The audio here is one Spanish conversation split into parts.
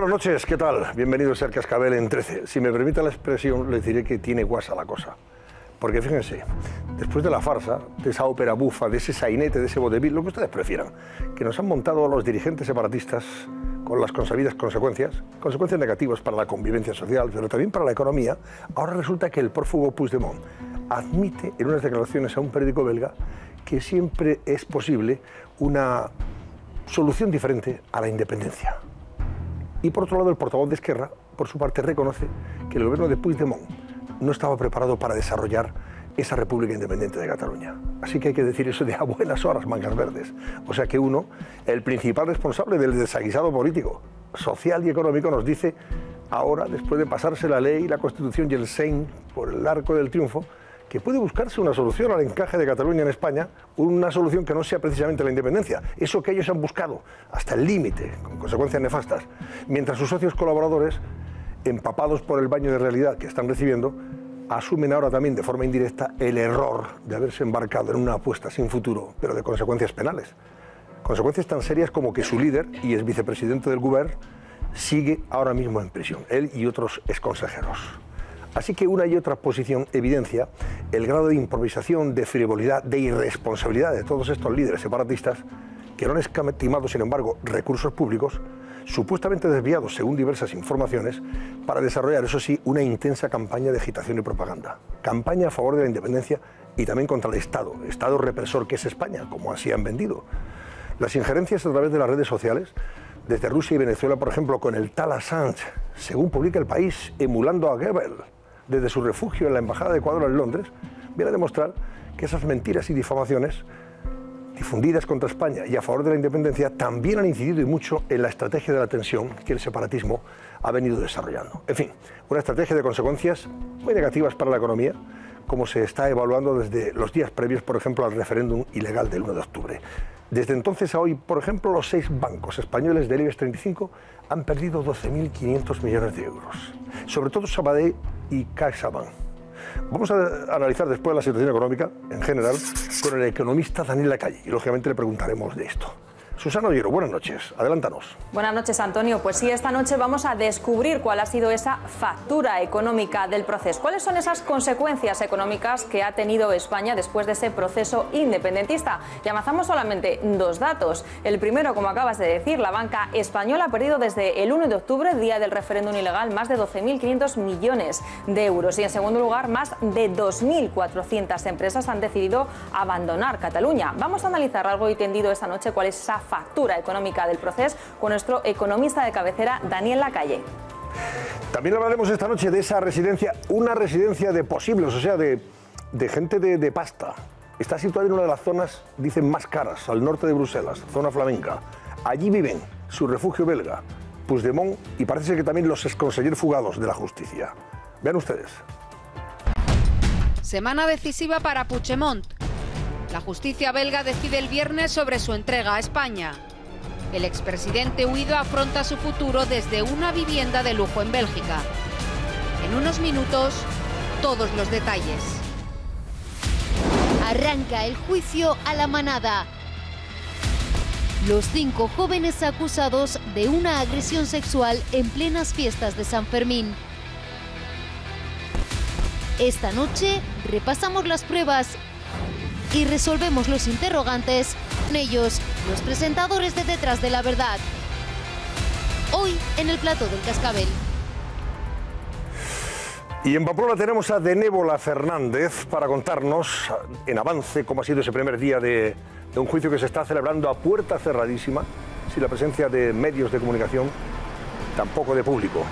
buenas noches, ¿qué tal? Bienvenidos al Cascabel en 13. Si me permite la expresión, les diré que tiene guasa la cosa. Porque fíjense, después de la farsa, de esa ópera bufa, de ese sainete, de ese vodevil, lo que ustedes prefieran, que nos han montado los dirigentes separatistas con las consabidas consecuencias negativas para la convivencia social, pero también para la economía, ahora resulta que el prófugo Puigdemont admite en unas declaraciones a un periódico belga que siempre es posible una solución diferente a la independencia. Y por otro lado, el portavoz de Esquerra, por su parte, reconoce que el gobierno de Puigdemont no estaba preparado para desarrollar esa República Independiente de Cataluña. Así que hay que decir eso de a buenas horas, mangas verdes. O sea que uno, el principal responsable del desaguisado político, social y económico, nos dice ahora, después de pasarse la ley, la Constitución y el Sejm por el arco del triunfo, que puede buscarse una solución al encaje de Cataluña en España, una solución que no sea precisamente la independencia, eso que ellos han buscado hasta el límite, con consecuencias nefastas, mientras sus socios colaboradores, empapados por el baño de realidad que están recibiendo, asumen ahora también de forma indirecta el error de haberse embarcado en una apuesta sin futuro, pero de consecuencias penales. Consecuencias tan serias como que su líder y ex vicepresidente del Gobierno sigue ahora mismo en prisión, él y otros exconsejeros. Así que una y otra posición evidencia el grado de improvisación, de frivolidad, de irresponsabilidad de todos estos líderes separatistas que no han escatimado, sin embargo, recursos públicos supuestamente desviados, según diversas informaciones, para desarrollar, eso sí, una intensa campaña de agitación y propaganda. Campaña a favor de la independencia y también contra el Estado represor que es España, como así han vendido. Las injerencias a través de las redes sociales, desde Rusia y Venezuela, por ejemplo, con el tal Assange, según publica El País, emulando a Goebbels, desde su refugio en la Embajada de Ecuador en Londres, viene a demostrar que esas mentiras y difamaciones difundidas contra España y a favor de la independencia también han incidido y mucho en la estrategia de la tensión que el separatismo ha venido desarrollando. En fin, una estrategia de consecuencias muy negativas para la economía, como se está evaluando desde los días previos, por ejemplo, al referéndum ilegal del 1 de octubre. Desde entonces a hoy, por ejemplo, los 6 bancos españoles del IBEX 35 han perdido 12.500 millones de euros, sobre todo Sabadell y CaixaBank. Vamos a analizar después la situación económica en general con el economista Daniel Lacalle y lógicamente le preguntaremos de esto. Susana Ollero, buenas noches, adelántanos. Buenas noches, Antonio. Pues sí, esta noche vamos a descubrir cuál ha sido esa factura económica del proceso. ¿Cuáles son esas consecuencias económicas que ha tenido España después de ese proceso independentista? Y avanzamos solamente 2 datos. El primero, como acabas de decir, la banca española ha perdido desde el 1 de octubre, día del referéndum ilegal, más de 12.500 millones de euros. Y en segundo lugar, más de 2.400 empresas han decidido abandonar Cataluña. Vamos a analizar largo y tendido esta noche cuál es esa factura económica del proceso con nuestro economista de cabecera, Daniel Lacalle. También hablaremos esta noche de esa residencia, una residencia de posibles, o sea, de gente de pasta. Está situada en una de las zonas, dicen, más caras, al norte de Bruselas, zona flamenca. Allí viven su refugio belga, Puigdemont, y parece que también los exconsejeros fugados de la justicia. Vean ustedes. Semana decisiva para Puigdemont. La justicia belga decide el viernes sobre su entrega a España. El expresidente huido afronta su futuro desde una vivienda de lujo en Bélgica. En unos minutos, todos los detalles. Arranca el juicio a la manada. Los 5 jóvenes acusados de una agresión sexual en plenas fiestas de San Fermín. Esta noche repasamos las pruebas y resolvemos los interrogantes con ellos, los presentadores de Detrás de la Verdad. Hoy en el plató del Cascabel. Y en Pamplona tenemos a Denébola Fernández para contarnos en avance cómo ha sido ese primer día de un juicio que se está celebrando a puerta cerradísima, sin la presencia de medios de comunicación, tampoco de público.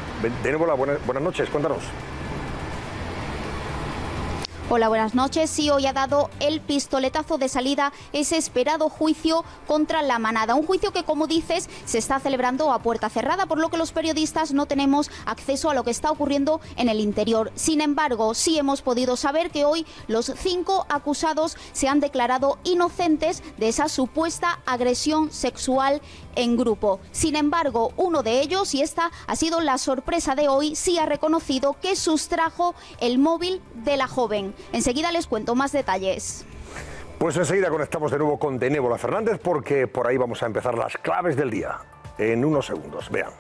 Denébola, buenas noches, cuéntanos. Hola, buenas noches. Sí, hoy ha dado el pistoletazo de salida ese esperado juicio contra la manada. Un juicio que, como dices, se está celebrando a puerta cerrada, por lo que los periodistas no tenemos acceso a lo que está ocurriendo en el interior. Sin embargo, sí hemos podido saber que hoy los 5 acusados se han declarado inocentes de esa supuesta agresión sexual en grupo. Sin embargo, uno de ellos, y esta ha sido la sorpresa de hoy, sí ha reconocido que sustrajo el móvil de la joven. Enseguida les cuento más detalles. Pues enseguida conectamos de nuevo con Denébola Fernández porque por ahí vamos a empezar las claves del día en unos segundos. Vean.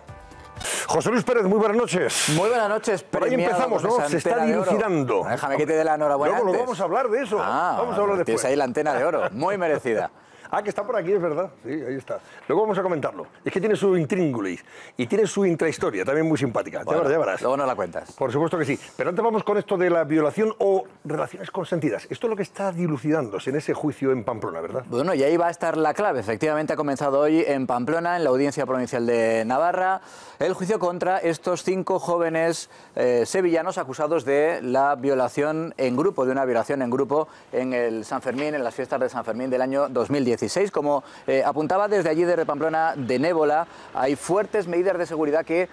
José Luis Pérez, muy buenas noches. Muy buenas noches. Por ahí empezamos, ¿no? Se está dilucidando. Déjame que te dé la enhorabuena Luego antes. vamos a hablar de eso. Vamos a hablar después. Tienes ahí la antena de oro, muy merecida. Ah, que está por aquí, es verdad. Sí, ahí está. Luego vamos a comentarlo. Es que tiene su intríngulis y tiene su intrahistoria, también muy simpática. Bueno, ya verás. Luego nos la cuentas. Por supuesto que sí. Pero antes vamos con esto de la violación o relaciones consentidas. Esto es lo que está dilucidándose en ese juicio en Pamplona, ¿verdad? Bueno, y ahí va a estar la clave. Efectivamente ha comenzado hoy en Pamplona, en la Audiencia Provincial de Navarra, el juicio contra estos 5 jóvenes sevillanos acusados de la violación en grupo, de una violación en grupo en el San Fermín, en las fiestas de San Fermín del año 2016. Como apuntaba desde allí, desde Pamplona, de Nébola, hay fuertes medidas de seguridad que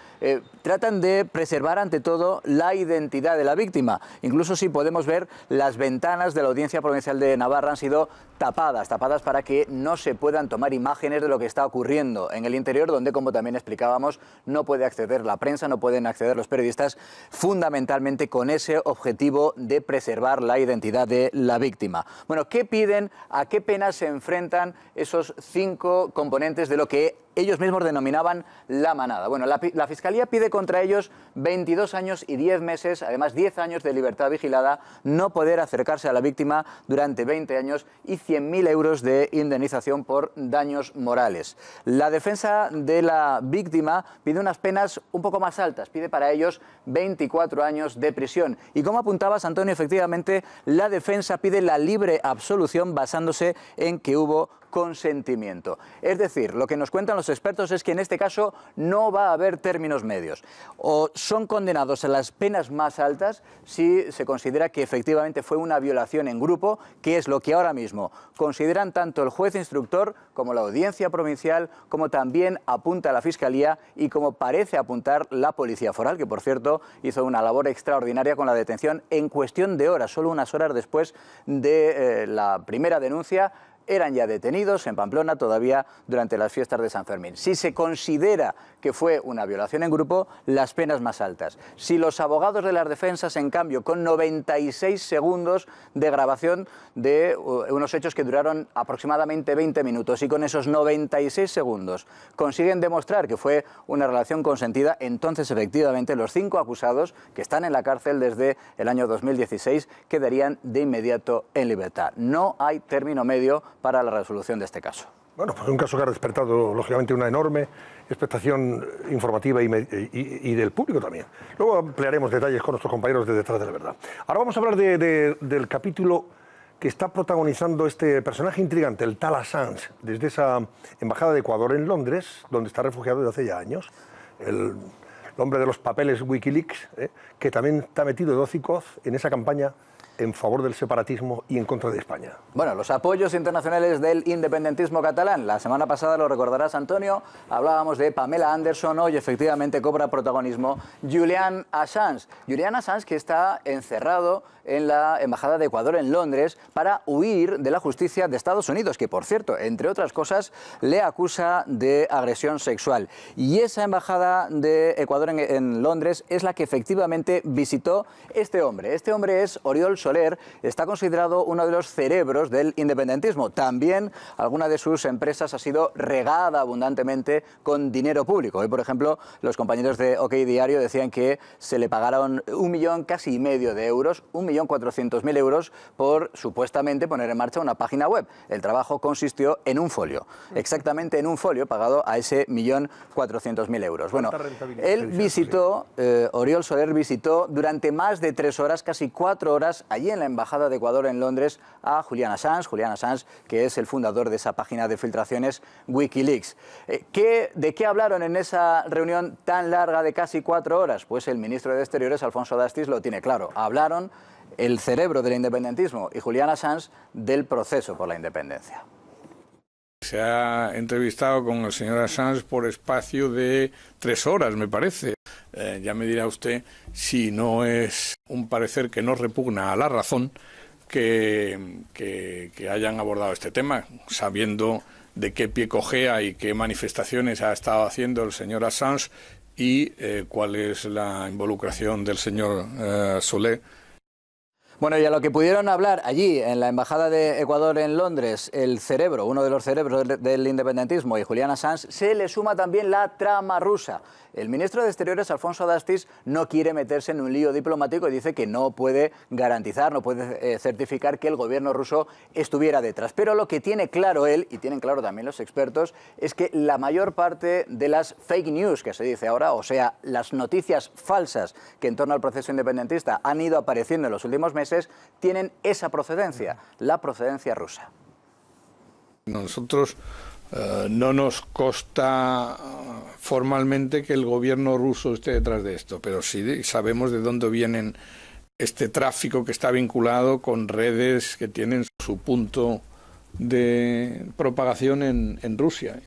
tratan de preservar ante todo la identidad de la víctima. Incluso si podemos ver, las ventanas de la Audiencia Provincial de Navarra han sido tapadas para que no se puedan tomar imágenes de lo que está ocurriendo en el interior, donde, como también explicábamos, no puede acceder la prensa, no pueden acceder los periodistas, fundamentalmente con ese objetivo de preservar la identidad de la víctima. Bueno, ¿qué piden? ¿A qué penas se enfrentan esos 5 componentes de lo que ellos mismos denominaban la manada? Bueno, la Fiscalía pide contra ellos 22 años y 10 meses, además 10 años de libertad vigilada, no poder acercarse a la víctima durante 20 años y 100.000 euros de indemnización por daños morales. La defensa de la víctima pide unas penas un poco más altas, pide para ellos 24 años de prisión. Y como apuntabas, Antonio, efectivamente, la defensa pide la libre absolución basándose en que hubo consentimiento. Es decir, lo que nos cuentan los expertos es que en este caso no va a haber términos medios. O son condenados a las penas más altas si se considera que efectivamente fue una violación en grupo, que es lo que ahora mismo consideran tanto el juez instructor como la Audiencia Provincial, como también apunta la Fiscalía y como parece apuntar la Policía Foral, que por cierto hizo una labor extraordinaria con la detención en cuestión de horas, solo unas horas después de la primera denuncia. Eran ya detenidos en Pamplona todavía durante las fiestas de San Fermín. Si se considera que fue una violación en grupo, las penas más altas. Si los abogados de las defensas, en cambio, con 96 segundos de grabación de unos hechos que duraron aproximadamente 20 minutos, y con esos 96 segundos consiguen demostrar que fue una relación consentida, entonces efectivamente los 5 acusados, que están en la cárcel desde el año 2016, quedarían de inmediato en libertad. No hay término medio para la resolución de este caso. Bueno, pues un caso que ha despertado, lógicamente, una enorme expectación informativa y del público también. Luego ampliaremos detalles con nuestros compañeros de Detrás de la Verdad. Ahora vamos a hablar del capítulo que está protagonizando este personaje intrigante, el tal Assange, desde esa embajada de Ecuador en Londres, donde está refugiado desde hace ya años, el hombre de los papeles Wikileaks, que también está metido de hocicoz en esa campaña en favor del separatismo y en contra de España. Bueno, los apoyos internacionales del independentismo catalán. La semana pasada, lo recordarás, Antonio, hablábamos de Pamela Anderson. Hoy efectivamente cobra protagonismo Julian Assange. Julian Assange, que está encerrado en la Embajada de Ecuador en Londres para huir de la justicia de Estados Unidos, que por cierto, entre otras cosas, le acusa de agresión sexual. Y esa Embajada de Ecuador en Londres es la que efectivamente visitó este hombre. Este hombre es Oriol Soler, está considerado uno de los cerebros del independentismo. También alguna de sus empresas ha sido regada abundantemente con dinero público. Hoy, por ejemplo, los compañeros de OK Diario decían que se le pagaron 1,5 millones de euros, 1.400.000 euros, por supuestamente poner en marcha una página web. El trabajo consistió en un folio, exactamente en un folio pagado a ese 1.400.000 euros. Bueno, él visitó, Oriol Soler visitó durante más de 3 horas, casi 4 horas, allí en la Embajada de Ecuador en Londres, a Julian Assange, que es el fundador de esa página de filtraciones Wikileaks. ¿De qué hablaron en esa reunión tan larga de casi 4 horas? Pues el ministro de Exteriores, Alfonso Dastis, lo tiene claro. Hablaron el cerebro del independentismo y Julian Assange del proceso por la independencia. Se ha entrevistado con el señor Assange por espacio de 3 horas, me parece. Ya me dirá usted si no es un parecer que no repugna a la razón que hayan abordado este tema, sabiendo de qué pie cojea y qué manifestaciones ha estado haciendo el señor Assange y cuál es la involucración del señor Soler. Bueno, y a lo que pudieron hablar allí, en la Embajada de Ecuador en Londres, el cerebro, uno de los cerebros del independentismo, y Julian Assange, se le suma también la trama rusa. El ministro de Exteriores, Alfonso Dastis, no quiere meterse en un lío diplomático y dice que no puede garantizar, no puede certificar que el gobierno ruso estuviera detrás. Pero lo que tiene claro él, y tienen claro también los expertos, es que la mayor parte de las fake news, que se dice ahora, o sea, las noticias falsas que en torno al proceso independentista han ido apareciendo en los últimos meses, tienen esa procedencia, la procedencia rusa. Nosotros no nos consta formalmente que el gobierno ruso esté detrás de esto, pero sí sabemos de dónde vienen este tráfico que está vinculado con redes que tienen su punto de propagación en Rusia.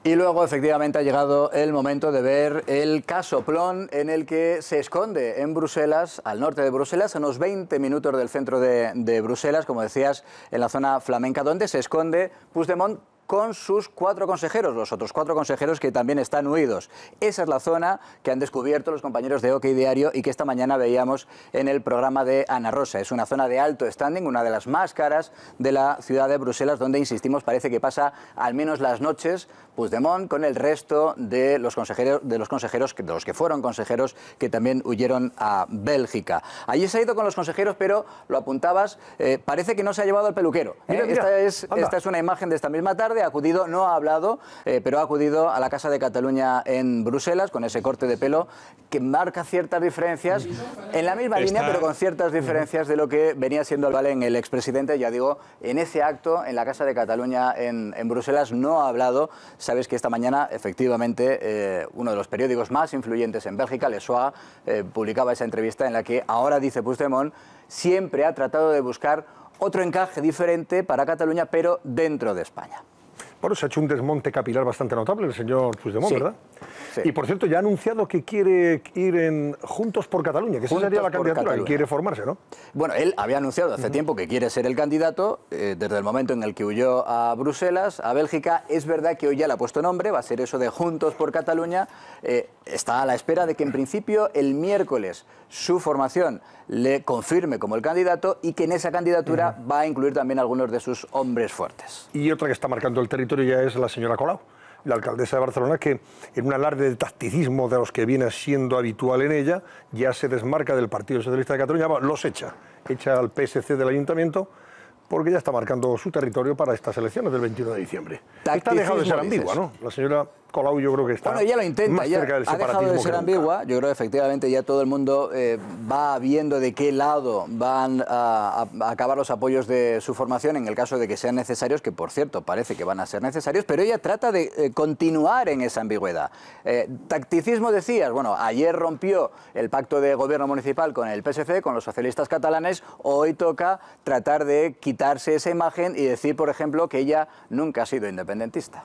Y luego, efectivamente, ha llegado el momento de ver el casoplón en el que se esconde en Bruselas, al norte de Bruselas, a unos 20 minutos del centro de Bruselas, como decías, en la zona flamenca, donde se esconde Puigdemont con sus 4 consejeros, los otros 4 consejeros que también están huidos. Esa es la zona que han descubierto los compañeros de OK Diario y que esta mañana veíamos en el programa de Ana Rosa. Es una zona de alto standing, una de las más caras de la ciudad de Bruselas, donde, insistimos, parece que pasa al menos las noches Puigdemont con el resto de los consejeros, de los que fueron consejeros, que también huyeron a Bélgica. Allí se ha ido con los consejeros, pero lo apuntabas, parece que no se ha llevado al peluquero. Mira. Esta es una imagen de esta misma tarde. Ha acudido, no ha hablado, pero ha acudido a la Casa de Cataluña en Bruselas con ese corte de pelo que marca ciertas diferencias, en la misma línea, pero con ciertas diferencias de lo que venía siendo el expresidente. Ya digo, en ese acto en la Casa de Cataluña en Bruselas no ha hablado. Sabes que esta mañana, efectivamente, uno de los periódicos más influyentes en Bélgica, Le Soir, publicaba esa entrevista en la que ahora dice Puigdemont siempre ha tratado de buscar otro encaje diferente para Cataluña, pero dentro de España. Bueno, se ha hecho un desmonte capilar bastante notable el señor Puigdemont, sí, ¿verdad? Sí. Y, por cierto, ya ha anunciado que quiere ir en Juntos por Cataluña, que esa sería la candidatura, y quiere formarse, ¿no? Bueno, él había anunciado hace tiempo que quiere ser el candidato, desde el momento en el que huyó a Bruselas, a Bélgica. Es verdad que hoy ya le ha puesto nombre, va a ser eso de Juntos por Cataluña. Está a la espera de que, en principio, el miércoles su formación le confirme como el candidato y que en esa candidatura va a incluir también algunos de sus hombres fuertes. Y otra que está marcando el territorio ya es la señora Colau, la alcaldesa de Barcelona, que en un alarde de tacticismo de los que viene siendo habitual en ella, ya se desmarca del Partido Socialista de Cataluña, los echa al PSC del ayuntamiento, porque ya está marcando su territorio para estas elecciones del 21 de diciembre. Está dejado de ser ambigua, ¿no? La señora Colau, yo creo que está ya lo intenta, más cerca del ha dejado de ser ambigua. Yo creo que efectivamente ya todo el mundo va viendo de qué lado van a acabar los apoyos de su formación en el caso de que sean necesarios, que por cierto parece que van a ser necesarios, pero ella trata de continuar en esa ambigüedad. Tacticismo, decías, bueno, ayer rompió el pacto de gobierno municipal con el PSC, con los socialistas catalanes. Hoy toca tratar de quitarse esa imagen y decir, por ejemplo, que ella nunca ha sido independentista.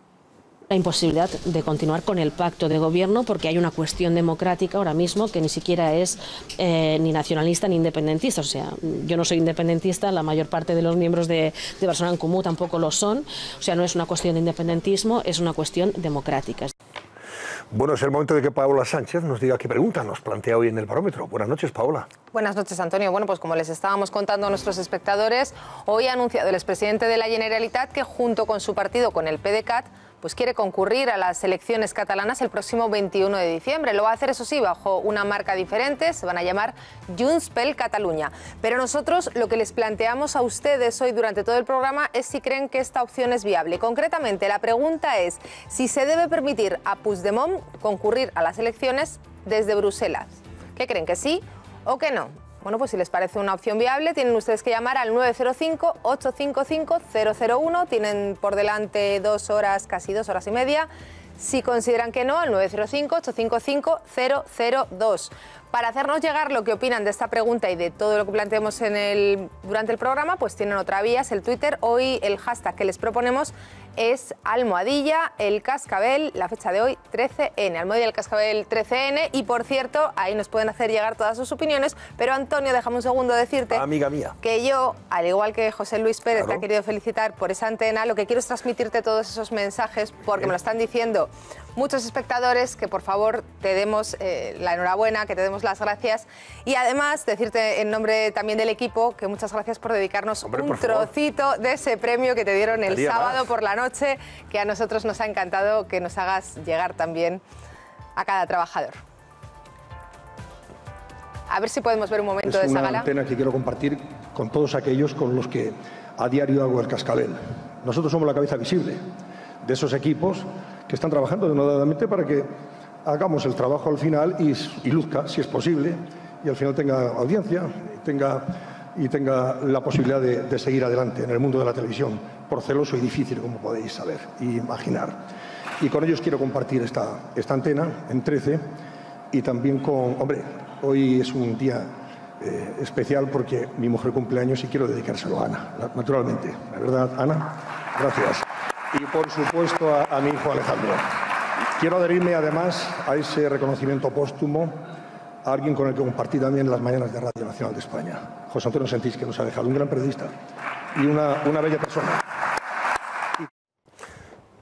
La imposibilidad de continuar con el pacto de gobierno porque hay una cuestión democrática ahora mismo que ni siquiera es ni nacionalista ni independentista. O sea, yo no soy independentista, la mayor parte de los miembros de Barcelona en Comú tampoco lo son. O sea, no es una cuestión de independentismo, es una cuestión democrática. Bueno, es el momento de que Paola Sánchez nos diga qué pregunta nos plantea hoy en el barómetro. Buenas noches, Paola. Buenas noches, Antonio. Bueno, pues como les estábamos contando a nuestros espectadores, hoy ha anunciado el expresidente de la Generalitat que junto con su partido, con el PDeCAT, pues quiere concurrir a las elecciones catalanas el próximo 21 de diciembre. Lo va a hacer, eso sí, bajo una marca diferente, se van a llamar Junts pel Catalunya. Pero nosotros lo que les planteamos a ustedes hoy durante todo el programa es si creen que esta opción es viable. Concretamente, la pregunta es si se debe permitir a Puigdemont concurrir a las elecciones desde Bruselas. ¿Qué creen, que sí o que no? Bueno, pues si les parece una opción viable, tienen ustedes que llamar al 905-855-001. Tienen por delante 2 horas, casi 2 horas y media. Si consideran que no, al 905-855-002. Para hacernos llegar lo que opinan de esta pregunta y de todo lo que planteemos durante el programa, pues tienen otra vía, es el Twitter. Hoy el hashtag que les proponemos es #elcascabel, la fecha de hoy 13N, #elcascabel 13N. Y por cierto, ahí nos pueden hacer llegar todas sus opiniones. Pero Antonio, déjame un segundo decirte, amiga mía, que yo, al igual que José Luis Pérez, te ha querido felicitar por esa antena, lo que quiero es transmitirte todos esos mensajes, porque me lo están diciendo muchos espectadores, que por favor te demos la enhorabuena, que te demos las gracias. Y además, decirte en nombre también del equipo que muchas gracias por dedicarnos un trocito de ese premio que te dieron el sábado por la noche, que a nosotros nos ha encantado que nos hagas llegar también a cada trabajador. A ver si podemos ver un momento de esa gala. Es una antena que quiero compartir con todos aquellos con los que a diario hago el cascabel. Nosotros somos la cabeza visible de esos equipos que están trabajando denodadamente para que hagamos el trabajo al final y luzca, si es posible, y al final tenga audiencia y tenga la posibilidad de seguir adelante en el mundo de la televisión, por celoso y difícil, como podéis saber e imaginar. Y con ellos quiero compartir esta antena en 13 y también con... Hombre, hoy es un día especial porque mi mujer cumple años y quiero dedicárselo a Ana, naturalmente. ¿La verdad, Ana? Gracias. Y por supuesto a mi hijo Alejandro. Quiero adherirme además a ese reconocimiento póstumo a alguien con el que compartí también las mañanas de Radio Nacional de España, José Antonio Sentís, que nos ha dejado un gran periodista y una bella persona.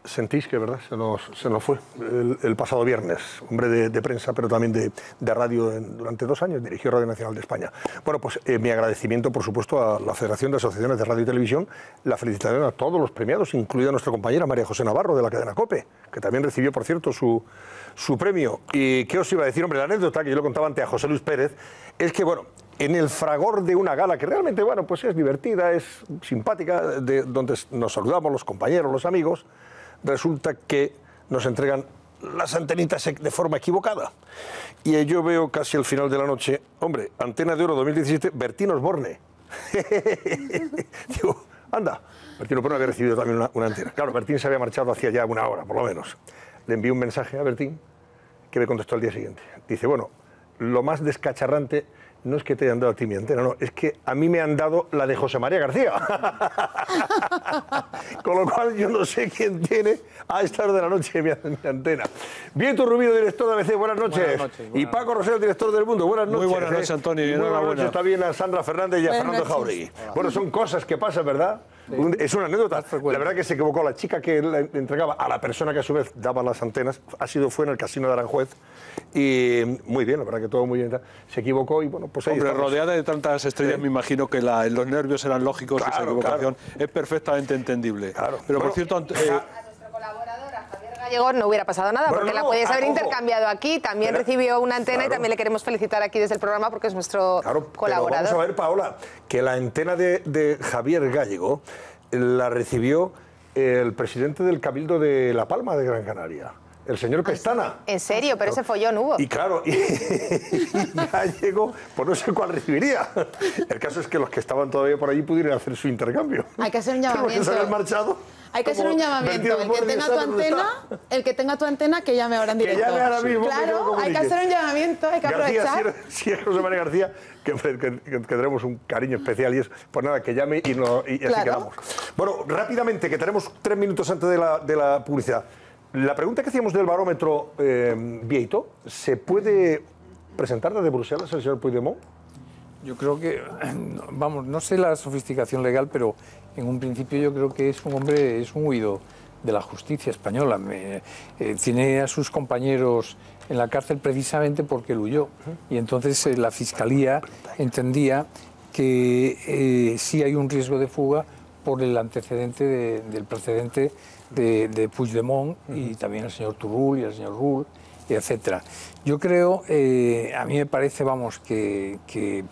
Sentís que, ¿verdad?, se nos fue el pasado viernes, hombre de prensa, pero también de radio. Durante 2 años dirigió Radio Nacional de España. Bueno, pues mi agradecimiento, por supuesto, a la Federación de Asociaciones de Radio y Televisión, la felicitación a todos los premiados, incluida nuestra compañera María José Navarro, de la cadena COPE, que también recibió, por cierto, su premio. ¿Y qué os iba a decir? Hombre, la anécdota que yo le contaba antes a José Luis Pérez es que, bueno, en el fragor de una gala que realmente, bueno, pues es divertida, es simpática, donde nos saludamos los compañeros, los amigos, resulta que nos entregan las antenitas de forma equivocada. Y yo veo casi al final de la noche, hombre, Antena de Oro 2017, Bertín Osborne. Digo, anda, Bertín Osborne había recibido también una antena. Claro, Bertín se había marchado hacía ya 1 hora, por lo menos. Le envié un mensaje a Bertín, que me contestó al día siguiente. Dice, bueno, lo más descacharrante no es que te hayan dado a ti mi antena, no, es que a mí me han dado la de José María García. Con lo cual yo no sé quién tiene a esta hora de la noche mi antena. Vieito Rubido, director de ABC, buenas noches. Buenas noches. Y Paco Rosell, director del Mundo, buenas noches. Muy buenas noches, Antonio. Y muy buenas noches también a Sandra Fernández y a Fernando Jauregui. Bueno, son cosas que pasan, ¿verdad? Sí. Es una anécdota. La verdad que se equivocó la chica que le entregaba a la persona que a su vez daba las antenas. Fue en el Casino de Aranjuez. Y muy bien, la verdad que todo muy bien. Se equivocó y bueno, pues ahí estamos. Rodeada de tantas estrellas, me imagino que los nervios eran lógicos, claro, esa equivocación es perfectamente entendible. Claro. Pero por cierto... a nuestro colaborador, a Javier Gallego, no hubiera pasado nada, porque la podíais haber intercambiado aquí. También recibió una antena y también le queremos felicitar aquí desde el programa porque es nuestro colaborador. Pero vamos a ver, Paola, que la antena de Javier Gallego la recibió el presidente del Cabildo de La Palma de Gran Canaria, el señor Pestana. ¿En serio? Pero ese follón hubo. Y claro, y Gallego, pues no sé cuál recibiría. El caso es que los que estaban todavía por allí pudieran hacer su intercambio. Hay que hacer un llamamiento. Los que se habían marchado. Hay que hacer un llamamiento. El que tenga tu antena, que llame ahora en directo. Que llame ahora mismo. Claro, hay que hacer un llamamiento, hay que aprovechar. Si es José María García, que tenemos un cariño especial y es, pues nada, que llame y así quedamos. Bueno, rápidamente, que tenemos 3 minutos antes de la publicidad. La pregunta que hacíamos del barómetro, Vieito, ¿se puede presentar desde Bruselas el señor Puigdemont? Yo creo que, vamos, no sé la sofisticación legal, pero en un principio yo creo que es un hombre, es un huido de la justicia española. Tiene a sus compañeros en la cárcel precisamente porque él huyó. Y entonces la Fiscalía entendía que sí hay un riesgo de fuga por el antecedente del precedente de Puigdemont y también el señor Turull y el señor Rull, etc. Yo creo, a mí me parece, vamos, que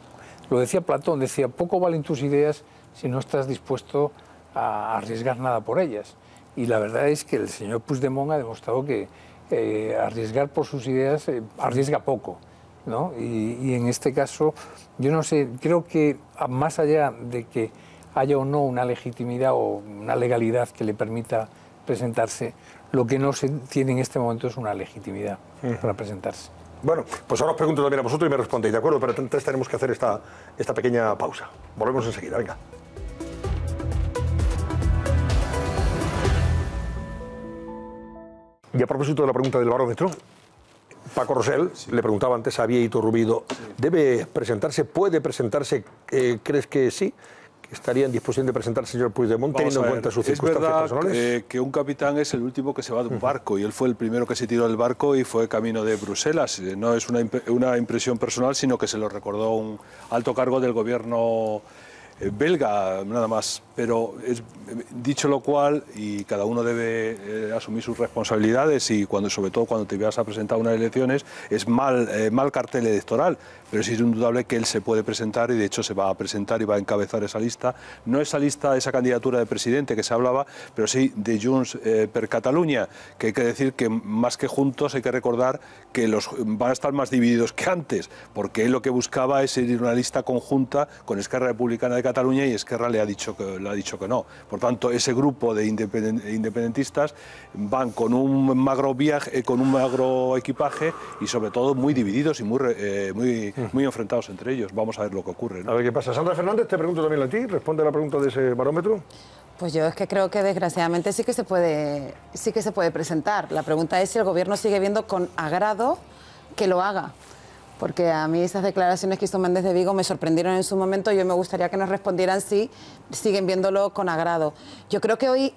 lo decía Platón, decía, poco valen tus ideas si no estás dispuesto a arriesgar nada por ellas. Y la verdad es que el señor Puigdemont ha demostrado que arriesgar por sus ideas arriesga poco, ¿no? Y en este caso, yo no sé, creo que más allá de que haya o no una legitimidad o una legalidad que le permita presentarse, lo que no se tiene en este momento es una legitimidad para presentarse. Bueno, pues ahora os pregunto también a vosotros y me respondéis, ¿de acuerdo? Pero antes tenemos que hacer esta pequeña pausa. Volvemos enseguida, venga. Y a propósito de la pregunta del barómetro, Paco Rosell le preguntaba antes a Vieito Rubido, ¿debe presentarse? ¿Puede presentarse? ¿Crees que sí? estaría en disposición de presentar al señor Puigdemont teniendo en cuenta sus circunstancias personales. Es verdad que un capitán es el último que se va de un barco y él fue el primero que se tiró del barco y fue camino de Bruselas. No es una impresión personal, sino que se lo recordó un alto cargo del gobierno belga, nada más. Pero dicho lo cual, y cada uno debe asumir sus responsabilidades, y sobre todo cuando te vas a presentar unas elecciones, es mal cartel electoral, pero sí es indudable que él se puede presentar, y de hecho se va a presentar y va a encabezar esa lista. No esa lista, esa candidatura de presidente que se hablaba, pero sí de Junts per Catalunya, que hay que decir que más que juntos hay que recordar que van a estar más divididos que antes, porque él lo que buscaba es ir a una lista conjunta con Esquerra Republicana de Cataluña, y Esquerra le ha dicho que no. Por tanto, ese grupo de independentistas van con un magro viaje, con un magro equipaje, y sobre todo muy divididos y muy enfrentados entre ellos. Vamos a ver lo que ocurre, ¿no? A ver qué pasa. Sandra Fernández, te pregunto también a ti. Responde a la pregunta de ese barómetro. Pues yo es que creo que desgraciadamente sí que se puede presentar. La pregunta es si el gobierno sigue viendo con agrado que lo haga. Porque a mí esas declaraciones que hizo Méndez de Vigo me sorprendieron en su momento. Yo me gustaría que nos respondieran si siguen viéndolo con agrado. Yo creo que hoy,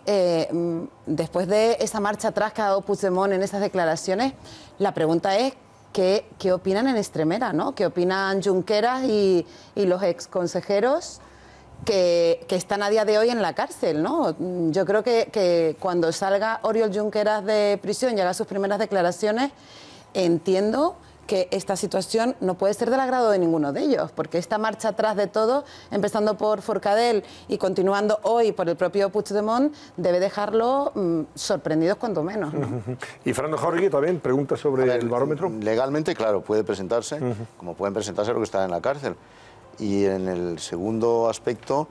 después de esa marcha atrás que ha dado Puigdemont en esas declaraciones, la pregunta es ¿qué opinan en Extremera, ¿no? ¿Qué opinan Junqueras y los exconsejeros que están a día de hoy en la cárcel, ¿no? Yo creo que cuando salga Oriol Junqueras de prisión y haga sus primeras declaraciones, entiendo que esta situación no puede ser del agrado de ninguno de ellos, porque esta marcha atrás de todo, empezando por Forcadell y continuando hoy por el propio Puigdemont, debe dejarlo sorprendidos cuanto menos, ¿no? Y Fernando Jáuregui también pregunta sobre el barómetro. Legalmente, claro, puede presentarse, como pueden presentarse los que están en la cárcel. Y en el segundo aspecto,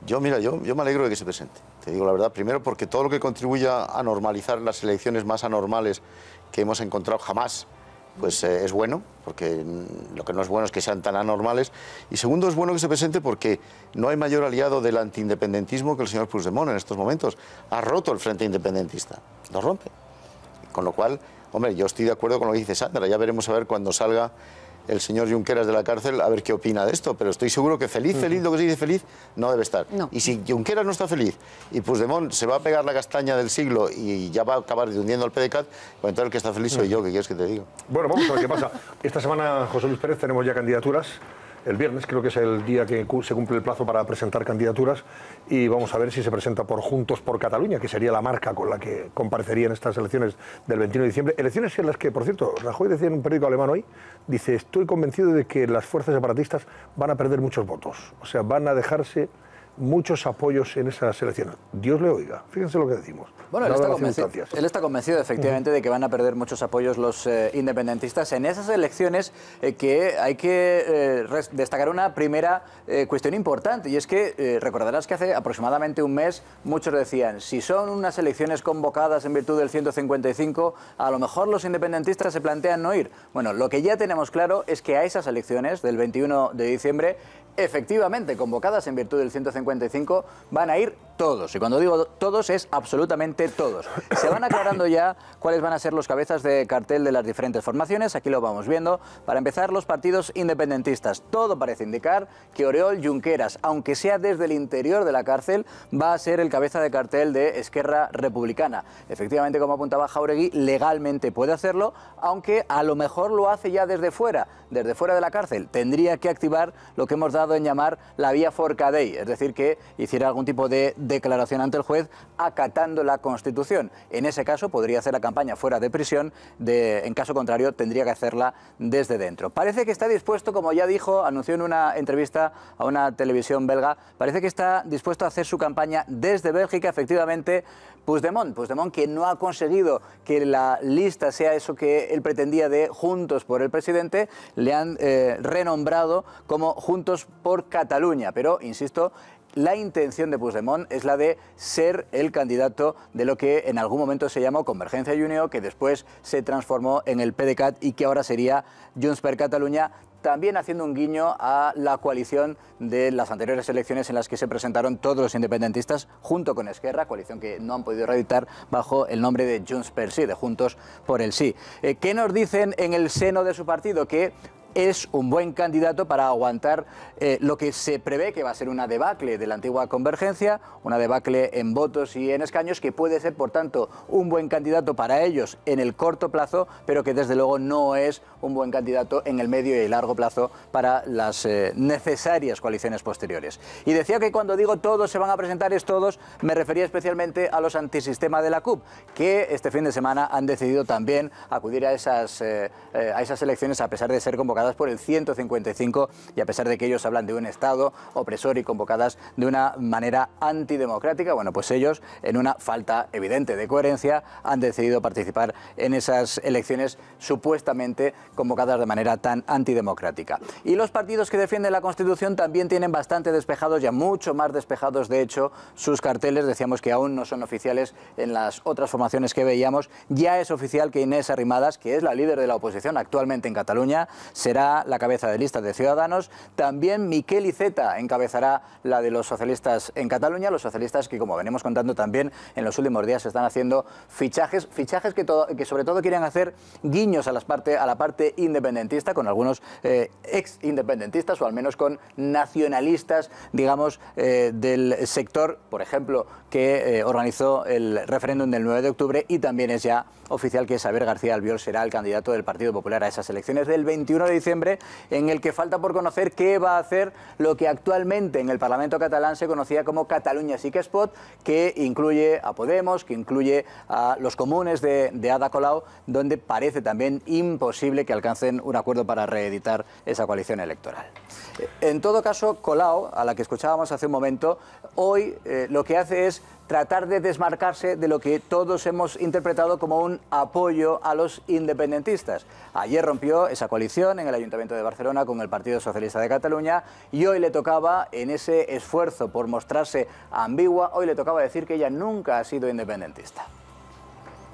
yo me alegro de que se presente. Te digo la verdad, primero porque todo lo que contribuya a normalizar las elecciones más anormales que hemos encontrado jamás, pues es bueno, porque lo que no es bueno es que sean tan anormales. Y segundo, es bueno que se presente porque no hay mayor aliado del antiindependentismo que el señor Puigdemont en estos momentos. Ha roto el frente independentista, lo rompe. Con lo cual, hombre, yo estoy de acuerdo con lo que dice Sandra. Ya veremos a ver cuando salga el señor Junqueras de la cárcel, a ver qué opina de esto, pero estoy seguro que feliz, lo que se dice feliz, no debe estar. No. Y si Junqueras no está feliz y Puigdemont se va a pegar la castaña del siglo y ya va a acabar hundiendo al PDeCAT, pues entonces el que está feliz soy yo, ¿qué quieres que te diga? Bueno, vamos a ver qué pasa. Esta semana, José Luis Pérez, tenemos ya candidaturas. El viernes creo que es el día que se cumple el plazo para presentar candidaturas, y vamos a ver si se presenta por Juntos por Cataluña, que sería la marca con la que comparecería en estas elecciones del 21 de diciembre. Elecciones en las que, por cierto, Rajoy decía en un periódico alemán hoy, dice, estoy convencido de que las fuerzas separatistas van a perder muchos votos, o sea, van a dejarse muchos apoyos en esas elecciones. Dios le oiga, fíjense lo que decimos. Bueno, él está convencido efectivamente de que van a perder muchos apoyos los independentistas en esas elecciones, que hay que destacar una primera cuestión importante, y es que recordarás que hace aproximadamente un mes muchos decían, si son unas elecciones convocadas en virtud del 155, a lo mejor los independentistas se plantean no ir. Bueno, lo que ya tenemos claro es que a esas elecciones del 21 de diciembre, efectivamente convocadas en virtud del 155, van a ir todos. Y cuando digo todos es absolutamente todos. Se van aclarando ya cuáles van a ser los cabezas de cartel de las diferentes formaciones. Aquí lo vamos viendo. Para empezar, los partidos independentistas. Todo parece indicar que Oriol Junqueras, aunque sea desde el interior de la cárcel, va a ser el cabeza de cartel de Esquerra Republicana. Efectivamente, como apuntaba Jáuregui, legalmente puede hacerlo, aunque a lo mejor lo hace ya desde fuera de la cárcel. Tendría que activar lo que hemos dado en llamar la vía Forcadell, es decir, que hiciera algún tipo de declaración ante el juez acatando la Constitución. En ese caso podría hacer la campaña fuera de prisión, en caso contrario tendría que hacerla desde dentro. Parece que está dispuesto, como ya dijo, anunció en una entrevista a una televisión belga, parece que está dispuesto a hacer su campaña desde Bélgica, efectivamente, Puigdemont, que no ha conseguido que la lista sea eso que él pretendía de Juntos por el Presidente, le han renombrado como Juntos por Cataluña, pero, insisto, la intención de Puigdemont es la de ser el candidato de lo que en algún momento se llamó Convergencia i Unió, que después se transformó en el PDeCAT y que ahora sería Junts per Catalunya, también haciendo un guiño a la coalición de las anteriores elecciones en las que se presentaron todos los independentistas junto con Esquerra, coalición que no han podido reeditar bajo el nombre de Junts per Sí, de Juntos por el Sí. ¿Qué nos dicen en el seno de su partido? Que es un buen candidato para aguantar lo que se prevé que va a ser una debacle de la antigua Convergencia, una debacle en votos y en escaños, que puede ser, por tanto, un buen candidato para ellos en el corto plazo, pero que desde luego no es un buen candidato en el medio y largo plazo para las necesarias coaliciones posteriores. Y decía que cuando digo todos se van a presentar, es todos, me refería especialmente a los antisistema de la CUP, que este fin de semana han decidido también acudir a esas elecciones, a pesar de ser convocadas por el 155 y a pesar de que ellos hablan de un Estado opresor y convocadas de una manera antidemocrática. Bueno, pues ellos, en una falta evidente de coherencia, han decidido participar en esas elecciones supuestamente convocadas de manera tan antidemocrática. Y los partidos que defienden la Constitución también tienen bastante despejados, ya mucho más despejados de hecho, sus carteles. Decíamos que aún no son oficiales en las otras formaciones que veíamos. Ya es oficial que Inés Arrimadas, que es la líder de la oposición actualmente en Cataluña, será la cabeza de lista de Ciudadanos. También Miquel Iceta encabezará la de los socialistas en Cataluña, los socialistas que, como venimos contando también en los últimos días, están haciendo fichajes que sobre todo quieren hacer guiños a la parte independentista, con algunos ex independentistas o al menos con nacionalistas, digamos, del sector, por ejemplo, que organizó el referéndum del 9 de octubre, y también es ya oficial que Xavier García Albiol será el candidato del Partido Popular a esas elecciones del 21 de diciembre, en el que falta por conocer qué va a hacer lo que actualmente en el Parlamento catalán se conocía como Catalunya Sí que es Pot, que incluye a Podemos, que incluye a los comunes de Ada Colau, donde parece también imposible que alcancen un acuerdo para reeditar esa coalición electoral. En todo caso, Colau, a la que escuchábamos hace un momento, hoy lo que hace es tratar de desmarcarse de lo que todos hemos interpretado como un apoyo a los independentistas. Ayer rompió esa coalición en el Ayuntamiento de Barcelona con el Partido Socialista de Cataluña, y hoy le tocaba, en ese esfuerzo por mostrarse ambigua, hoy le tocaba decir que ella nunca ha sido independentista.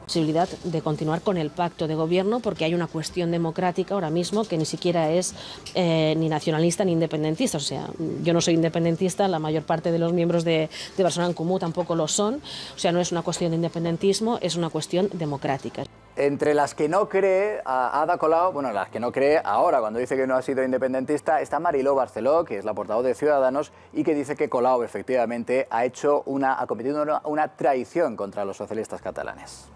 Posibilidad de continuar con el pacto de gobierno, porque hay una cuestión democrática ahora mismo que ni siquiera es ni nacionalista ni independentista. O sea, yo no soy independentista, la mayor parte de los miembros de Barcelona en Comú tampoco lo son. O sea, no es una cuestión de independentismo, es una cuestión democrática. Entre las que no cree a Ada Colau, bueno, las que no cree ahora cuando dice que no ha sido independentista, está Mariló Barceló, que es la portavoz de Ciudadanos, y que dice que Colau efectivamente ha cometido una traición contra los socialistas catalanes.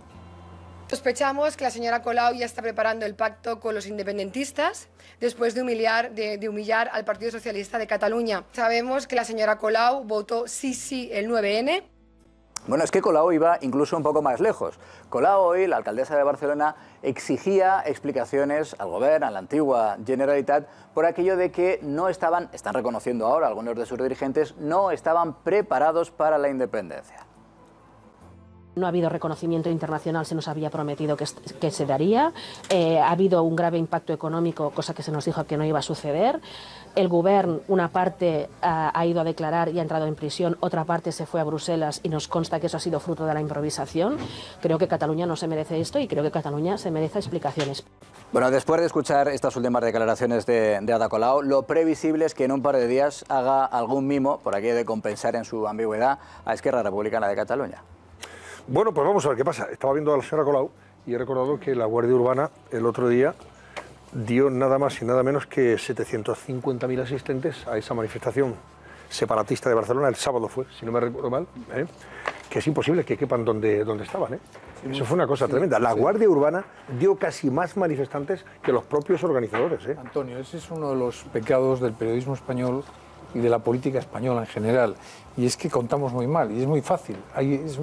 Sospechamos que la señora Colau ya está preparando el pacto con los independentistas después de humillar al Partido Socialista de Cataluña. Sabemos que la señora Colau votó sí el 9N. Bueno, es que Colau iba incluso un poco más lejos. Colau hoy, la alcaldesa de Barcelona, exigía explicaciones al gobierno, a la antigua Generalitat, por aquello de que están reconociendo ahora algunos de sus dirigentes, no estaban preparados para la independencia. No ha habido reconocimiento internacional, se nos había prometido que se daría. Ha habido un grave impacto económico, cosa que se nos dijo que no iba a suceder. El Govern, una parte ha ido a declarar y ha entrado en prisión, otra parte se fue a Bruselas y nos consta que eso ha sido fruto de la improvisación. Creo que Cataluña no se merece esto y creo que Cataluña se merece explicaciones. Bueno, después de escuchar estas últimas declaraciones de Ada Colau, lo previsible es que en un par de días haga algún mimo, por aquello de compensar en su ambigüedad, a Esquerra Republicana de Cataluña. Bueno, pues vamos a ver qué pasa. Estaba viendo a la señora Colau y he recordado que la Guardia Urbana el otro día dio nada más y nada menos que 750.000 asistentes a esa manifestación separatista de Barcelona. El sábado fue, si no me recuerdo mal, que es imposible que quepan donde estaban. Eso fue una cosa tremenda. La Guardia Urbana dio casi más manifestantes que los propios organizadores. Antonio, ese es uno de los pecados del periodismo español y de la política española en general. Y es que contamos muy mal, y es muy fácil. Es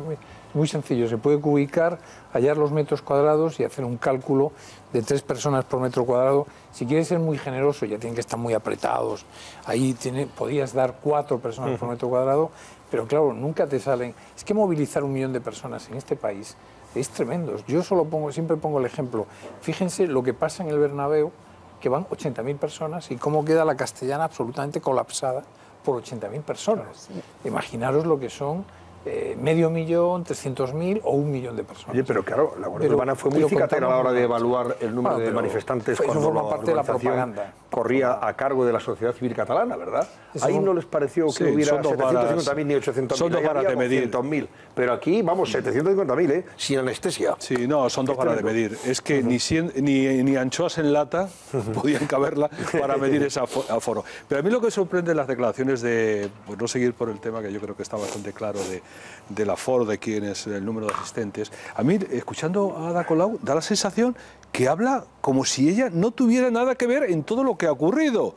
muy sencillo, se puede ubicar, hallar los metros cuadrados y hacer un cálculo de 3 personas por metro cuadrado. Si quieres ser muy generoso, ya tienen que estar muy apretados. Ahí podías dar 4 personas por metro cuadrado, pero claro, nunca te salen. Es que movilizar 1 millón de personas en este país es tremendo. Yo siempre pongo el ejemplo. Fíjense lo que pasa en el Bernabéu, que van 80.000 personas, y cómo queda la Castellana absolutamente colapsada por 80.000 personas. Imaginaros lo que son medio millón, 300.000 o 1 millón de personas. Oye, pero claro, la Guardia Urbana fue muy cicatera a la hora de evaluar el número de manifestantes cuando forma parte de la propaganda. Corría a cargo de la sociedad civil catalana, ¿verdad? Ahí no les pareció que hubiera 750.000 ni 800.000. Son dos varas de medir. 200.000. Pero aquí, vamos, 750.000, sin anestesia. Sí, no, son dos varas de medir. Es que ni anchoas en lata podían caberla para medir ese aforo. Pero a mí lo que sorprende las declaraciones de, pues no seguir por el tema que yo creo que está bastante claro del aforo, de quién es el número de asistentes. A mí, escuchando a Ada Colau, da la sensación que habla como si ella no tuviera nada que ver en todo lo que ha ocurrido.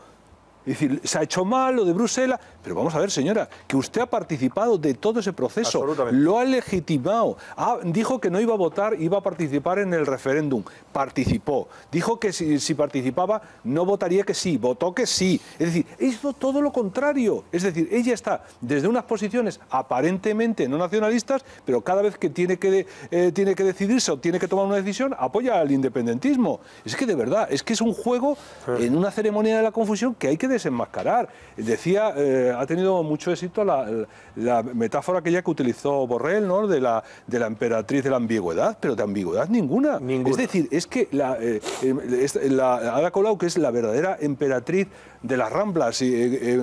Es decir, se ha hecho mal lo de Bruselas, pero vamos a ver, señora, que usted ha participado de todo ese proceso, lo ha legitimado, dijo que no iba a votar, iba a participar en el referéndum, participó, dijo que si participaba no votaría que sí, votó que sí, es decir, hizo todo lo contrario, es decir, ella está desde unas posiciones aparentemente no nacionalistas, pero cada vez que tiene que decidirse o tiene que tomar una decisión, apoya al independentismo. Es que de verdad, es que es un juego en una ceremonia de la confusión que hay que desenmascarar. Decía, ha tenido mucho éxito la metáfora aquella que utilizó Borrell, ¿no? de la emperatriz de la ambigüedad, pero de ambigüedad ninguna. Es decir, es que la Ada Colau, que es la verdadera emperatriz de las Ramblas,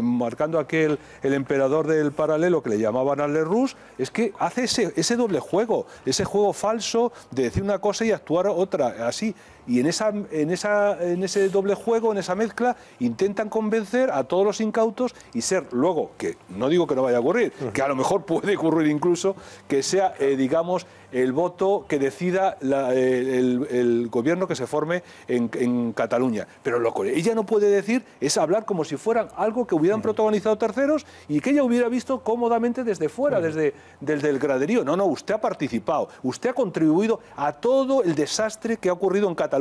marcando el emperador del paralelo que le llamaban Arlerus, es que hace ese doble juego, ese juego falso de decir una cosa y actuar otra, así. Y en ese doble juego, en esa mezcla, intentan convencer a todos los incautos y ser luego, que no digo que no vaya a ocurrir, que a lo mejor puede ocurrir incluso, que sea, digamos, el voto que decida el gobierno que se forme en Cataluña. Pero lo que ella no puede decir es hablar como si fueran algo que hubieran protagonizado terceros y que ella hubiera visto cómodamente desde fuera, desde el graderío. No, usted ha participado, usted ha contribuido a todo el desastre que ha ocurrido en Cataluña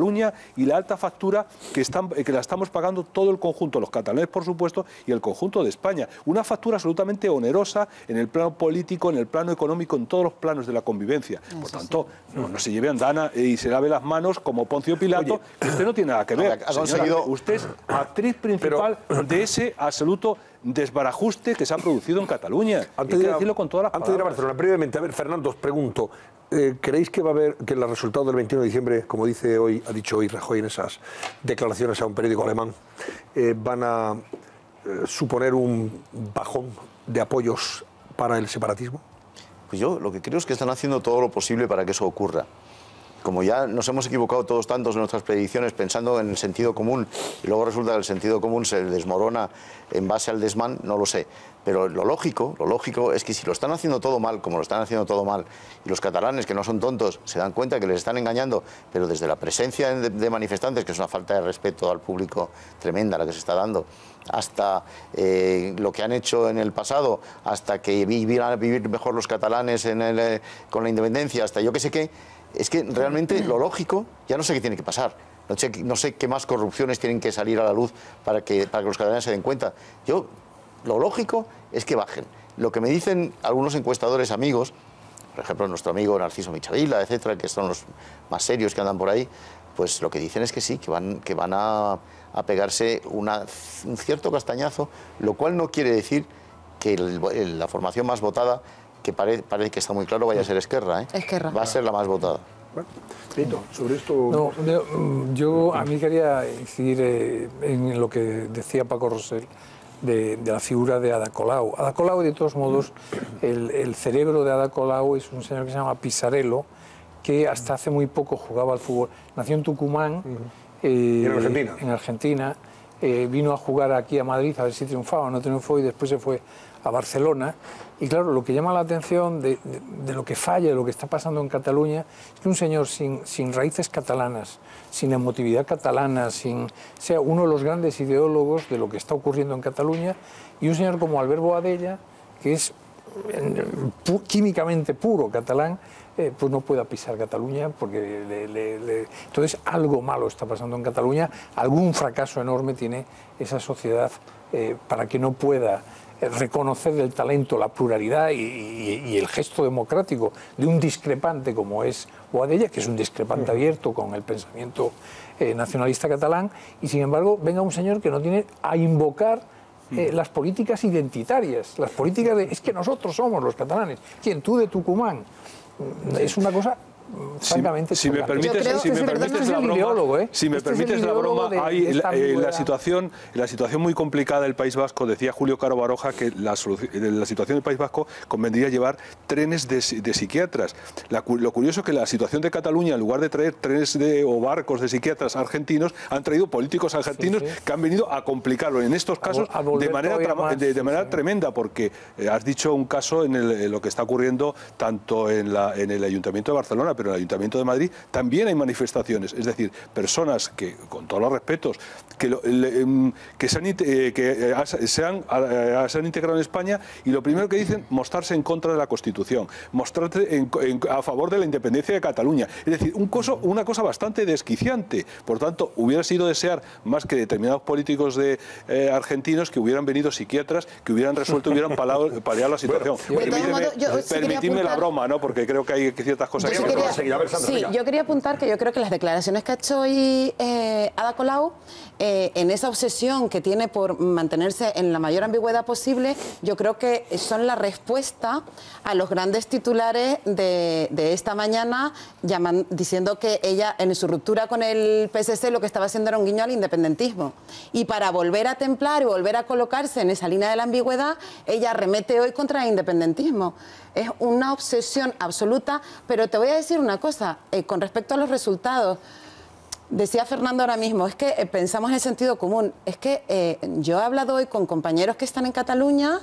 y la alta factura que la estamos pagando todo el conjunto, los catalanes por supuesto y el conjunto de España. Una factura absolutamente onerosa en el plano político, en el plano económico, en todos los planos de la convivencia. Por tanto, no se lleve andana y se lave las manos como Poncio Pilato, que usted no tiene nada que ver. Señora, usted es actriz principal de ese absoluto desbarajuste que se ha producido en Cataluña. Antes de decirlo con todas las palabras. Antes de ir a Barcelona, brevemente, a ver, Fernando, os pregunto, ¿creéis que va a haber, que el resultado del 21 de diciembre, como ha dicho hoy Rajoy en esas declaraciones a un periódico alemán, van a suponer un bajón de apoyos para el separatismo? Pues yo lo que creo es que están haciendo todo lo posible para que eso ocurra. Como ya nos hemos equivocado todos tantos en nuestras predicciones pensando en el sentido común y luego resulta que el sentido común se desmorona en base al desmán, no lo sé. Pero lo lógico es que si lo están haciendo todo mal, como lo están haciendo todo mal, y los catalanes, que no son tontos, se dan cuenta que les están engañando, pero desde la presencia de manifestantes, que es una falta de respeto al público tremenda la que se está dando, hasta lo que han hecho en el pasado, hasta que van a vivir mejor los catalanes con la independencia, hasta yo qué sé qué, es que realmente lo lógico, ya no sé qué tiene que pasar. No sé qué más corrupciones tienen que salir a la luz para que los catalanes se den cuenta. Lo lógico es que bajen. Lo que me dicen algunos encuestadores amigos, por ejemplo nuestro amigo Narciso Michavila, etcétera, que son los más serios que andan por ahí, pues lo que dicen es que sí, que van a pegarse un cierto castañazo, lo cual no quiere decir que la formación más votada, que parece que está muy claro, vaya a ser Esquerra, ¿eh? Esquerra. Va a ser la más votada. Bueno, Benito, sobre esto... Yo a mí quería incidir en lo que decía Paco Rosell de la figura de Ada Colau. Ada Colau, de todos modos, el cerebro de Ada Colau es un señor que se llama Pisarello, que hasta hace muy poco jugaba al fútbol. Nació en Tucumán, en Argentina, vino a jugar aquí a Madrid a ver si triunfaba, no triunfó y después se fue a Barcelona. Y claro, lo que llama la atención de lo que falla, de lo que está pasando en Cataluña, es que un señor sin raíces catalanas, sin emotividad catalana, sea uno de los grandes ideólogos de lo que está ocurriendo en Cataluña, y un señor como Albert Boadella, que es químicamente puro catalán, pues no pueda pisar Cataluña, porque entonces algo malo está pasando en Cataluña, algún fracaso enorme tiene esa sociedad para que no pueda reconocer el talento, la pluralidad y el gesto democrático de un discrepante como es Boadella, que es un discrepante abierto con el pensamiento nacionalista catalán, y sin embargo venga un señor que no tiene a invocar las políticas identitarias, las políticas de es que nosotros somos los catalanes. ¿Quién? Tú de Tucumán. Es una cosa francamente si me permites la broma, hay la situación muy complicada del País Vasco. Decía Julio Caro Baroja que la situación del País Vasco convendría llevar trenes de psiquiatras. Lo curioso es que la situación de Cataluña, en lugar de traer trenes o barcos de psiquiatras argentinos, han traído políticos argentinos que han venido a complicarlo, en estos casos de manera tremenda, porque has dicho un caso en lo que está ocurriendo tanto en el Ayuntamiento de Barcelona, pero en el Ayuntamiento de Madrid también hay manifestaciones, es decir, personas que, con todos los respetos, que se han integrado en España y lo primero que dicen, mostrarse en contra de la Constitución, mostrarse a favor de la independencia de Cataluña. Es decir, una cosa bastante desquiciante. Por tanto, hubiera sido desear más que determinados políticos argentinos que hubieran venido psiquiatras, que hubieran resuelto, hubieran paliado la situación. Permitidme la broma, ¿no? Porque creo que hay ciertas cosas que vamos a seguir. Sí, yo quería apuntar que yo creo que las declaraciones que ha hecho hoy Ada Colau, en esa obsesión que tiene por mantenerse en la mayor ambigüedad posible, yo creo que son la respuesta a los grandes titulares de esta mañana, diciendo que ella, en su ruptura con el PSC, lo que estaba haciendo era un guiño al independentismo. Y para volver a templar y volver a colocarse en esa línea de la ambigüedad, ella arremete hoy contra el independentismo. Es una obsesión absoluta, pero te voy a decir una cosa, con respecto a los resultados. Decía Fernando ahora mismo, es que pensamos en el sentido común. Es que yo he hablado hoy con compañeros que están en Cataluña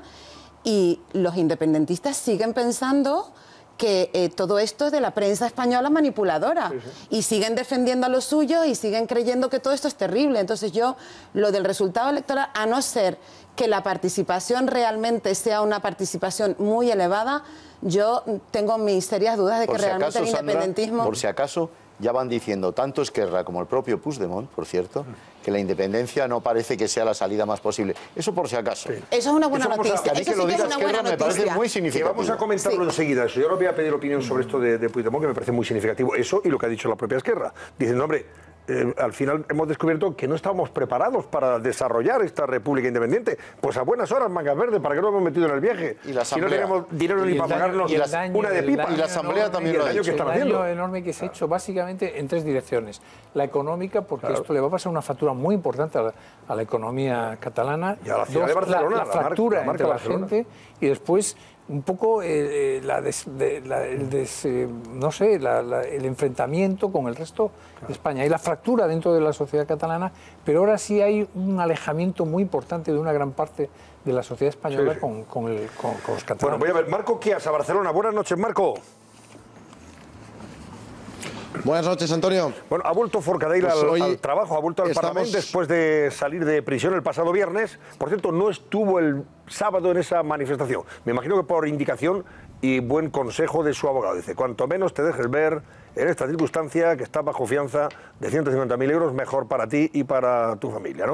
y los independentistas siguen pensando que todo esto es de la prensa española manipuladora. Sí, sí. Y siguen defendiendo a los suyos y siguen creyendo que todo esto es terrible. Entonces yo, lo del resultado electoral, a no ser que la participación realmente sea una participación muy elevada, yo tengo mis serias dudas de que realmente el independentismo... Sandra, por si acaso, ya van diciendo tanto Esquerra como el propio Puigdemont, por cierto, que la independencia no parece que sea la salida más posible. Eso por si acaso. Sí. Eso es una buena noticia. A mí que lo diga Esquerra me parece muy significativo. Vamos a comentarlo enseguida. Eso. Yo ahora voy a pedir opinión sobre esto de Puigdemont, que me parece muy significativo. Eso y lo que ha dicho la propia Esquerra. Dicen, hombre, al final hemos descubierto que no estábamos preparados para desarrollar esta república independiente. Pues a buenas horas, mangas verdes, ¿para qué nos hemos metido en el viaje? Y la si no tenemos dinero ni para pagarnos una de pipa. Y la Asamblea también lo ha hecho. El daño enorme que se ha hecho básicamente en tres direcciones. La económica, porque esto le va a pasar una factura muy importante a la economía catalana. Y a la ciudad de Barcelona. La fractura entre la gente. Y después un poco el enfrentamiento con el resto de España y la fractura dentro de la sociedad catalana, pero ahora sí hay un alejamiento muy importante de una gran parte de la sociedad española con los catalanes. Bueno, voy a ver, Marco Chias, a Barcelona. Buenas noches, Marco. Buenas noches, Antonio. Bueno, ha vuelto Forcadell al trabajo, ha vuelto al Parlamento después de salir de prisión el pasado viernes. Por cierto, no estuvo el sábado en esa manifestación. Me imagino que por indicación y buen consejo de su abogado. Dice, cuanto menos te dejes ver en esta circunstancia, que estás bajo fianza de 150.000 euros, mejor para ti y para tu familia, ¿no?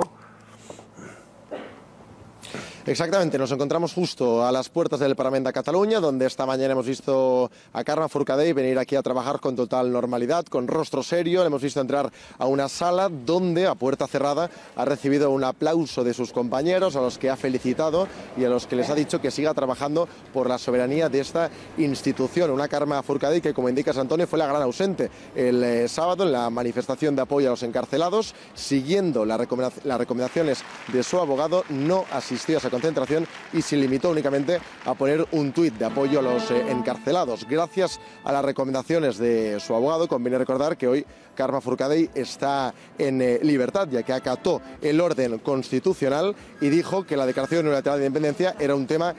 Exactamente, nos encontramos justo a las puertas del Parlamento de Cataluña, donde esta mañana hemos visto a Carme Forcadell venir aquí a trabajar con total normalidad, con rostro serio. Le hemos visto entrar a una sala donde, a puerta cerrada, ha recibido un aplauso de sus compañeros, a los que ha felicitado y a los que les ha dicho que siga trabajando por la soberanía de esta institución. Una Carme Forcadell que, como indicas, Antonio, fue la gran ausente el sábado en la manifestación de apoyo a los encarcelados. Siguiendo las recomendaciones de su abogado, no asistió a esa concentración y se limitó únicamente a poner un tuit de apoyo a los encarcelados. Gracias a las recomendaciones de su abogado, conviene recordar que hoy Carme Forcadell está en libertad, ya que acató el orden constitucional y dijo que la declaración unilateral de independencia era un tema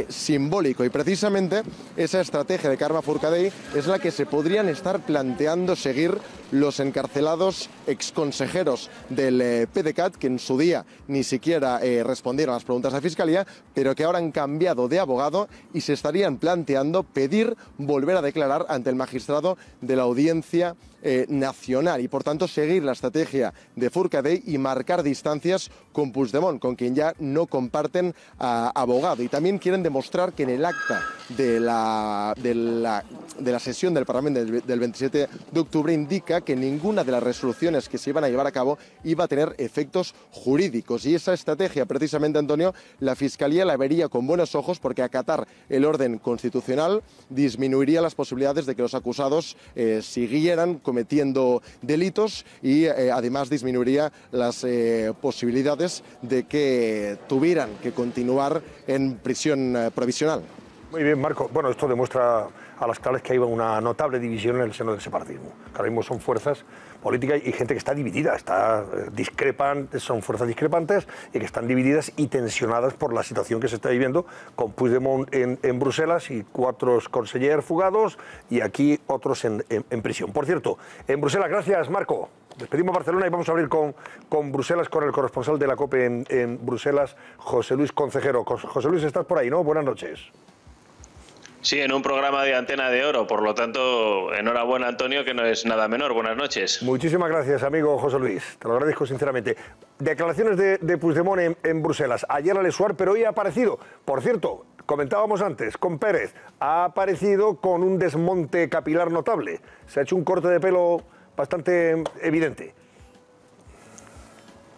simbólico. Y precisamente esa estrategia de Carme Forcadell es la que se podrían estar planteando seguir los encarcelados exconsejeros del PDeCAT, que en su día ni siquiera respondieron a las preguntas de la Fiscalía, pero que ahora han cambiado de abogado y se estarían planteando pedir volver a declarar ante el magistrado de la Audiencia Nacional y, por tanto, seguir la estrategia de Forcadell y marcar distancias con Puigdemont, con quien ya no comparten abogado. Y también quieren demostrar que en el acta de la sesión del Parlamento del 27 de octubre indica que ninguna de las resoluciones que se iban a llevar a cabo iba a tener efectos jurídicos. Y esa estrategia, precisamente, Antonio, la Fiscalía la vería con buenos ojos, porque acatar el orden constitucional disminuiría las posibilidades de que los acusados siguieran cometiendo delitos y además disminuiría las posibilidades de que tuvieran que continuar en prisión provisional. Muy bien, Marco. Bueno, esto demuestra a las claras que hay una notable división en el seno del separatismo. Ahora mismo son fuerzas políticas y gente que está dividida, son fuerzas discrepantes y que están divididas y tensionadas por la situación que se está viviendo, con Puigdemont en Bruselas y 4 consellers fugados y aquí otros en prisión. Por cierto, en Bruselas, gracias, Marco. Despedimos Barcelona y vamos a abrir con Bruselas, con el corresponsal de la COPE en Bruselas, José Luis Concejero. José Luis, estás por ahí, ¿no? Buenas noches. Sí, en un programa de Antena de Oro, por lo tanto, enhorabuena, Antonio, que no es nada menor. Buenas noches. Muchísimas gracias, amigo José Luis, te lo agradezco sinceramente. Declaraciones de Puigdemont en Bruselas, ayer a Lesuar, pero hoy ha aparecido, por cierto, comentábamos antes con Pérez, ha aparecido con un desmonte capilar notable, se ha hecho un corte de pelo bastante evidente.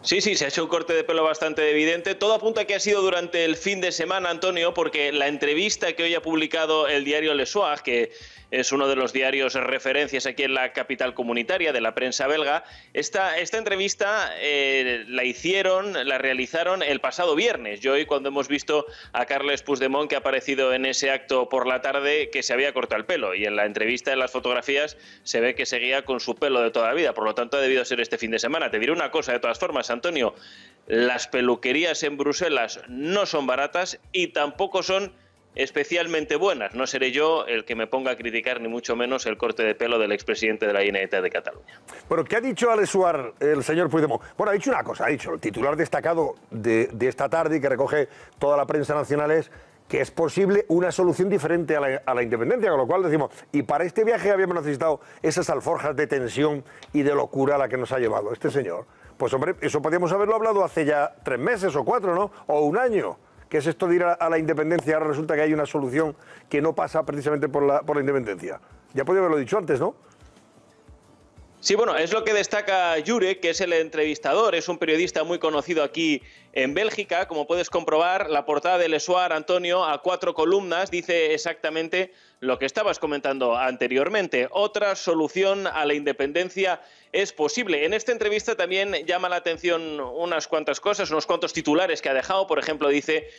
Sí, se ha hecho un corte de pelo bastante evidente. Todo apunta a que ha sido durante el fin de semana, Antonio, porque la entrevista que hoy ha publicado el diario Le Soir, que es uno de los diarios referencias aquí en la capital comunitaria de la prensa belga, esta entrevista la realizaron el pasado viernes. Yo hoy, cuando hemos visto a Carles Puigdemont, que ha aparecido en ese acto por la tarde, que se había cortado el pelo, y en la entrevista, en las fotografías, se ve que seguía con su pelo de toda la vida. Por lo tanto, ha debido ser este fin de semana. Te diré una cosa, de todas formas, Antonio, las peluquerías en Bruselas no son baratas y tampoco son especialmente buenas. No seré yo el que me ponga a criticar ni mucho menos el corte de pelo del expresidente de la Generalitat de Cataluña. Bueno, ¿qué ha dicho a Lesuar el señor Puigdemont? Bueno, ha dicho una cosa, ha dicho el titular destacado de esta tarde y que recoge toda la prensa nacional es que es posible una solución diferente a la independencia, con lo cual decimos, y para este viaje habíamos necesitado esas alforjas de tensión y de locura a la que nos ha llevado este señor. Pues hombre, eso podríamos haberlo hablado hace ya 3 meses o 4, ¿no? O 1 año. ¿Qué es esto de ir a la independencia? Ahora resulta que hay una solución que no pasa precisamente por la independencia. Ya podía haberlo dicho antes, ¿no? Sí, bueno, es lo que destaca Jurek, que es el entrevistador, es un periodista muy conocido aquí en Bélgica. Como puedes comprobar, la portada de Le Soir, Antonio, a 4 columnas, dice exactamente lo que estabas comentando anteriormente. Otra solución a la independencia es posible. En esta entrevista también llama la atención unas cuantas cosas, unos cuantos titulares que ha dejado. Por ejemplo, dice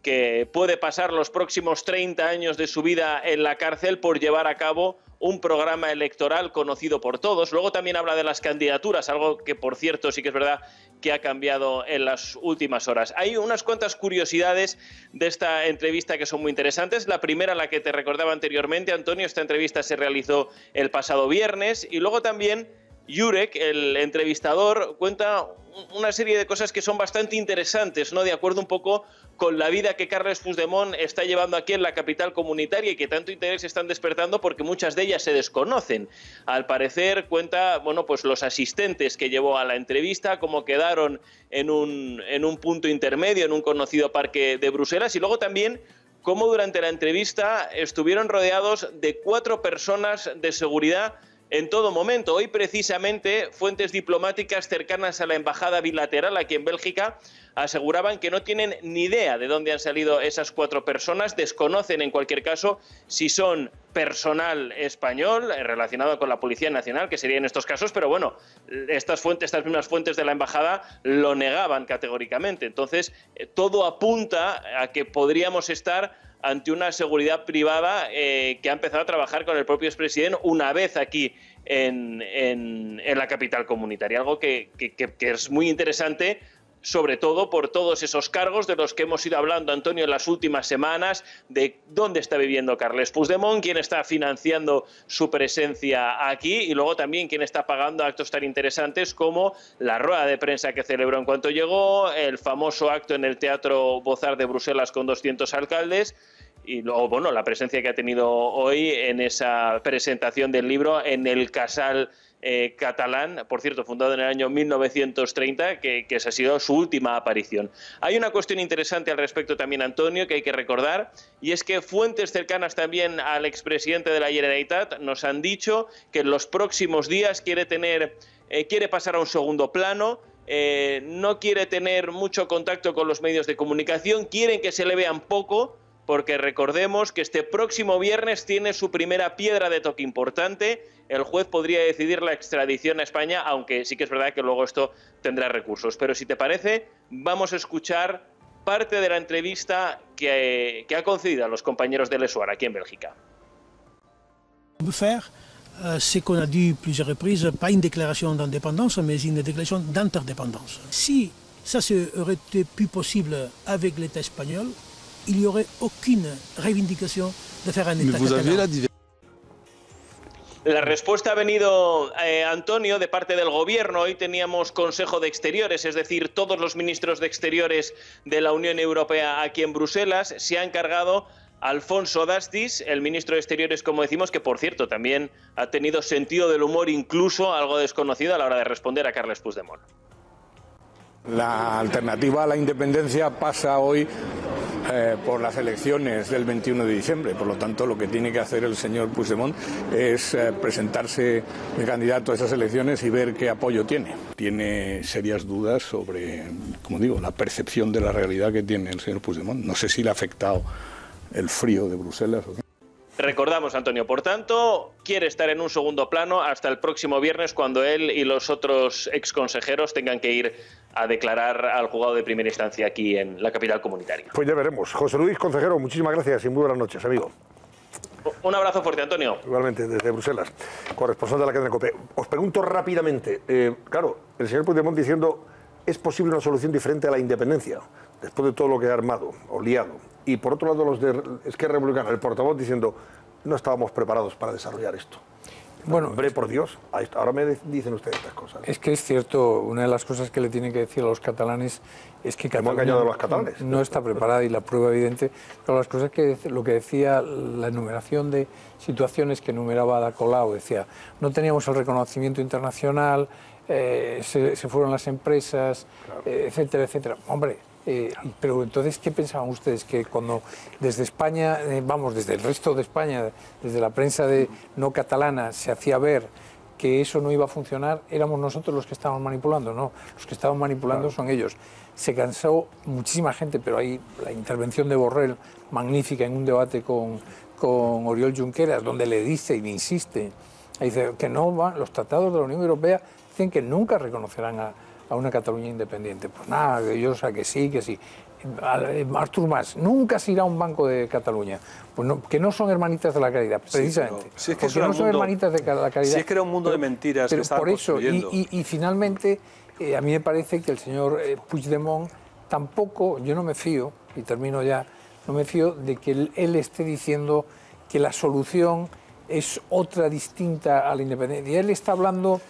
que puede pasar los próximos 30 años de su vida en la cárcel por llevar a cabo un programa electoral conocido por todos. Luego también habla de las candidaturas, algo que, por cierto, sí que es verdad que ha cambiado en las últimas horas. Hay unas cuantas curiosidades de esta entrevista que son muy interesantes. La primera, la que te recordaba anteriormente, Antonio, esta entrevista se realizó el pasado viernes, y luego también Jurek, el entrevistador, cuenta una serie de cosas que son bastante interesantes, ¿no? De acuerdo un poco con la vida que Carles Puigdemont está llevando aquí en la capital comunitaria y que tanto interés están despertando porque muchas de ellas se desconocen. Al parecer cuenta, bueno, pues los asistentes que llevó a la entrevista, cómo quedaron en un punto intermedio, en un conocido parque de Bruselas, y luego también cómo durante la entrevista estuvieron rodeados de 4 personas de seguridad en todo momento. Hoy, precisamente, fuentes diplomáticas cercanas a la embajada bilateral aquí en Bélgica aseguraban que no tienen ni idea de dónde han salido esas 4 personas, desconocen en cualquier caso si son personal español relacionado con la Policía Nacional, que sería en estos casos, pero bueno, estas mismas fuentes de la embajada lo negaban categóricamente. Entonces, todo apunta a que podríamos estar ante una seguridad privada que ha empezado a trabajar con el propio expresidente una vez aquí en la capital comunitaria. Algo que es muy interesante, sobre todo por todos esos cargos de los que hemos ido hablando, Antonio, en las últimas semanas, de dónde está viviendo Carles Puigdemont, quién está financiando su presencia aquí y luego también quién está pagando actos tan interesantes como la rueda de prensa que celebró en cuanto llegó, el famoso acto en el Teatro Bozar de Bruselas con 200 alcaldes y luego, bueno, la presencia que ha tenido hoy en esa presentación del libro en el Casal catalán, por cierto, fundado en el año 1930, que esa ha sido su última aparición. Hay una cuestión interesante al respecto también, Antonio, que hay que recordar, y es que fuentes cercanas también al expresidente de la Generalitat nos han dicho que en los próximos días quiere pasar a un segundo plano, no quiere tener mucho contacto con los medios de comunicación, quieren que se le vean poco, porque recordemos que este próximo viernes tiene su primera piedra de toque importante. El juez podría decidir la extradición a España, aunque sí que es verdad que luego esto tendrá recursos. Pero si te parece, vamos a escuchar parte de la entrevista que ha concedido a los compañeros de Lesoir aquí en Bélgica. C'est qu'on a dit plusieurs reprises, pas une déclaration d'indépendance, mais une déclaration d'interdépendance. Si ça aurait été plus possible avec l'État espagnol, il n'y aurait aucune revendication de faire un État catalan. La respuesta ha venido, Antonio, de parte del Gobierno. Hoy teníamos Consejo de Exteriores, es decir, todos los ministros de Exteriores de la Unión Europea aquí en Bruselas. Se ha encargado Alfonso Dastis, el ministro de Exteriores, como decimos, que por cierto también ha tenido sentido del humor, incluso algo desconocido, a la hora de responder a Carles Puigdemont. La alternativa a la independencia pasa hoy por las elecciones del 21 de diciembre. Por lo tanto, lo que tiene que hacer el señor Puigdemont es presentarse de candidato a esas elecciones y ver qué apoyo tiene. Tiene serias dudas sobre, como digo, la percepción de la realidad que tiene el señor Puigdemont. No sé si le ha afectado el frío de Bruselas o qué. Recordamos, Antonio, por tanto, quiere estar en un segundo plano hasta el próximo viernes, cuando él y los otros exconsejeros tengan que ir a declarar al juzgado de primera instancia aquí en la capital comunitaria. Pues ya veremos. José Luis, consejero, muchísimas gracias y muy buenas noches, amigo. Un abrazo fuerte, Antonio. Igualmente, desde Bruselas, corresponsal de la cadena COPE. Os pregunto rápidamente, claro, el señor Puigdemont diciendo, ¿es posible una solución diferente a la independencia, después de todo lo que ha armado o liado? Y por otro lado, los de Esquerra Republicana, el portavoz diciendo, no estábamos preparados para desarrollar esto. Bueno, hombre, por Dios, ahora me dicen ustedes estas cosas. Es que es cierto, una de las cosas que le tienen que decir a los catalanes es que Cataluña engañado a los catalanes. No está preparada, y la prueba evidente, pero las cosas que lo que decía la enumeración de situaciones que enumeraba Ada Colau, decía, no teníamos el reconocimiento internacional, se fueron las empresas, claro, etcétera, etcétera. Hombre, pero entonces, ¿qué pensaban ustedes? Que cuando desde España, desde el resto de España, desde la prensa no catalana, se hacía ver que eso no iba a funcionar, éramos nosotros los que estábamos manipulando? No, los que estaban manipulando son ellos. Se cansó muchísima gente, pero hay la intervención de Borrell, magnífica, en un debate con Oriol Junqueras, donde le dice y le insiste, dice que no van, los tratados de la Unión Europea dicen que nunca reconocerán a una Cataluña independiente. Pues nada, yo sé que sí, que sí. Artur Mas, nunca se irá a un banco de Cataluña. Pues no, que no son hermanitas de la caridad, precisamente. Sí, es que porque no son hermanitas de la caridad. Sí, es que era un mundo de mentiras que estaba construyendo. Y finalmente, a mí me parece que el señor Puigdemont tampoco, yo no me fío, y termino ya, no me fío de que él esté diciendo que la solución es otra distinta a la independencia. Y él está hablando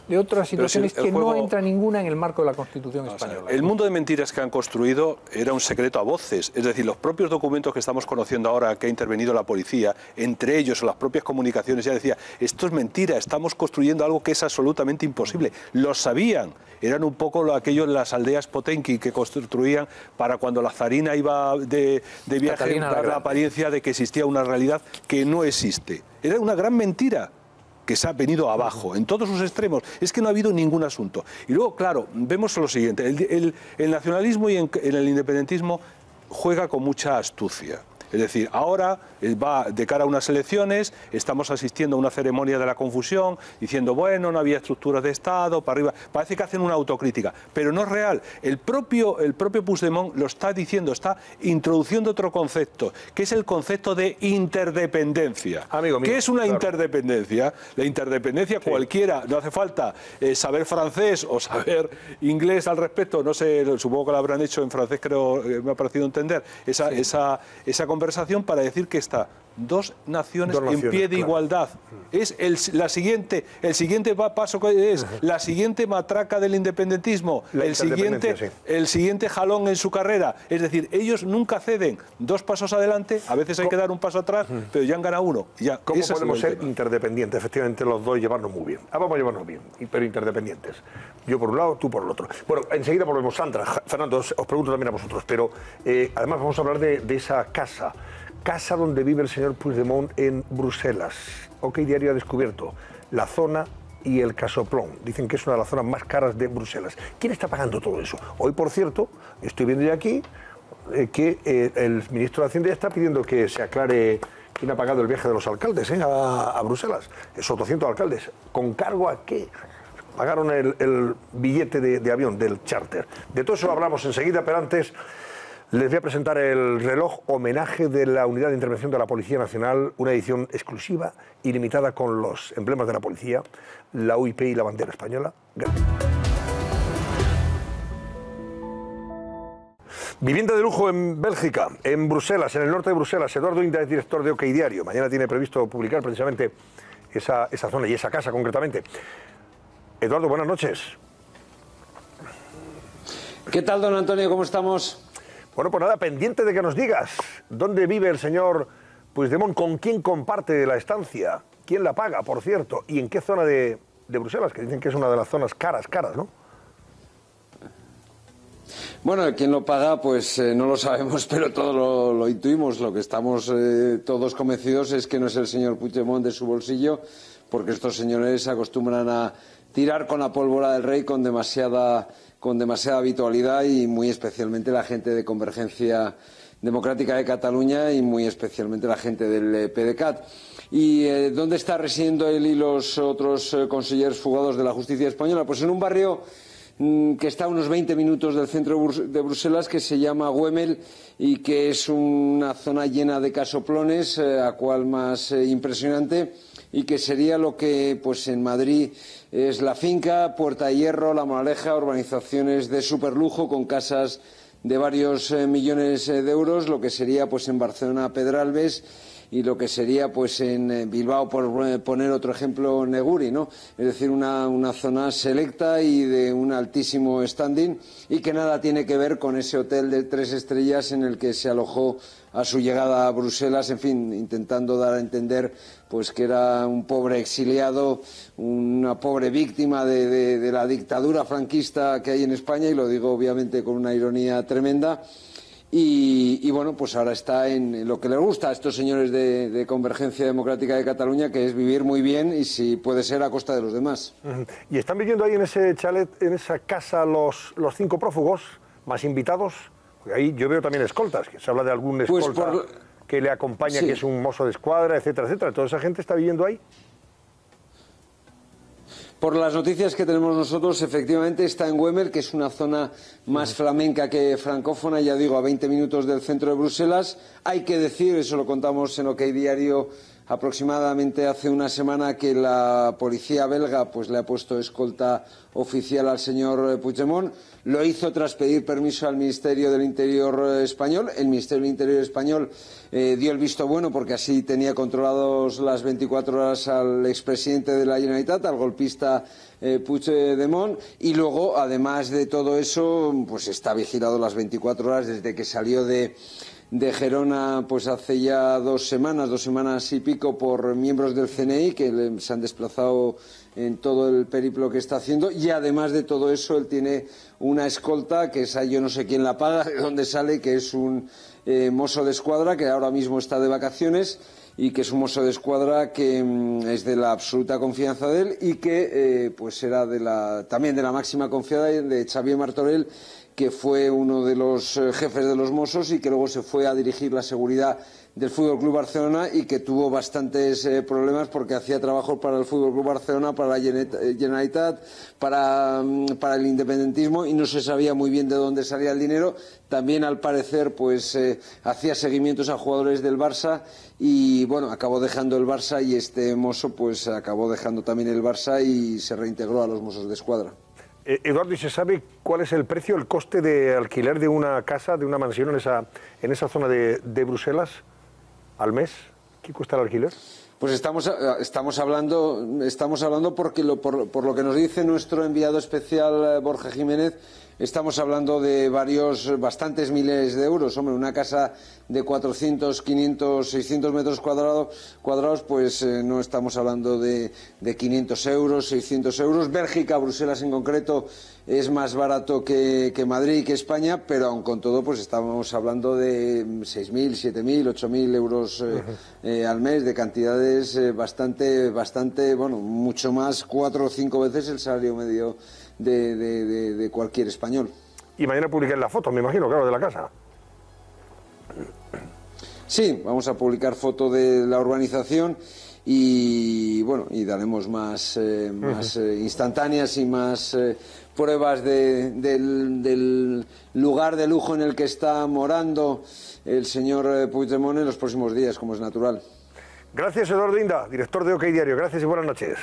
de otras situaciones que no entra ninguna en el marco de la Constitución española. El mundo de mentiras que han construido era un secreto a voces, es decir, los propios documentos que estamos conociendo ahora, que ha intervenido la policía, entre ellos las propias comunicaciones, ya decía, esto es mentira, estamos construyendo algo que es absolutamente imposible. Lo sabían, eran un poco aquellos las aldeas Potenki que construían para cuando la zarina iba de viaje, dar la apariencia de que existía una realidad que no existe. Era una gran mentira que se ha venido abajo, en todos sus extremos. Es que no ha habido ningún asunto. Y luego, claro, vemos lo siguiente, el nacionalismo y en el independentismo juega con mucha astucia. Es decir, ahora va de cara a unas elecciones, estamos asistiendo a una ceremonia de la confusión, diciendo, bueno, no había estructuras de Estado, para arriba. Parece que hacen una autocrítica, pero no es real. El propio Puigdemont lo está diciendo, está introduciendo otro concepto, que es el concepto de interdependencia. Amigo mío, ¿qué es una interdependencia? La interdependencia, sí, cualquiera, no hace falta saber francés o saber inglés al respecto, no sé, supongo que lo habrán hecho en francés, creo, me ha parecido entender, esa conversación para decir que está dos naciones en pie de igualdad. Es el siguiente paso que es la siguiente matraca del independentismo, el siguiente jalón en su carrera. Es decir, ellos nunca ceden 2 pasos adelante, a veces hay que dar un paso atrás, pero ya han ganado uno. Ya, ¿cómo podemos ser interdependientes? Efectivamente, los dos llevarnos muy bien. Vamos a llevarnos bien, pero interdependientes. Yo por un lado, tú por el otro. Bueno, enseguida volvemos. Sandra, Fernando, os pregunto también a vosotros, pero además vamos a hablar de esa casa donde vive el señor Puigdemont en Bruselas. OK Diario ha descubierto la zona y el casoplón. Dicen que es una de las zonas más caras de Bruselas. ¿Quién está pagando todo eso? Hoy, por cierto, estoy viendo ya aquí que el ministro de Hacienda está pidiendo que se aclare quién ha pagado el viaje de los alcaldes a Bruselas. Esos 200 alcaldes. ¿Con cargo a qué? Pagaron el billete de avión, del charter. De todo eso hablamos enseguida, pero antes les voy a presentar el reloj homenaje de la Unidad de Intervención de la Policía Nacional, una edición exclusiva y limitada con los emblemas de la policía, la UIP y la bandera española. Vivienda de lujo en Bélgica, en Bruselas, en el norte de Bruselas. Eduardo Inda es director de OK Diario. Mañana tiene previsto publicar precisamente esa zona y esa casa concretamente. Eduardo, buenas noches. ¿Qué tal, don Antonio? ¿Cómo estamos? Bueno, pues nada, pendiente de que nos digas dónde vive el señor Puigdemont, con quién comparte la estancia, quién la paga, por cierto, y en qué zona de Bruselas, que dicen que es una de las zonas caras, ¿no? Bueno, quién lo paga, pues no lo sabemos, pero todo lo intuimos. Lo que estamos todos convencidos es que no es el señor Puigdemont de su bolsillo, porque estos señores se acostumbran a tirar con la pólvora del rey con demasiada habitualidad, y muy especialmente la gente de Convergencia Democrática de Cataluña y muy especialmente la gente del PDeCAT. ¿Y dónde está residiendo él y los otros consejeros fugados de la justicia española? Pues en un barrio que está a unos 20 minutos del centro de Bruselas, que se llama Güemel, y que es una zona llena de casoplones, a cual más impresionante, y que sería lo que pues en Madrid es La Finca, Puerta de Hierro, La Moraleja, urbanizaciones de superlujo con casas de varios millones de euros, lo que sería pues en Barcelona Pedralbes, y lo que sería pues en Bilbao, por poner otro ejemplo, Neguri, ¿no? Es decir, una zona selecta y de un altísimo standing, y que nada tiene que ver con ese hotel de 3 estrellas en el que se alojó a su llegada a Bruselas, en fin, intentando dar a entender pues que era un pobre exiliado, una pobre víctima de la dictadura franquista que hay en España, y lo digo obviamente con una ironía tremenda. Y bueno, pues ahora está en lo que les gusta a estos señores de Convergencia Democrática de Cataluña, que es vivir muy bien, y si puede ser a costa de los demás. ¿Y están viviendo ahí en ese chalet, en esa casa, los 5 prófugos más invitados? Porque ahí yo veo también escoltas, que se habla de algún escolta que le acompaña, sí, que es un mozo de escuadra, etcétera, etcétera. ¿Toda esa gente está viviendo ahí? Por las noticias que tenemos nosotros, efectivamente está en Güemel, que es una zona más flamenca que francófona, ya digo, a 20 minutos del centro de Bruselas. Hay que decir, eso lo contamos en OK Diario aproximadamente hace una semana, que la policía belga pues le ha puesto escolta oficial al señor Puigdemont. Lo hizo tras pedir permiso al Ministerio del Interior español. El Ministerio del Interior español dio el visto bueno, porque así tenía controlados las 24 horas al expresidente de la Generalitat, al golpista Puigdemont, y luego, además de todo eso, pues está vigilado las 24 horas desde que salió de Gerona, pues hace ya 2 semanas y pico, por miembros del CNI que se han desplazado en todo el periplo que está haciendo. Y además de todo eso, él tiene una escolta, que esa yo no sé quién la paga, de dónde sale, que es un mozo de escuadra que ahora mismo está de vacaciones, y que es un mozo de escuadra que es de la absoluta confianza de él, y que pues era también de la máxima confianza de Xavier Martorell, que fue uno de los jefes de los Mossos, y que luego se fue a dirigir la seguridad del Fútbol Club Barcelona, y que tuvo bastantes problemas porque hacía trabajo para el Fútbol Club Barcelona, para la Generalitat, para el independentismo, y no se sabía muy bien de dónde salía el dinero. También, al parecer, pues hacía seguimientos a jugadores del Barça, y bueno, acabó dejando el Barça, y este mozo pues acabó dejando también el Barça y se reintegró a los Mossos de Escuadra. Eduardo, ¿y se sabe cuál es el precio, el coste de alquiler de una casa, de una mansión en esa zona de Bruselas al mes? ¿Qué cuesta el alquiler? Pues estamos hablando porque por lo que nos dice nuestro enviado especial Borja Jiménez, estamos hablando de bastantes miles de euros. Hombre, una casa de 400, 500, 600 metros cuadrados, pues no estamos hablando de 500 euros, 600 euros. Bélgica, Bruselas en concreto, es más barato que Madrid y que España, pero aun con todo, pues estamos hablando de 6.000, 7.000, 8.000 euros al mes, de cantidades bastante, bueno, mucho más, 4 o 5 veces el salario medio de cualquier español. Y mañana publicaré la foto, me imagino, claro, de la casa. Sí, vamos a publicar foto de la urbanización y bueno, y daremos más instantáneas y más pruebas del lugar de lujo en el que está morando el señor Puigdemont en los próximos días, como es natural. Gracias, Eduardo Inda, director de OK Diario. Gracias y buenas noches.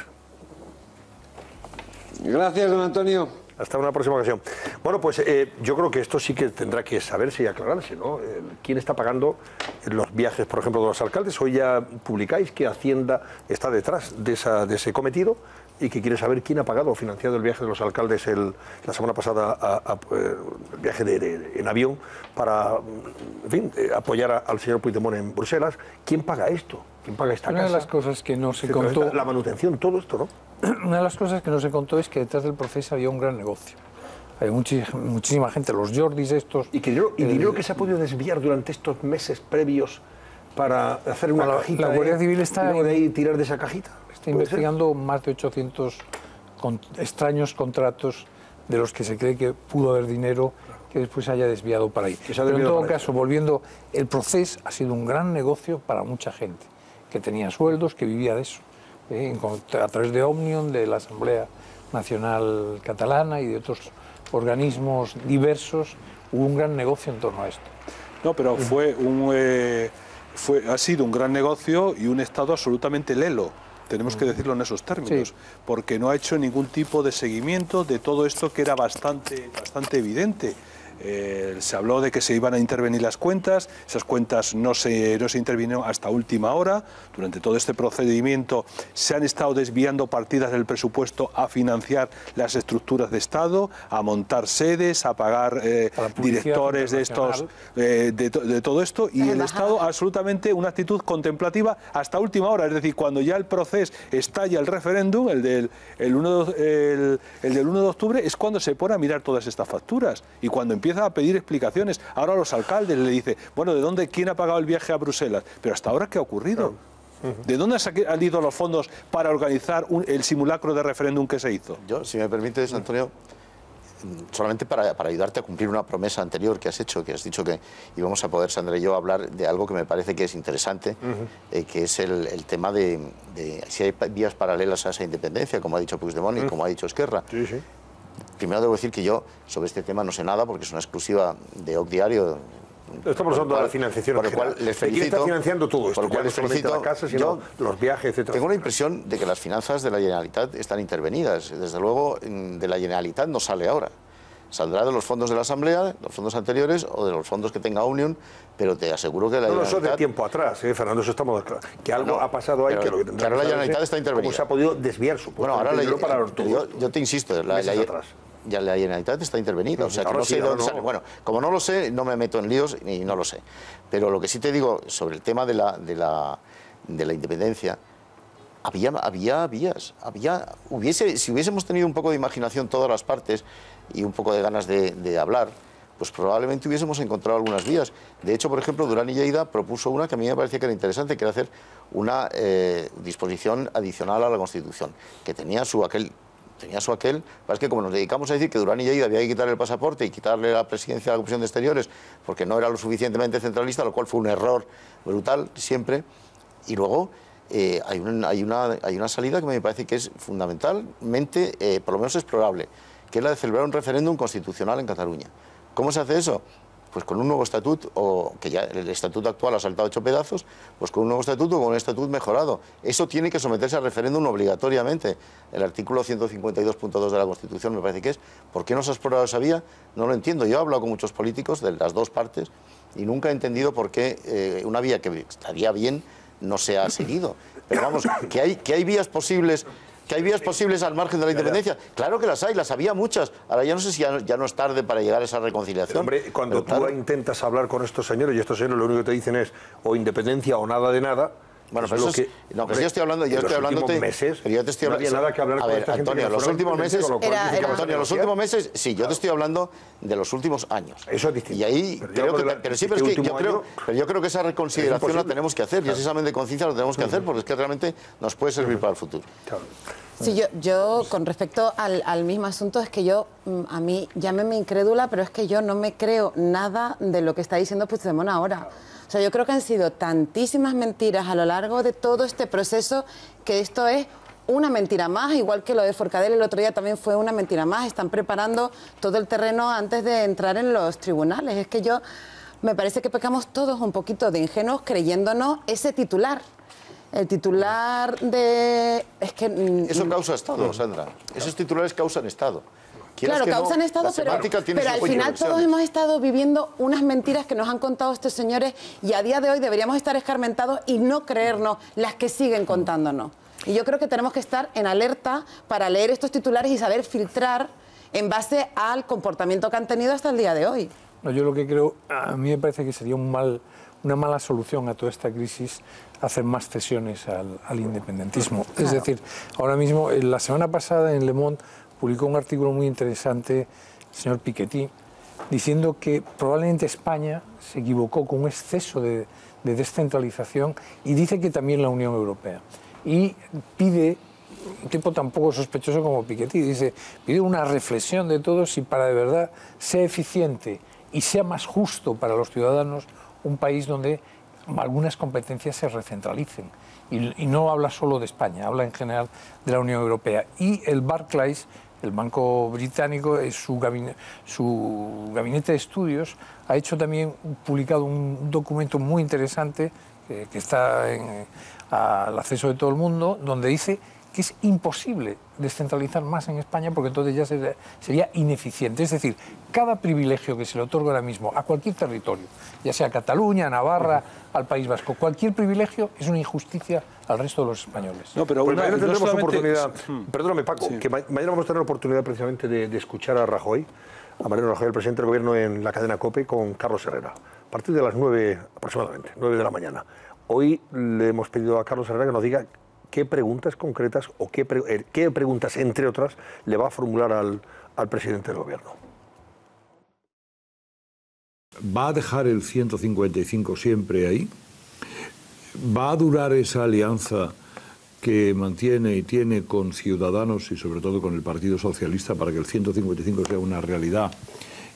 Gracias, don Antonio. Hasta una próxima ocasión. Bueno, pues yo creo que esto sí que tendrá que saberse y aclararse, ¿no? ¿Quién está pagando los viajes, por ejemplo, de los alcaldes? Hoy ya publicáis que Hacienda está detrás de ese cometido y que quiere saber quién ha pagado o financiado el viaje de los alcaldes la semana pasada, el viaje en avión para, en fin, apoyar al señor Puigdemont en Bruselas. ¿Quién paga esto? ¿Quién paga esta casa? Una de las cosas que no se contó... La manutención, todo esto, ¿no? Una de las cosas que no se contó es que detrás del proceso había un gran negocio. Hay muchísima gente, los Jordis estos... ¿Y dinero que se ha podido desviar durante estos meses previos para hacer una cajita? La Guardia Civil está... ¿Y luego de ahí tirar de esa cajita? Está investigando más de 800 extraños contratos de los que se cree que pudo haber dinero que después se haya desviado para ahí. Pero en todo caso, volviendo, el proceso ha sido un gran negocio para mucha gente, que tenía sueldos, que vivía de eso. A través de Òmnium, de la Asamblea Nacional Catalana y de otros organismos diversos, hubo un gran negocio en torno a esto. No, pero ha sido un gran negocio y un Estado absolutamente lelo. Tenemos que decirlo en esos términos, porque no ha hecho ningún tipo de seguimiento de todo esto que era bastante evidente. Se habló de que se iban a intervenir las cuentas, esas cuentas no se intervinieron hasta última hora. Durante todo este procedimiento se han estado desviando partidas del presupuesto a financiar las estructuras de Estado, a montar sedes, a pagar directores de estos, de todo esto, y el Estado absolutamente una actitud contemplativa hasta última hora. Es decir, cuando ya el proceso estalla el referéndum, el del 1 de octubre, es cuando se pone a mirar todas estas facturas y cuando empieza a pedir explicaciones. Ahora a los alcaldes le dice, bueno, ¿quién ha pagado el viaje a Bruselas? Pero hasta ahora, ¿qué ha ocurrido? ¿De dónde han ido los fondos para organizar el simulacro de referéndum que se hizo? Yo, si me permites, Antonio, solamente para ayudarte a cumplir una promesa anterior que has hecho, que has dicho que íbamos a poder, Sandra y yo, hablar de algo que me parece que es interesante, que es el tema de si hay vías paralelas a esa independencia, como ha dicho Puigdemont y como ha dicho Esquerra. Sí, sí. Primero debo decir que yo sobre este tema no sé nada porque es una exclusiva de OK Diario. Estamos hablando de la financiación. Por lo cual les felicito. ¿Quién está financiando todo esto? Por lo cual les felicito. La casa, sino los viajes, etc. Tengo la impresión de que las finanzas de la Generalitat están intervenidas. Desde luego, de la Generalitat no sale ahora. Saldrá de los fondos de la Asamblea, los fondos anteriores o de los fondos que tenga Òmnium, pero te aseguro que la Generalitat... No, eso de tiempo atrás, Fernando, eso estamos claro. Que algo ha pasado ahí, que lo que tendrá que la Generalitat está intervenida. ¿Cómo se ha podido desviar su Bueno, ahora yo te insisto, la Generalitat está intervenida. O sea, que no sé dónde sale. Bueno, como no lo sé, no me meto en líos y no lo sé. Pero lo que sí te digo sobre el tema de la independencia, había vías. Si hubiésemos tenido un poco de imaginación todas las partes y un poco de ganas de hablar, pues probablemente hubiésemos encontrado algunas vías. De hecho, por ejemplo, Durán y Lleida propuso una que a mí me parecía que era interesante, que era hacer una disposición adicional a la Constitución, que tenía su aquel, es que como nos dedicamos a decir que Durán y Lleida había que quitar el pasaporte y quitarle la presidencia a la Comisión de Exteriores porque no era lo suficientemente centralista, lo cual fue un error brutal siempre, y luego hay una salida que me parece que es fundamentalmente, por lo menos explorable, que es la de celebrar un referéndum constitucional en Cataluña. ¿Cómo se hace eso? Pues con un nuevo estatuto, o que ya el estatuto actual ha saltado 8 pedazos, pues con un nuevo estatuto o con un estatuto mejorado. Eso tiene que someterse al referéndum obligatoriamente. El artículo 152.2 de la Constitución me parece que es. ¿Por qué no se ha explorado esa vía? No lo entiendo. Yo he hablado con muchos políticos de las dos partes y nunca he entendido por qué una vía que estaría bien no se ha seguido. Pero vamos, que hay vías posibles... ¿Que hay vías posibles al margen de la independencia? Claro que las hay, las había muchas. Ahora ya no sé si ya no es tarde para llegar a esa reconciliación. Hombre, cuando tú intentas hablar con estos señores y estos señores lo único que te dicen es o independencia o nada de nada... Bueno, pero yo estoy hablando, yo estoy hablándote, meses, pero yo te estoy hablando, no había nada que hablar con esta Antonio, gente, los últimos meses, Antonio, los últimos meses, sí, yo te estoy hablando de los últimos años. Eso es distinto. Y ahí creo que, pero sí, pero es que yo creo que esa reconsideración la tenemos que hacer, y ese examen de conciencia lo tenemos que hacer, porque es que realmente nos puede servir para el futuro. Sí, yo con respecto al mismo asunto, es que a mí, llámeme incrédula, pero es que yo no me creo nada de lo que está diciendo Puigdemont ahora. O sea, yo creo que han sido tantísimas mentiras a lo largo de todo este proceso que esto es una mentira más, igual que lo de Forcadell el otro día también fue una mentira más. Están preparando todo el terreno antes de entrar en los tribunales. Es que me parece que pecamos todos un poquito de ingenuos creyéndonos ese titular. El titular de... Eso causa Estado, Sandra. Esos titulares causan Estado. Claro, causan Estado, pero al final todos hemos estado viviendo unas mentiras que nos han contado estos señores y a día de hoy deberíamos estar escarmentados y no creernos las que siguen contándonos. Y yo creo que tenemos que estar en alerta para leer estos titulares y saber filtrar en base al comportamiento que han tenido hasta el día de hoy. No, yo lo que creo, a mí me parece que sería una mala solución a toda esta crisis hacer más cesiones al independentismo. Claro. Es decir, ahora mismo, la semana pasada en Le Monde publicó un artículo muy interesante el señor Piketty, diciendo que probablemente España se equivocó con un exceso de descentralización y dice que también la Unión Europea. Y pide, un tipo tan poco sospechoso como Piketty, pide una reflexión de todos y para de verdad sea eficiente y sea más justo para los ciudadanos un país donde algunas competencias se recentralicen. Y no habla solo de España, habla en general de la Unión Europea. Y el Barclays, el banco británico, su gabinete de estudios, ha hecho también, publicado un documento muy interesante que está al acceso de todo el mundo, donde dice que es imposible descentralizar más en España porque entonces ya sería ineficiente. Es decir, cada privilegio que se le otorga ahora mismo a cualquier territorio, ya sea Cataluña, Navarra, al País Vasco, cualquier privilegio es una injusticia al resto de los españoles. No, pero mañana tendremos oportunidad, perdóname Paco, que mañana vamos a tener la oportunidad precisamente de escuchar a Rajoy, a Mariano Rajoy, el presidente del Gobierno, en la cadena COPE con Carlos Herrera, a partir de las 9 aproximadamente, 9 de la mañana. Hoy le hemos pedido a Carlos Herrera que nos diga qué preguntas concretas o qué preguntas, entre otras, le va a formular al presidente del Gobierno. ¿Va a dejar el 155 siempre ahí? ¿Va a durar esa alianza que mantiene y tiene con Ciudadanos y sobre todo con el Partido Socialista para que el 155 sea una realidad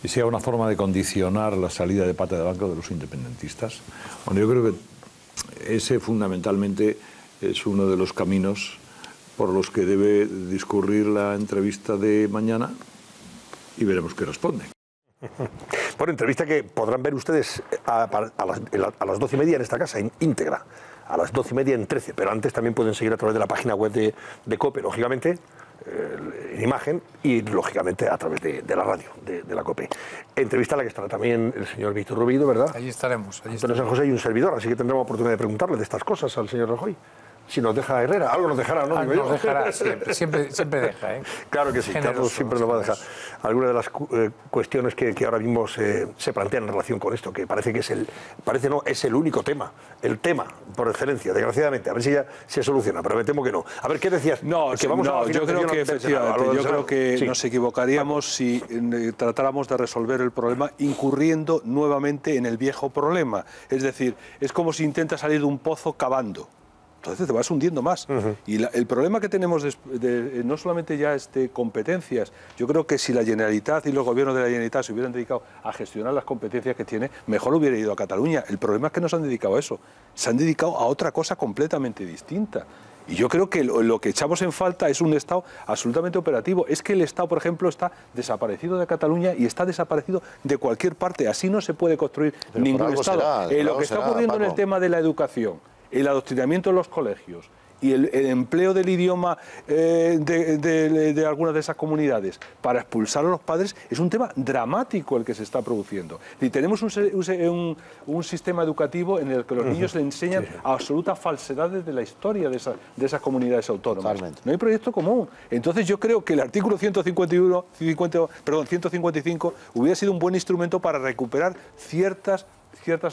y sea una forma de condicionar la salida de pata de banco de los independentistas? Bueno, yo creo que ese fundamentalmente es uno de los caminos por los que debe discurrir la entrevista de mañana y veremos qué responde. Bueno, entrevista que podrán ver ustedes a las 12:30 en esta casa, íntegra, a las 12:30 en 13, pero antes también pueden seguir a través de la página web de COPE, lógicamente, en imagen y, lógicamente, a través de la radio de la COPE. Entrevista a la que estará también el señor Víctor Rubido, ¿verdad? Allí estaremos. Antonio San José y un servidor, así que tendremos oportunidad de preguntarle de estas cosas al señor Rajoy. Si nos deja Herrera, algo nos dejará, ¿no? Nos dejará, siempre deja, ¿eh? Claro que sí, Carlos siempre nos va a dejar. Algunas de las cuestiones que ahora mismo se plantean en relación con esto, que parece que es el único tema, el tema por excelencia, desgraciadamente. A ver si ya se soluciona, pero me temo que no. A ver, ¿qué decías? Yo creo que efectivamente, nos equivocaríamos si tratáramos de resolver el problema incurriendo nuevamente en el viejo problema. Es decir, es como si intentas salir de un pozo cavando. Entonces te vas hundiendo más. Y el problema que tenemos no solamente ya es de competencias. Yo creo que si la Generalitat y los gobiernos de la Generalitat se hubieran dedicado a gestionar las competencias que tiene, mejor hubiera ido a Cataluña. El problema es que no se han dedicado a eso. Se han dedicado a otra cosa completamente distinta. Y yo creo que lo que echamos en falta es un Estado absolutamente operativo. Es que el Estado, por ejemplo, está desaparecido de Cataluña y está desaparecido de cualquier parte. Así no se puede construir ningún Estado. Lo que está ocurriendo en el tema de la educación, el adoctrinamiento en los colegios y el empleo del idioma de algunas de esas comunidades para expulsar a los padres es un tema dramático el que se está produciendo. Y tenemos un sistema educativo en el que los niños le enseñan absolutas falsedades de la historia de esas comunidades autónomas. Totalmente. No hay proyecto común. Entonces yo creo que el artículo 155 hubiera sido un buen instrumento para recuperar ciertas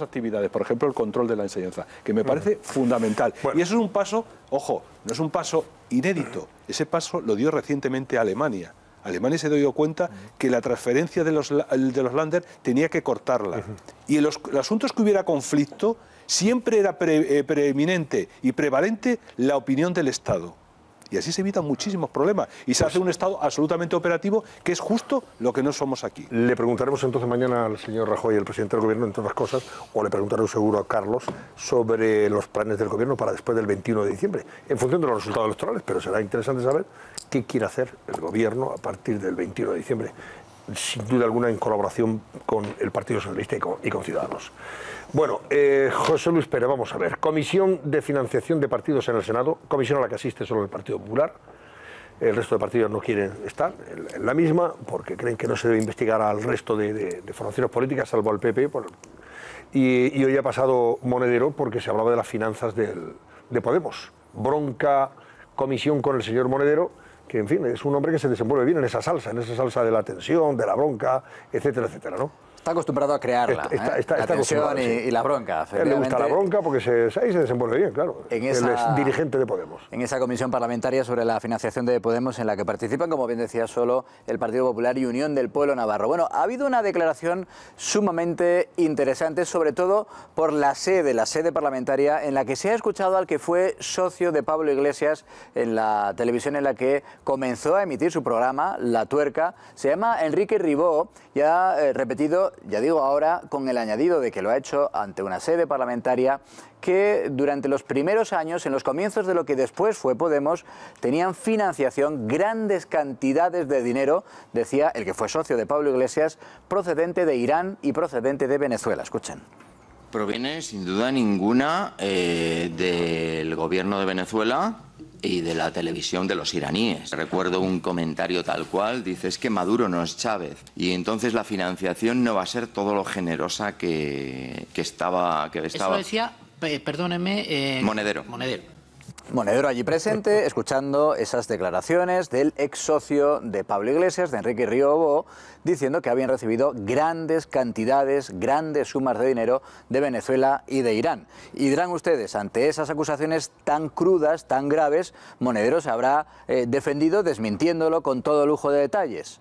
actividades, por ejemplo el control de la enseñanza, que me parece fundamental. Y eso es un paso, ojo, no es un paso inédito, ese paso lo dio recientemente Alemania. Alemania se dio cuenta que la transferencia de los Länder tenía que cortarla. Y en los asuntos que hubiera conflicto, siempre era preeminente y prevalente la opinión del Estado. Y así se evitan muchísimos problemas. Y se hace un Estado absolutamente operativo, que es justo lo que no somos aquí. Le preguntaremos entonces mañana al señor Rajoy, el presidente del Gobierno, entre otras cosas, o le preguntaremos seguro a Carlos sobre los planes del Gobierno para después del 21 de diciembre, en función de los resultados electorales. Pero será interesante saber qué quiere hacer el Gobierno a partir del 21 de diciembre. Sin duda alguna en colaboración con el Partido Socialista y con Ciudadanos. Bueno, José Luis Pérez, vamos a ver. Comisión de Financiación de Partidos en el Senado, comisión a la que asiste solo el Partido Popular. El resto de partidos no quieren estar en la misma porque creen que no se debe investigar al resto de formaciones políticas, salvo al PP. Y hoy ha pasado Monedero porque se hablaba de las finanzas de Podemos. Bronca comisión con el señor Monedero, que en fin, es un hombre que se desenvuelve bien en esa salsa de la tensión, de la bronca, etcétera, etcétera, ¿no? Está acostumbrado a crearla, la tensión y la bronca. A él le gusta la bronca porque ahí se desenvuelve bien, claro. Él es dirigente de Podemos. En esa comisión parlamentaria sobre la financiación de Podemos, en la que participan, como bien decía, solo el Partido Popular y Unión del Pueblo Navarro. Bueno, ha habido una declaración sumamente interesante, sobre todo por la sede parlamentaria, en la que se ha escuchado al que fue socio de Pablo Iglesias en la televisión en la que comenzó a emitir su programa, La Tuerca. Se llama Enrique Ribó y ha repetido, ya digo ahora, con el añadido de que lo ha hecho ante una sede parlamentaria, que durante los primeros años, en los comienzos de lo que después fue Podemos, tenían financiación, grandes cantidades de dinero, decía el que fue socio de Pablo Iglesias, procedente de Irán y procedente de Venezuela. Escuchen. Proviene, sin duda ninguna, del gobierno de Venezuela y de la televisión de los iraníes. Recuerdo un comentario tal cual, dice, es que Maduro no es Chávez, y entonces la financiación no va a ser todo lo generosa que estaba... Eso decía, perdóneme... Monedero. Monedero allí presente, escuchando esas declaraciones del ex socio de Pablo Iglesias, de Enrique Ribó, diciendo que habían recibido grandes cantidades, grandes sumas de dinero de Venezuela y de Irán. Y dirán ustedes, ante esas acusaciones tan crudas, tan graves, Monedero se habrá defendido desmintiéndolo con todo lujo de detalles.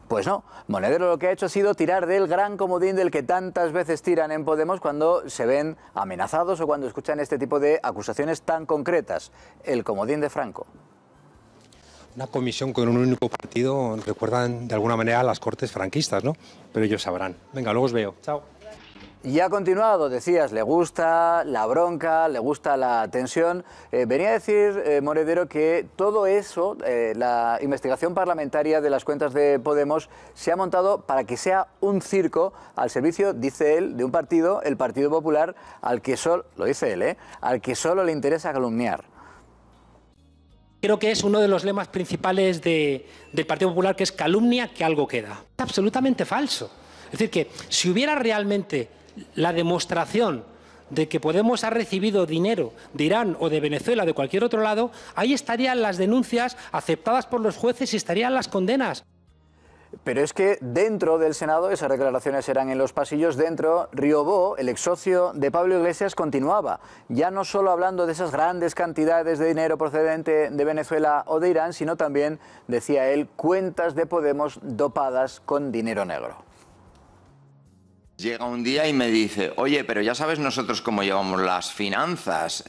Pues no, Monedero lo que ha hecho ha sido tirar del gran comodín del que tantas veces tiran en Podemos cuando se ven amenazados o cuando escuchan este tipo de acusaciones tan concretas, el comodín de Franco. Una comisión con un único partido recuerdan de alguna manera a las cortes franquistas, ¿no? Pero ellos sabrán. Venga, luego os veo. Chao. Y ha continuado, decías, le gusta la bronca, le gusta la tensión. Venía a decir Monedero que todo eso, la investigación parlamentaria de las cuentas de Podemos, se ha montado para que sea un circo al servicio, dice él, de un partido, el Partido Popular, al que solo, lo dice él, al que solo le interesa calumniar. Creo que es uno de los lemas principales del Partido Popular, que es calumnia que algo queda. Es absolutamente falso. Es decir, que si hubiera realmente la demostración de que Podemos ha recibido dinero de Irán o de Venezuela o de cualquier otro lado, ahí estarían las denuncias aceptadas por los jueces y estarían las condenas. Pero es que dentro del Senado, esas declaraciones eran en los pasillos, dentro, Ribó, el ex socio de Pablo Iglesias, continuaba, ya no solo hablando de esas grandes cantidades de dinero procedente de Venezuela o de Irán, sino también, decía él, cuentas de Podemos dopadas con dinero negro. Llega un día y me dice, oye, pero ya sabes nosotros cómo llevamos las finanzas,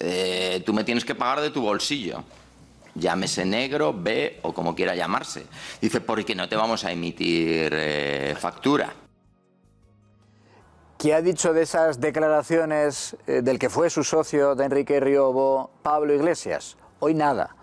tú me tienes que pagar de tu bolsillo. Llámese negro, B o como quiera llamarse. Dice, porque no te vamos a emitir factura. ¿Qué ha dicho de esas declaraciones del que fue su socio de Enrique Ribó, Pablo Iglesias? Hoy nada.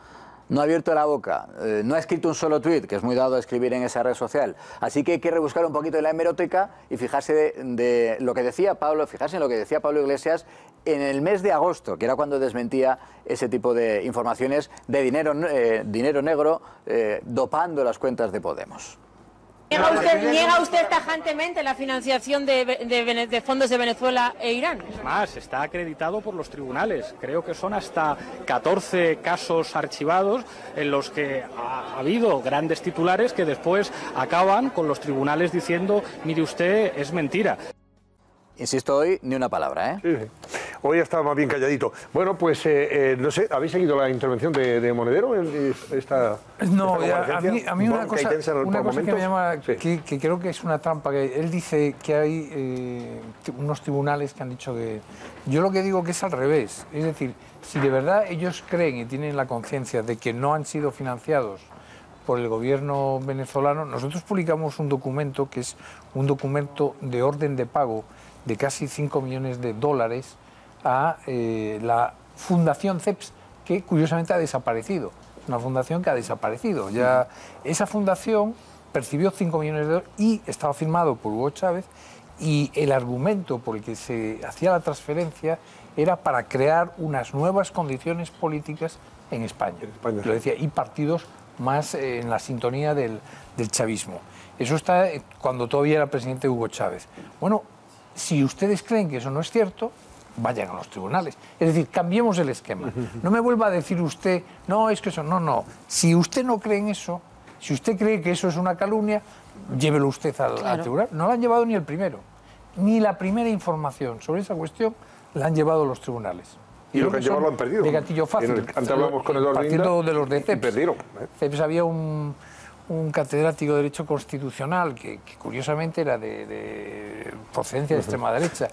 no ha abierto la boca, no ha escrito un solo tuit, que es muy dado a escribir en esa red social. Así que hay que rebuscar un poquito de la hemeroteca y fijarse de lo que decía Pablo, fijarse en lo que decía Pablo Iglesias en el mes de agosto, que era cuando desmentía ese tipo de informaciones de dinero negro dopando las cuentas de Podemos. ¿Niega usted tajantemente la financiación de fondos de Venezuela e Irán? Es más, está acreditado por los tribunales. Creo que son hasta 14 casos archivados en los que ha habido grandes titulares que después acaban con los tribunales diciendo, mire usted, es mentira. Insisto, hoy ni una palabra, ¿eh? Sí. Hoy está más bien calladito. Bueno, pues no sé, ¿habéis seguido la intervención de Monedero? No, a mí una cosa que me llama, que creo que es una trampa, que él dice que hay unos tribunales que han dicho que... Yo lo que digo que es al revés, es decir, si de verdad ellos creen y tienen la conciencia de que no han sido financiados por el gobierno venezolano, nosotros publicamos un documento que es un documento de orden de pago de casi 5 millones de dólares a la Fundación CEPS, que curiosamente ha desaparecido. Una fundación que ha desaparecido. Ya esa fundación percibió 5 millones de dólares y estaba firmado por Hugo Chávez, y el argumento por el que se hacía la transferencia era para crear unas nuevas condiciones políticas en España. Lo decía, y partidos más en la sintonía del chavismo. Eso está cuando todavía era presidente Hugo Chávez. Bueno, si ustedes creen que eso no es cierto, vayan a los tribunales. Es decir, cambiemos el esquema. No me vuelva a decir usted, no, es que eso, no. Si usted no cree en eso, si usted cree que eso es una calumnia, llévelo usted al tribunal. No lo han llevado ni el primero. Ni la primera información sobre esa cuestión la han llevado los tribunales. Y lo que han llevado lo han perdido. De gatillo fácil. Antes hablamos con Eduardo partiendo de los de CEPS. Perdieron. CEPS había un catedrático de Derecho Constitucional que curiosamente era de procedencia de extrema derecha,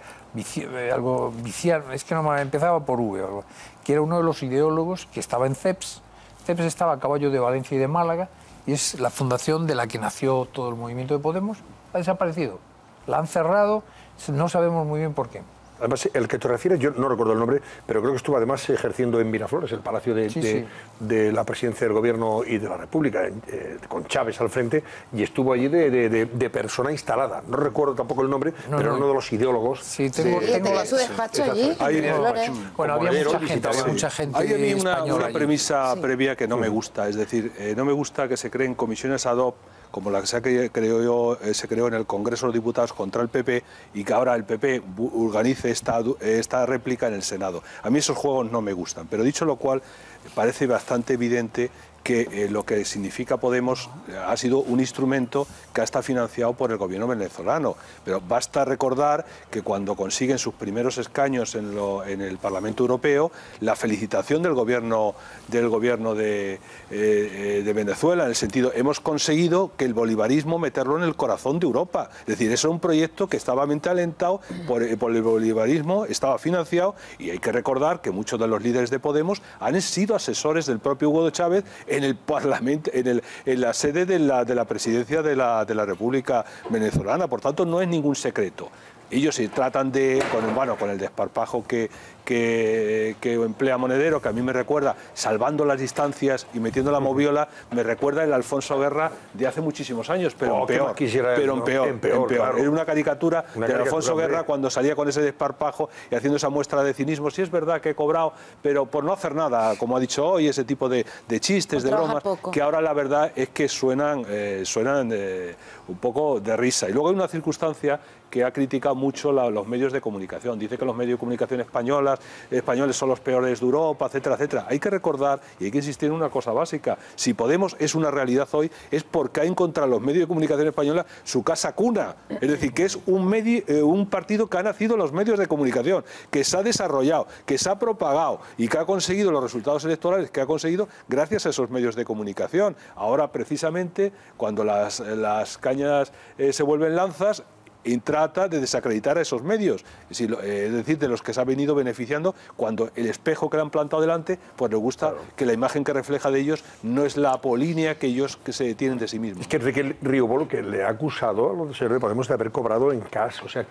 algo viciano, es que no me empezaba por V, que era uno de los ideólogos que estaba en CEPS. CEPS estaba a caballo de Valencia y de Málaga, y es la fundación de la que nació todo el movimiento de Podemos. Ha desaparecido, la han cerrado, no sabemos muy bien por qué. Además, el que te refieres, yo no recuerdo el nombre, pero creo que estuvo además ejerciendo en Miraflores, el palacio de la presidencia del gobierno y de la República, con Chávez al frente, y estuvo allí de persona instalada. No recuerdo tampoco el nombre, pero era uno de los ideólogos. Sí, tengo su despacho allí. Bueno, había mucha gente. Hay a mí una premisa previa que no me gusta, es decir, no me gusta que se creen comisiones ad hoc como la que se creó en el Congreso de los Diputados contra el PP, y que ahora el PP organice esta réplica en el Senado. A mí esos juegos no me gustan, pero dicho lo cual, parece bastante evidente que lo que significa Podemos ha sido un instrumento que ha estado financiado por el gobierno venezolano. Pero basta recordar que cuando consiguen sus primeros escaños en el Parlamento Europeo, la felicitación del gobierno de Venezuela, en el sentido, hemos conseguido que el bolivarismo meterlo en el corazón de Europa. Es decir, eso es un proyecto que estaba alentado por el bolivarismo, estaba financiado, y hay que recordar que muchos de los líderes de Podemos han sido asesores del propio Hugo Chávez en el Parlamento, en la sede de la presidencia de la República Venezolana. Por tanto, no es ningún secreto. Ellos se tratan con el desparpajo que emplea Monedero, que a mí me recuerda, salvando las distancias y metiendo la moviola, me recuerda el Alfonso Guerra de hace muchísimos años, pero peor. Claro. Era una caricatura de Alfonso Guerra cuando salía con ese desparpajo y haciendo esa muestra de cinismo. Sí, es verdad que he cobrado, pero por no hacer nada, como ha dicho hoy, ese tipo de chistes, de bromas, que ahora la verdad es que suenan un poco de risa. Y luego hay una circunstancia que ha criticado mucho los medios de comunicación. Dice que los medios de comunicación españoles son los peores de Europa, etcétera, etcétera. Hay que recordar y hay que insistir en una cosa básica. Si Podemos es una realidad hoy, es porque ha encontrado los medios de comunicación española su casa cuna. Es decir, que es un partido que ha nacido en los medios de comunicación, que se ha desarrollado, que se ha propagado y que ha conseguido los resultados electorales que ha conseguido gracias a esos medios de comunicación. Ahora, precisamente, cuando las cañas se vuelven lanzas, y trata de desacreditar a esos medios, es decir, de los que se ha venido beneficiando, cuando el espejo que le han plantado delante, pues le gusta que la imagen que refleja de ellos no es la apolínea que ellos que se tienen de sí mismos. Es que Enrique Riobolo, que le ha acusado a los señores de Podemos de haber cobrado en cash, o sea,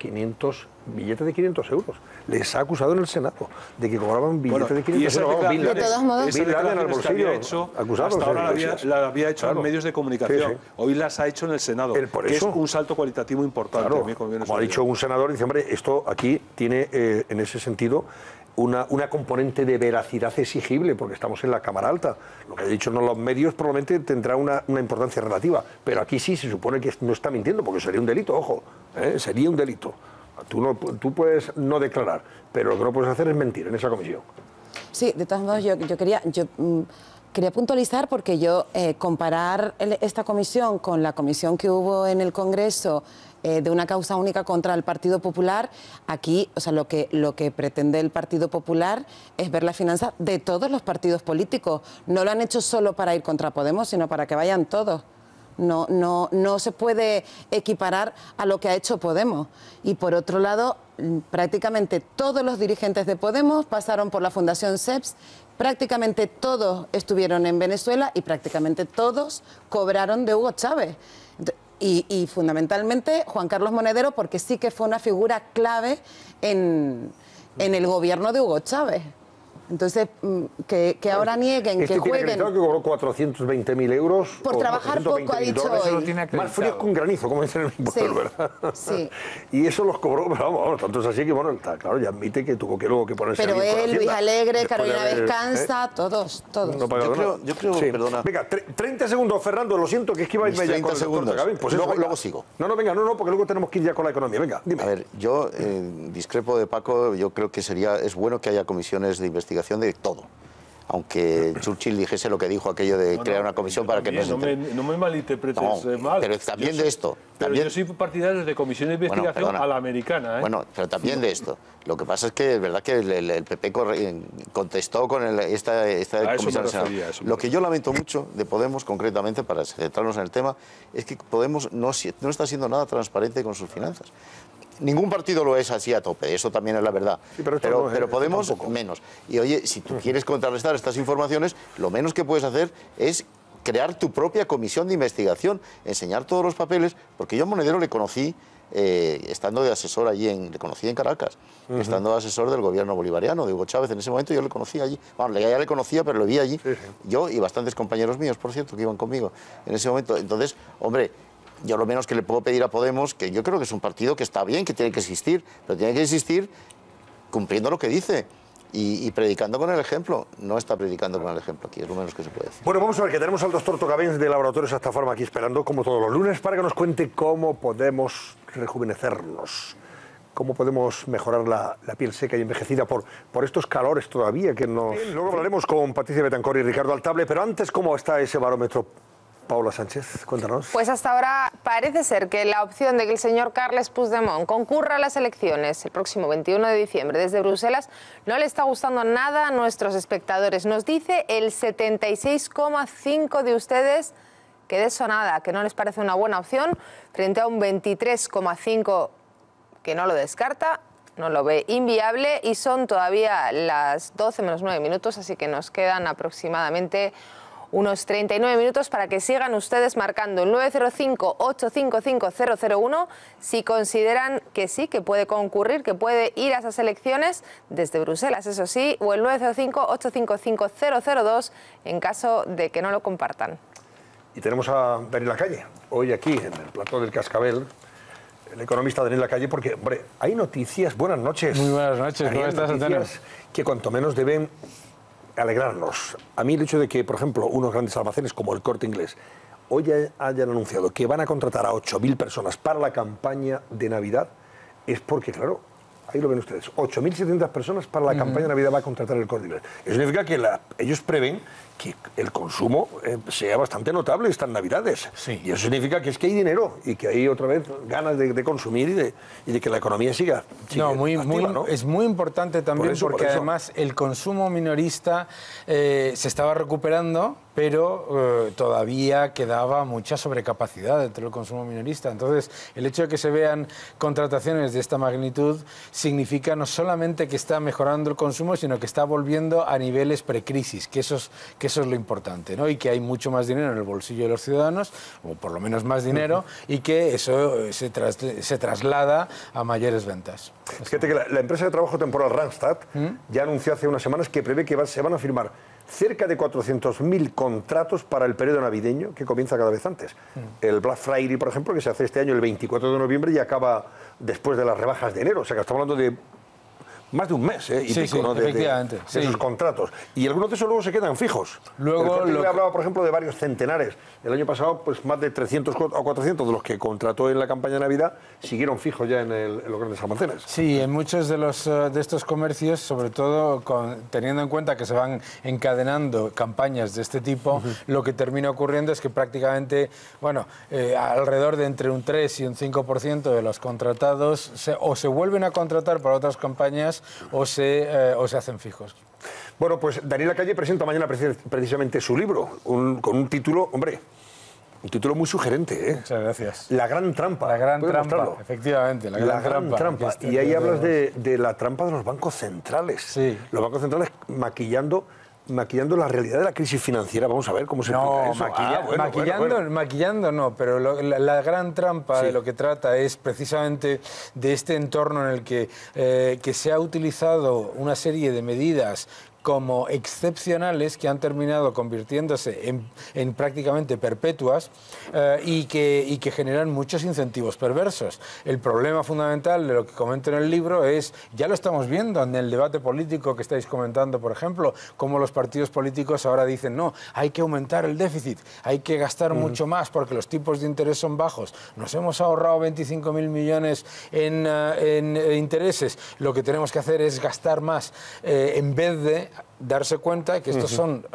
billetes de 500 euros. Les ha acusado en el Senado de que cobraban billetes de 500 euros. De todos modos, esa declaración que había hecho, hasta ahora la había hecho en medios de comunicación. Sí. Hoy las ha hecho en el Senado, que es un salto cualitativo importante. Claro, como ha dicho un senador, dice, hombre, esto aquí tiene, en ese sentido, una componente de veracidad exigible, porque estamos en la Cámara Alta. Lo que ha dicho en los medios probablemente tendrá una importancia relativa, pero aquí sí se supone que no está mintiendo, porque sería un delito, ojo, sería un delito. Tú puedes no declarar, pero lo que no puedes hacer es mentir en esa comisión. Sí, de todos modos, yo quería puntualizar, porque comparar esta comisión con la comisión que hubo en el Congreso de una causa única contra el Partido Popular, aquí, o sea, lo que pretende el Partido Popular es ver la finanza de todos los partidos políticos. No lo han hecho solo para ir contra Podemos, sino para que vayan todos. No se puede equiparar a lo que ha hecho Podemos. Y por otro lado, prácticamente todos los dirigentes de Podemos pasaron por la Fundación CEPS, prácticamente todos estuvieron en Venezuela y prácticamente todos cobraron de Hugo Chávez. Y fundamentalmente Juan Carlos Monedero, porque sí que fue una figura clave en el gobierno de Hugo Chávez. Entonces, que ahora nieguen, que jueguen... que cobró 420.000 euros... Por trabajar poco, ha dicho hoy. Más frío que un granizo, como dicen en el pueblo, ¿verdad? Sí. Y eso los cobró, pero vamos, tanto es así que, bueno, claro, ya admite que tuvo que luego que ponerse... Pero él, Luis Alegre, Carolina Descansa, todos. No yo creo, sí. Perdona. Venga, 30 segundos, Fernando, lo siento, que es que iba a irme ya con 30 segundos. Pues luego sigo. No, porque luego tenemos que ir ya con la economía. Venga, dime. A ver, yo discrepo de Paco, yo creo que es bueno que haya comisiones de investigación de todo. Aunque Churchill dijese lo que dijo, aquello de crear una comisión para que no me malinterpretes mal. Pero también de esto. Pero yo soy partidario de comisión de investigación a la americana. Bueno, pero también de esto. Lo que pasa es que es verdad que el PP contestó con esta comisión del Senado. Lo que yo lamento mucho de Podemos, concretamente, para centrarnos en el tema, es que Podemos no está siendo nada transparente con sus finanzas. Ningún partido lo es así a tope, eso también es la verdad. Sí, pero Podemos menos. Y oye, si tú quieres contrarrestar estas informaciones, lo menos que puedes hacer es crear tu propia comisión de investigación, enseñar todos los papeles, porque yo a Monedero le conocí estando de asesor allí, le conocí en Caracas, estando de asesor del gobierno bolivariano, de Hugo Chávez, en ese momento yo le conocí allí. Bueno, ya le conocía, pero lo vi allí. Sí. Yo y bastantes compañeros míos, por cierto, que iban conmigo en ese momento. Entonces, hombre, yo lo menos que le puedo pedir a Podemos, que yo creo que es un partido que está bien, que tiene que existir, pero tiene que existir cumpliendo lo que dice y predicando con el ejemplo. No está predicando con el ejemplo aquí, es lo menos que se puede decir. Bueno, vamos a ver, que tenemos al doctor Tocabens de Laboratorios Hasta Forma aquí esperando, como todos los lunes, para que nos cuente cómo podemos rejuvenecernos, cómo podemos mejorar la piel seca y envejecida por estos calores todavía que nos... Bien, luego hablaremos con Patricia Betancor y Ricardo Altable, pero antes, ¿cómo está ese barómetro? Paula Sánchez, cuéntanos. Pues hasta ahora parece ser que la opción de que el señor Carles Puigdemont concurra a las elecciones el próximo 21 de diciembre desde Bruselas no le está gustando nada a nuestros espectadores. Nos dice el 76,5% de ustedes que de eso nada, que no les parece una buena opción, frente a un 23,5% que no lo descarta, no lo ve inviable, y son todavía las 12 menos 9 minutos, así que nos quedan aproximadamente unos 39 minutos para que sigan ustedes marcando el 905-855-001 si consideran que sí, que puede concurrir, que puede ir a esas elecciones desde Bruselas, eso sí, o el 905-855-002 en caso de que no lo compartan. Y tenemos a Daniel Lacalle, hoy aquí en el plató del Cascabel, el economista Daniel Lacalle, porque, hombre, hay noticias, buenas noches. Muy buenas noches, ¿cómo estás, Antonio? Que cuanto menos deben alegrarnos. A mí el hecho de que, por ejemplo, unos grandes almacenes como el Corte Inglés hoy hayan anunciado que van a contratar a 8.000 personas para la campaña de Navidad es porque, claro, ahí lo ven ustedes, 8.700 personas para la campaña de Navidad va a contratar el Corte Inglés. Eso significa que ellos prevén que el consumo sea bastante notable estas Navidades. Sí. Y eso significa que es que hay dinero y que hay otra vez ganas de consumir y de que la economía siga activa, ¿no? Es muy importante también porque además el consumo minorista se estaba recuperando pero todavía quedaba mucha sobrecapacidad dentro del consumo minorista. Entonces, el hecho de que se vean contrataciones de esta magnitud significa no solamente que está mejorando el consumo, sino que está volviendo a niveles precrisis, que eso es lo importante, ¿no? Y que hay mucho más dinero en el bolsillo de los ciudadanos, o por lo menos más dinero, y que eso se traslada a mayores ventas. Fíjate que la empresa de trabajo temporal Randstad ya anunció hace unas semanas que prevé que se van a firmar cerca de 400.000 contratos para el periodo navideño, que comienza cada vez antes. El Black Friday, por ejemplo, que se hace este año el 24 de noviembre y acaba después de las rebajas de enero. O sea que estamos hablando de más de un mes y pico, ¿no? Efectivamente. De esos contratos. Y algunos de esos luego se quedan fijos. Luego hablaba, por ejemplo, de varios centenares. El año pasado, pues más de 300 o 400 de los que contrató en la campaña de Navidad siguieron fijos ya en los grandes almacenes. Sí, en muchos de estos comercios, sobre todo teniendo en cuenta que se van encadenando campañas de este tipo, lo que termina ocurriendo es que prácticamente, alrededor de entre un 3 y un 5% de los contratados o se vuelven a contratar para otras campañas o se hacen fijos. Bueno, pues Daniela Calle presenta mañana precisamente su libro, con un título, hombre, un título muy sugerente, ¿eh? Muchas gracias. La gran trampa. La gran trampa, efectivamente. La gran trampa. Y ahí hablas de la trampa de los bancos centrales. Sí. Los bancos centrales maquillando la realidad de la crisis financiera. Vamos a ver cómo se explica eso. Maquillando no, pero la gran trampa de lo que trata es precisamente de este entorno en el que se ha utilizado una serie de medidas como excepcionales que han terminado convirtiéndose en prácticamente perpetuas y que generan muchos incentivos perversos. El problema fundamental de lo que comento en el libro es, ya lo estamos viendo en el debate político que estáis comentando, por ejemplo, cómo los partidos políticos ahora dicen, no, hay que aumentar el déficit, hay que gastar mucho más porque los tipos de interés son bajos. Nos hemos ahorrado 25.000 millones en intereses, lo que tenemos que hacer es gastar más en vez de darse cuenta que estos son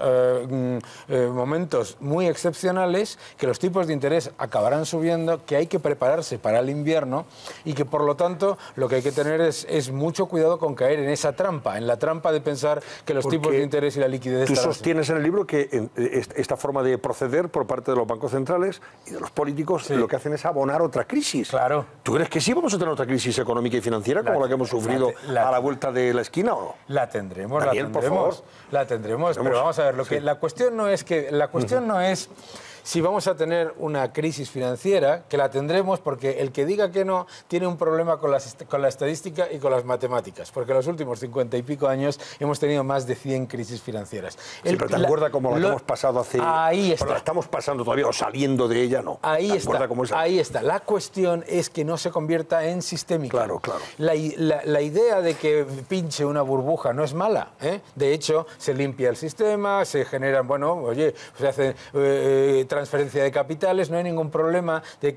momentos muy excepcionales, que los tipos de interés acabarán subiendo, que hay que prepararse para el invierno y que por lo tanto lo que hay que tener es mucho cuidado con caer en esa trampa, en la trampa de pensar que los tipos de interés y la liquidez... Tú sostienes en el libro que esta forma de proceder por parte de los bancos centrales y de los políticos lo que hacen es abonar otra crisis. Claro. ¿Tú crees que sí vamos a tener otra crisis económica y financiera como la que hemos sufrido a la vuelta de la esquina o no? La tendremos, Daniel, por favor. La tendremos, pero vamos a ver, la cuestión no es si vamos a tener una crisis financiera, que la tendremos, porque el que diga que no tiene un problema con la estadística y con las matemáticas, porque en los últimos 50 y pico años hemos tenido más de 100 crisis financieras. Sí, pero ¿te acuerdas cómo la que hemos pasado hace... Ahí está. Pero la estamos pasando todavía o saliendo de ella, ¿no? Ahí está. La cuestión es que no se convierta en sistémica. Claro, claro. La idea de que pinche una burbuja no es mala, ¿eh? De hecho, se limpia el sistema, se generan, se hace transferencia de capitales, no hay ningún problema de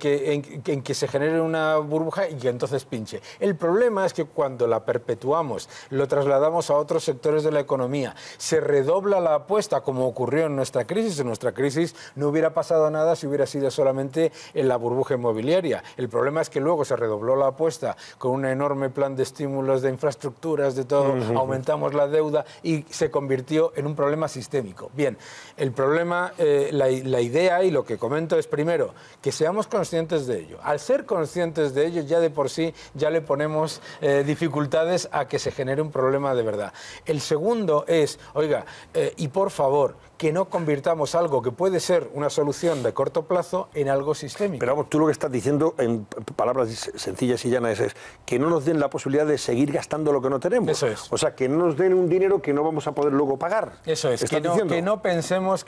en que se genere una burbuja y que entonces pinche. El problema es que cuando la perpetuamos, lo trasladamos a otros sectores de la economía, se redobla la apuesta, como ocurrió en nuestra crisis. En nuestra crisis no hubiera pasado nada si hubiera sido solamente en la burbuja inmobiliaria. El problema es que luego se redobló la apuesta con un enorme plan de estímulos, de infraestructuras, de todo, aumentamos la deuda y se convirtió en un problema sistémico. Bien, el problema, la idea y lo que comento es, primero, que seamos conscientes de ello. Al ser conscientes de ello, ya de por sí, ya le ponemos dificultades a que se genere un problema de verdad. El segundo es, y por favor, que no convirtamos algo que puede ser una solución de corto plazo en algo sistémico. Pero vamos, tú lo que estás diciendo en palabras sencillas y llanas es que no nos den la posibilidad de seguir gastando lo que no tenemos. Eso es. O sea, que no nos den un dinero que no vamos a poder luego pagar. Eso es, que no pensemos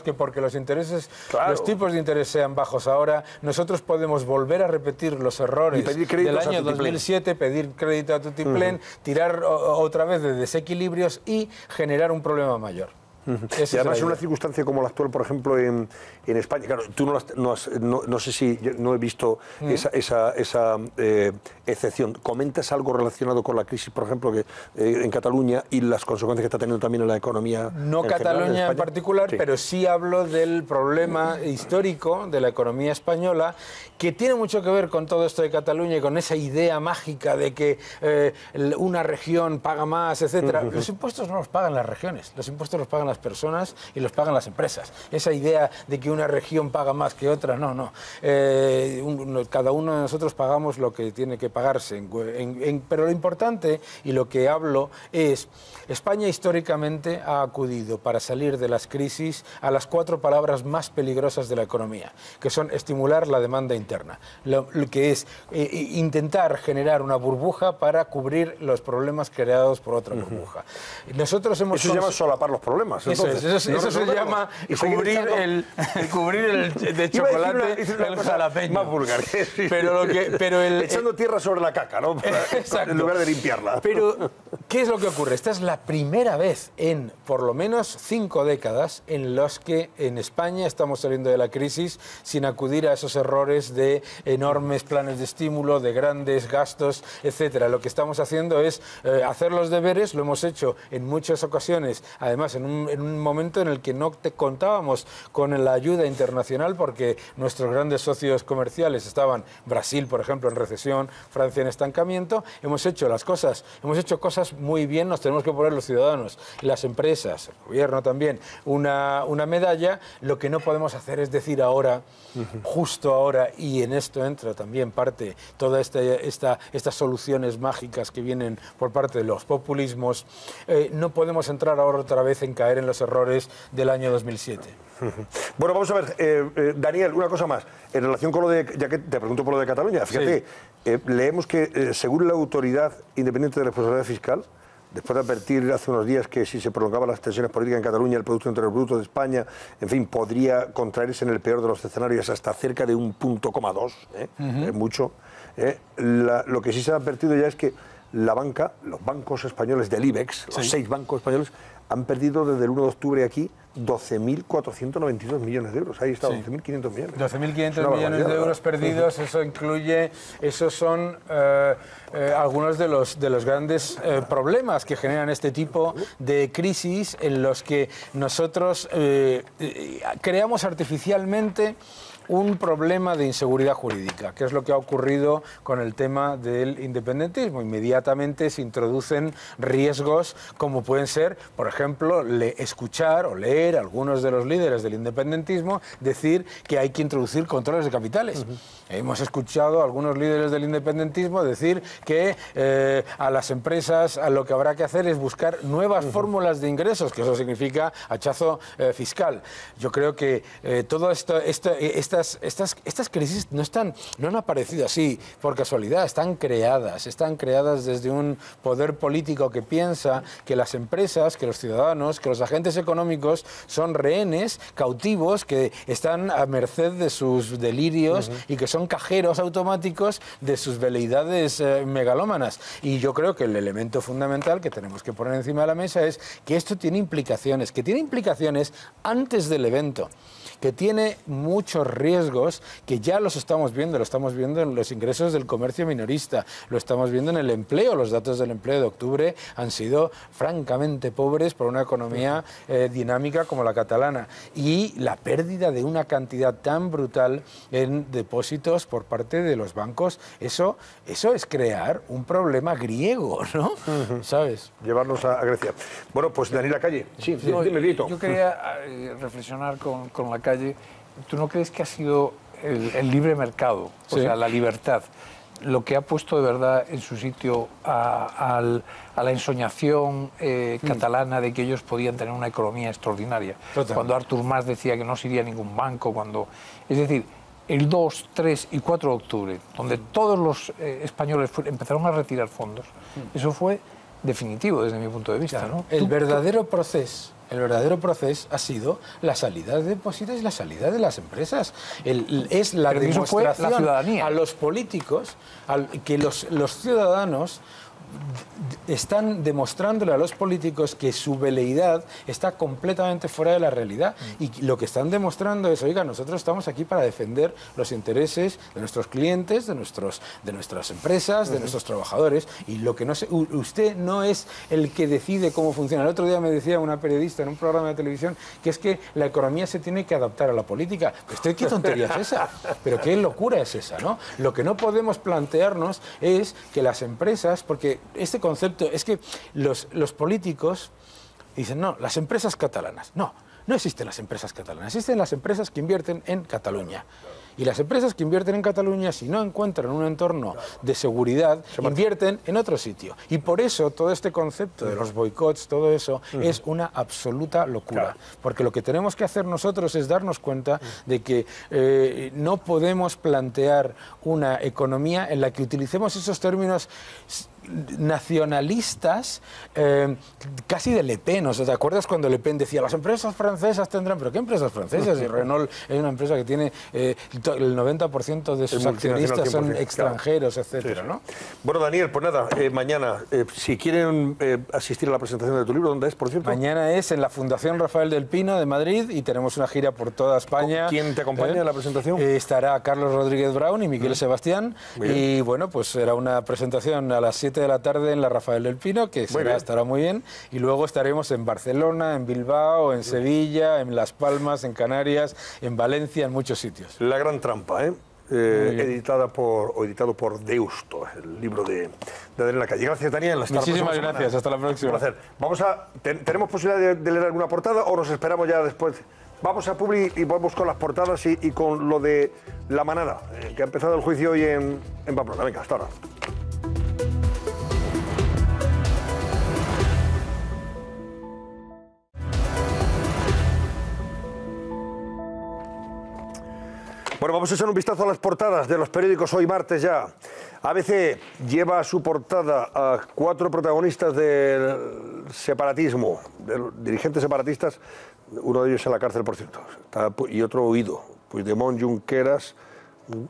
que porque los intereses, los tipos de interés sean bajos ahora, nosotros podemos volver a repetir los errores del año 2007, pedir crédito a tutiplén, tirar otra vez de desequilibrios y generar un problema mayor. Y además en una circunstancia como la actual, por ejemplo, en España, claro, tú no sé si no he visto esa excepción. ¿Comentas algo relacionado con la crisis, por ejemplo, que en Cataluña y las consecuencias que está teniendo también en la economía? No Cataluña en particular, pero sí hablo del problema histórico de la economía española, que tiene mucho que ver con todo esto de Cataluña y con esa idea mágica de que una región paga más, etcétera. Los impuestos no los pagan las regiones, los impuestos los pagan las las personas y los pagan las empresas. Esa idea de que una región paga más que otra, no. Cada uno de nosotros pagamos lo que tiene que pagarse. Pero lo importante, y lo que hablo, es España históricamente ha acudido para salir de las crisis a las 4 palabras más peligrosas de la economía, que son estimular la demanda interna, lo que es intentar generar una burbuja para cubrir los problemas creados por otra burbuja. Nosotros hemos... Eso se llama solapar los problemas. Entonces, eso se llama cubrir el de chocolate, el jalapeño. Más vulgar. Pero echando tierra sobre la caca, ¿no? En lugar de limpiarla. Pero, ¿qué es lo que ocurre? Esta es la primera vez en por lo menos 5 décadas en los que en España estamos saliendo de la crisis sin acudir a esos errores de enormes planes de estímulo, de grandes gastos, etcétera. Lo que estamos haciendo es hacer los deberes, lo hemos hecho en muchas ocasiones, además en un momento en el que no contábamos con la ayuda internacional porque nuestros grandes socios comerciales estaban, Brasil, por ejemplo, en recesión, Francia en estancamiento. Hemos hecho cosas muy bien, nos tenemos que poner los ciudadanos y las empresas, el gobierno también, una medalla. Lo que no podemos hacer es decir ahora, justo ahora, y en esto entra también parte todas estas soluciones mágicas que vienen por parte de los populismos, no podemos entrar ahora otra vez en caer en los errores del año 2007. Bueno, vamos a ver, Daniel, una cosa más. En relación con lo de, ya que te pregunto por lo de Cataluña, fíjate, leemos que según la Autoridad Independiente de Responsabilidad Fiscal, después de advertir hace unos días que si se prolongaban las tensiones políticas en Cataluña, el Producto Interior Bruto de España, en fin, podría contraerse en el peor de los escenarios hasta cerca de 1,2, es mucho. Lo que sí se ha advertido ya es que la banca, los bancos españoles del IBEX, los 6 bancos españoles, han perdido desde el 1 de octubre aquí 12.492 millones de euros. Ahí está, 12.500 millones. 12.500 millones de euros perdidos, esos son algunos de los grandes problemas que generan este tipo de crisis en los que nosotros creamos artificialmente un problema de inseguridad jurídica, que es lo que ha ocurrido con el tema del independentismo. Inmediatamente se introducen riesgos como pueden ser, por ejemplo, escuchar o leer a algunos de los líderes del independentismo decir que hay que introducir controles de capitales. Hemos escuchado a algunos líderes del independentismo decir que a las empresas lo que habrá que hacer es buscar nuevas fórmulas de ingresos, que eso significa hachazo fiscal. Yo creo que todo estas crisis no han aparecido así por casualidad, están creadas desde un poder político que piensa que las empresas, que los ciudadanos, que los agentes económicos son rehenes, cautivos, que están a merced de sus delirios y que son cajeros automáticos de sus veleidades megalómanas. Y yo creo que el elemento fundamental que tenemos que poner encima de la mesa es que esto tiene implicaciones, antes del evento, que tiene muchos riesgos, que ya los estamos viendo en los ingresos del comercio minorista, lo estamos viendo en el empleo. Los datos del empleo de octubre han sido francamente pobres por una economía dinámica como la catalana, y la pérdida de una cantidad tan brutal en depósitos por parte de los bancos, eso es crear un problema griego, ¿no? ¿Sabes? Llevarnos a Grecia. Bueno, pues Daniel Lacalle. Sí, yo quería reflexionar con Lacalle. ¿Tú no crees que ha sido el libre mercado, o sea, la libertad, lo que ha puesto de verdad en su sitio a la ensoñación catalana de que ellos podían tener una economía extraordinaria? Totalmente. Cuando Artur Mas decía que no se iría a ningún banco, es decir, el 2, 3 y 4 de octubre, donde todos los españoles empezaron a retirar fondos, eso fue definitivo desde mi punto de vista. Claro. ¿No? El verdadero proceso ha sido la salida de depósitos y la salida de las empresas. Es la demostración la ciudadanía a los políticos que los ciudadanos están demostrándole a los políticos que su veleidad está completamente fuera de la realidad, y lo que están demostrando es: oiga, nosotros estamos aquí para defender los intereses de nuestros clientes, de nuestras empresas, de nuestros trabajadores, y lo que usted no es el que decide cómo funciona. El otro día me decía una periodista en un programa de televisión que es que la economía se tiene que adaptar a la política. Pues ¿qué tontería es esa? Pero qué locura es esa, ¿no? Lo que no podemos plantearnos es que las empresas, porque este concepto es que los políticos Y dicen, no, las empresas catalanas. No, no existen las empresas catalanas, existen las empresas que invierten en Cataluña. Y las empresas que invierten en Cataluña, si no encuentran un entorno de seguridad, invierten en otro sitio. Y por eso todo este concepto de los boicots, todo eso, es una absoluta locura. Porque lo que tenemos que hacer nosotros es darnos cuenta de que no podemos plantear una economía en la que utilicemos esos términos nacionalistas casi de Le Pen. ¿Te acuerdas cuando Le Pen decía las empresas francesas tendrán? ¿Pero qué empresas francesas? Y Renault es una empresa que tiene el 90% de sus accionistas son extranjeros, etcétera, ¿no? Bueno, Daniel, pues nada, mañana, si quieren asistir a la presentación de tu libro, ¿dónde es, por cierto? Mañana es en la Fundación Rafael del Pino de Madrid y tenemos una gira por toda España. ¿Quién te acompaña en la presentación? Estará Carlos Rodríguez Brown y Miguel Sebastián. Y bueno, pues será una presentación a las 7 de la tarde en la Rafael del Pino, que estará muy bien. Y luego estaremos en Barcelona, en Bilbao, en Sevilla, en Las Palmas, en Canarias, en Valencia, en muchos sitios. La gran trampa, editado por Deusto, el libro de Adrián Lacalle. Gracias, Daniel. Hasta Muchísimas gracias, hasta la próxima. Un placer. ¿Tenemos posibilidad de leer alguna portada o nos esperamos ya después? Vamos a Publi y vamos con las portadas y con lo de La Manada, que ha empezado el juicio hoy en Pamplona. Venga, hasta ahora. Bueno, vamos a echar un vistazo a las portadas de los periódicos hoy martes ya. ABC lleva a su portada a 4 protagonistas del separatismo, dirigentes separatistas, uno de ellos en la cárcel, por cierto, y otro huido. Puigdemont, Junqueras,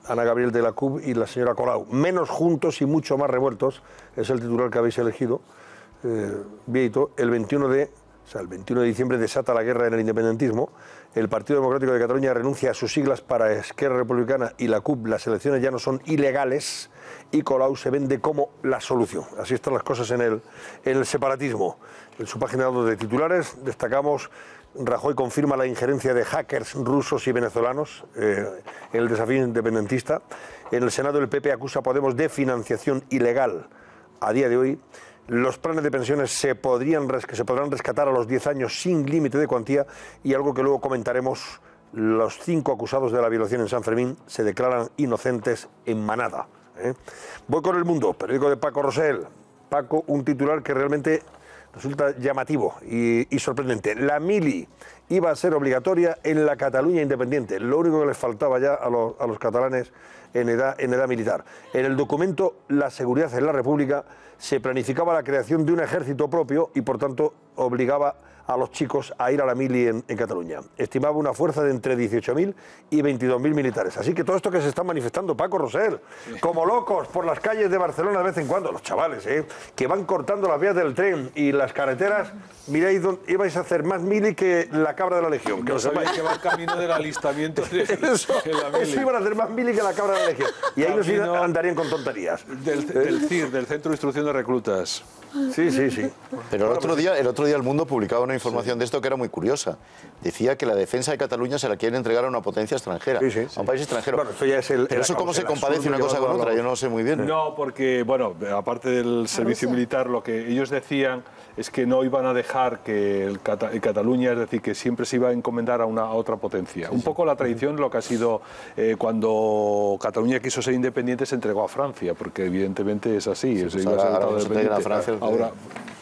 Ana Gabriel de la CUP y la señora Colau. Menos juntos y mucho más revueltos, es el titular que habéis elegido. Vieito, el 21 de diciembre desata la guerra en el independentismo. El Partido Democrático de Cataluña renuncia a sus siglas para Esquerra Republicana y la CUP. Las elecciones ya no son ilegales y Colau se vende como la solución. Así están las cosas en el separatismo. En su página 2 de titulares destacamos: Rajoy confirma la injerencia de hackers rusos y venezolanos en el desafío independentista. En el Senado el PP acusa a Podemos de financiación ilegal. A día de hoy, los planes de pensiones se podrán rescatar a los 10 años sin límite de cuantía, y algo que luego comentaremos: los 5 acusados de la violación en San Fermín se declaran inocentes en Manada. Voy con El Mundo, periódico de Paco Rosell. Paco, un titular que realmente resulta llamativo y sorprendente. La mili iba a ser obligatoria en la Cataluña independiente, lo único que les faltaba ya a los catalanes en edad militar. En el documento La seguridad en la República se planificaba la creación de un ejército propio y, por tanto, obligaba a los chicos a ir a la mili en Cataluña. Estimaba una fuerza de entre 18.000 y 22.000 militares. Así que todo esto que se está manifestando, Paco Rosell, como locos por las calles de Barcelona de vez en cuando, los chavales, que van cortando las vías del tren y las carreteras, miráis, ibais a hacer más mili que la cabra de la Legión. Que no sabéis que va el camino del alistamiento de la mili. Eso iban a hacer más mili que la cabra de la Legión. Y ahí no andarían con tonterías. Del CIR, del Centro de Instrucción de Reclutas. Sí. Pero el otro día El Mundo publicaba una información de esto que era muy curiosa. Decía que la defensa de Cataluña se la quieren entregar a una potencia extranjera, a un país extranjero. Bueno, esto ya es Pero eso cómo se compadece una cosa con otra, yo no lo sé muy bien. No, porque, bueno, aparte del servicio militar, lo que ellos decían es que no iban a dejar que Cataluña, es decir, que siempre se iba a encomendar a otra potencia. Un poco la tradición, lo que ha sido cuando Cataluña quiso ser independiente, se entregó a Francia, porque evidentemente es así. Ahora,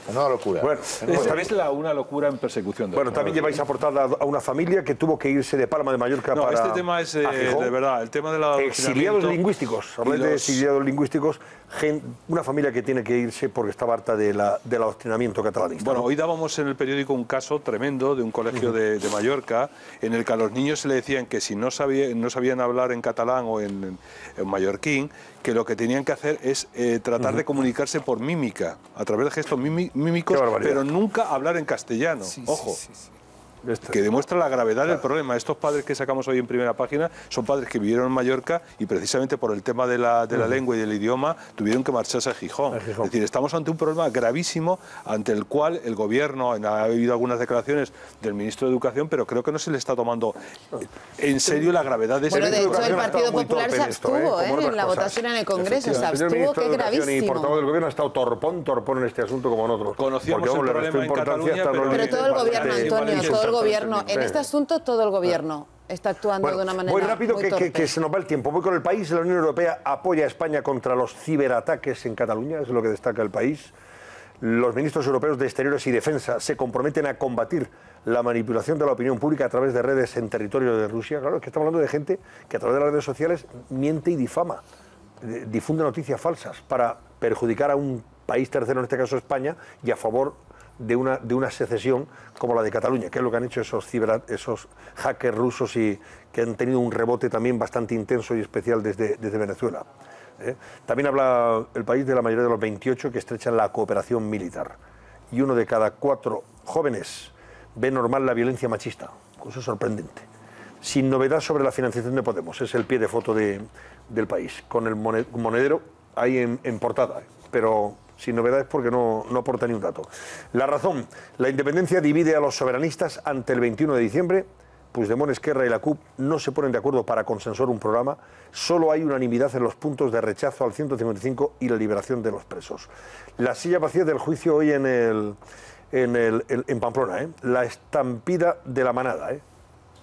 una locura. Bueno, esta vez una locura en persecución. Bueno, también lleváis aportada a una familia que tuvo que irse de Palma de Mallorca para... este tema es de verdad, el tema de la... Exiliados lingüísticos, hablando de exiliados lingüísticos, una familia que tiene que irse porque estaba harta del adoctrinamiento catalanista. Bueno, hoy dábamos en el periódico un caso tremendo de un colegio de Mallorca, en el que a los niños se le decían que si no sabían hablar en catalán o en mallorquín, que lo que tenían que hacer es tratar de comunicarse por mímica, a través de gestos mímicos, pero nunca hablar en castellano. Ojo. que demuestra la gravedad del problema. Estos padres que sacamos hoy en primera página son padres que vivieron en Mallorca y precisamente por el tema de la lengua y del idioma tuvieron que marcharse a Gijón. Es decir, estamos ante un problema gravísimo ante el cual el Gobierno, ha habido algunas declaraciones del Ministro de Educación, pero creo que no se le está tomando en serio la gravedad de ese Bueno, de hecho, el Partido muy Popular torpe se en esto, abstuvo como en otras la cosas. votación en el Congreso, se abstuvo, ministro que de es Educación y portavoz gravísimo. del Gobierno ha estado torpón en este asunto como en otros. Conocíamos porque, el le problema restó en importancia Cataluña, hasta no Pero le- todo el Gobierno, Antonio, todo el Gobierno. En Sí. este asunto, todo el Gobierno está actuando de una manera Voy rápido, muy torpe. que se nos va el tiempo. Voy con el país. La Unión Europea apoya a España contra los ciberataques en Cataluña, es lo que destaca el país. Los ministros europeos de Exteriores y Defensa se comprometen a combatir la manipulación de la opinión pública a través de redes en territorio de Rusia. Claro, es que estamos hablando de gente que a través de las redes sociales miente y difama, difunde noticias falsas para perjudicar a un país tercero, en este caso España, y a favor de una secesión como la de Cataluña, que es lo que han hecho esos hackers rusos y que han tenido un rebote también bastante intenso y especial desde Venezuela. También habla el país de la mayoría de los 28 que estrechan la cooperación militar. Y 1 de cada 4 jóvenes ve normal la violencia machista. Cosa sorprendente. Sin novedad sobre la financiación de Podemos. Es el pie de foto del país. Con el monedero ahí en portada. Pero sin novedades porque no aporta ni un dato. La razón. La independencia divide a los soberanistas ante el 21 de diciembre. Puigdemont, Esquerra y la CUP no se ponen de acuerdo para consensuar un programa. Solo hay unanimidad en los puntos de rechazo al 155 y la liberación de los presos. La silla vacía del juicio hoy en Pamplona. La estampida de la manada.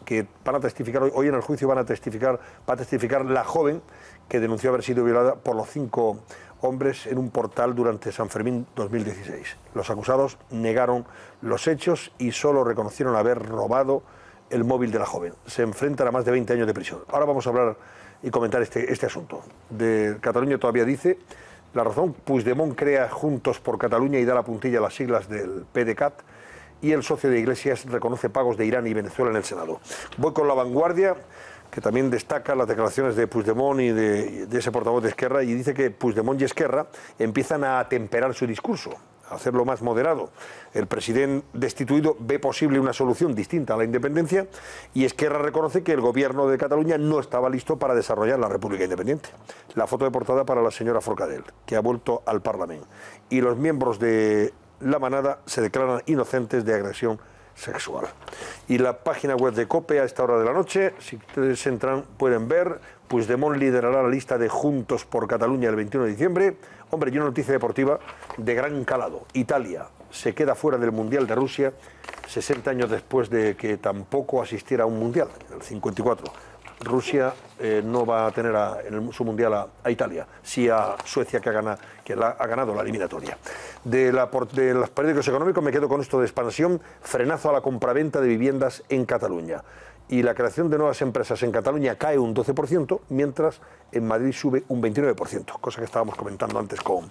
Que van a testificar hoy en el juicio va a testificar la joven que denunció haber sido violada por los 5 hombres en un portal durante San Fermín 2016. Los acusados negaron los hechos y solo reconocieron haber robado el móvil de la joven. Se enfrentan a más de 20 años de prisión. Ahora vamos a hablar y comentar este asunto. De Cataluña todavía dice, la razón, Puigdemont crea Juntos por Cataluña y da la puntilla a las siglas del PDeCAT, y el socio de Iglesias reconoce pagos de Irán y Venezuela en el Senado. Voy con La Vanguardia, que también destaca las declaraciones de Puigdemont y de ese portavoz de Esquerra, y dice que Puigdemont y Esquerra empiezan a atemperar su discurso, a hacerlo más moderado. El presidente destituido ve posible una solución distinta a la independencia y Esquerra reconoce que el gobierno de Cataluña no estaba listo para desarrollar la República Independiente. La foto de portada para la señora Forcadell, que ha vuelto al Parlamento. Y los miembros de la manada se declaran inocentes de agresión sexual. Y la página web de COPE a esta hora de la noche, si ustedes entran pueden ver, Puigdemont liderará la lista de Juntos por Cataluña el 21 de diciembre. Hombre, y una noticia deportiva de gran calado. Italia se queda fuera del Mundial de Rusia 60 años después de que tampoco asistiera a un Mundial, el 54. Rusia no va a tener en su Mundial a Italia, sí a Suecia, que ha ganado la eliminatoria. De los periódicos económicos me quedo con esto de expansión, frenazo a la compraventa de viviendas en Cataluña. Y la creación de nuevas empresas en Cataluña cae un 12%, mientras en Madrid sube un 29%, cosa que estábamos comentando antes con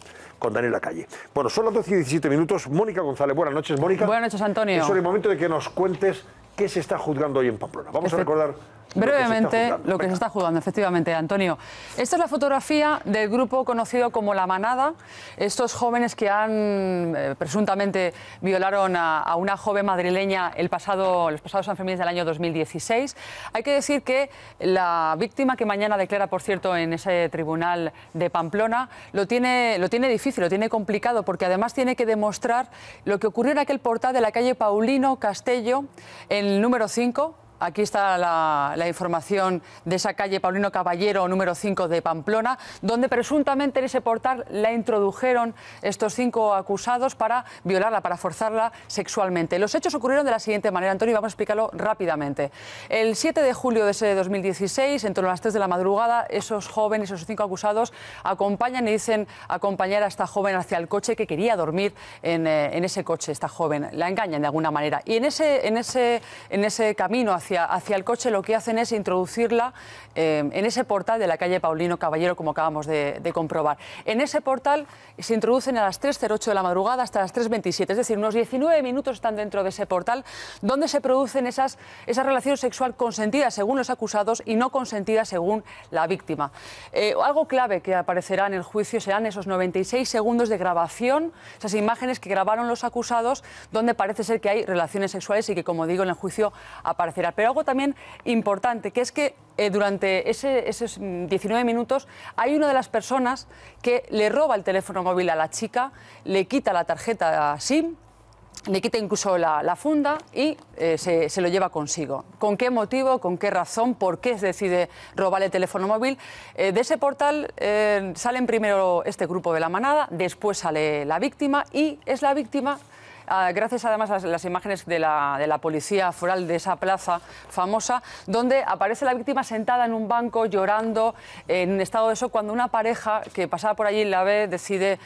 Daniela Calle. Bueno, son las 12 y 17 minutos. Mónica González, buenas noches, Mónica. Buenas noches, Antonio. Es el momento de que nos cuentes qué se está juzgando hoy en Pamplona. Vamos a recordar brevemente lo que se está jugando, efectivamente, Antonio. Esta es la fotografía del grupo conocido como La Manada, estos jóvenes que han presuntamente violaron a una joven madrileña los pasados Sanfermines del año 2016. Hay que decir que la víctima, que mañana declara, por cierto, en ese tribunal de Pamplona, lo tiene difícil, lo tiene complicado, porque además tiene que demostrar lo que ocurrió en aquel portal de la calle Paulino Castello, el número 5. Aquí está la información de esa calle Paulino Caballero, número 5 de Pamplona, donde presuntamente en ese portal la introdujeron estos 5 acusados para violarla, para forzarla sexualmente. Los hechos ocurrieron de la siguiente manera, Antonio, y vamos a explicarlo rápidamente. El 7 de julio de ese 2016, en torno a las 3 de la madrugada, esos jóvenes, esos 5 acusados, acompañan y dicen acompañar a esta joven hacia el coche, que quería dormir en ese coche, esta joven. La engañan de alguna manera. Y en ese camino hacia hacia el coche, lo que hacen es introducirla en ese portal de la calle Paulino Caballero, como acabamos de comprobar. En ese portal se introducen a las 3:08 de la madrugada hasta las 3:27, es decir, unos 19 minutos están dentro de ese portal, donde se producen esas relaciones sexuales consentidas según los acusados y no consentidas según la víctima. Algo clave que aparecerá en el juicio serán esos 96 segundos de grabación, esas imágenes que grabaron los acusados, donde parece ser que hay relaciones sexuales y que, como digo, en el juicio aparecerá. Pero algo también importante, que es que durante esos 19 minutos hay una de las personas que le roba el teléfono móvil a la chica, le quita la tarjeta SIM, le quita incluso la funda y se lo lleva consigo. ¿Con qué motivo? ¿Con qué razón? ¿Por qué decide robar el teléfono móvil? De ese portal salen primero este grupo de la manada, después sale la víctima y es la víctima... gracias además a las imágenes de la policía foral de esa plaza famosa, donde aparece la víctima sentada en un banco llorando en un estado de shock, cuando una pareja que pasaba por allí la ve, decide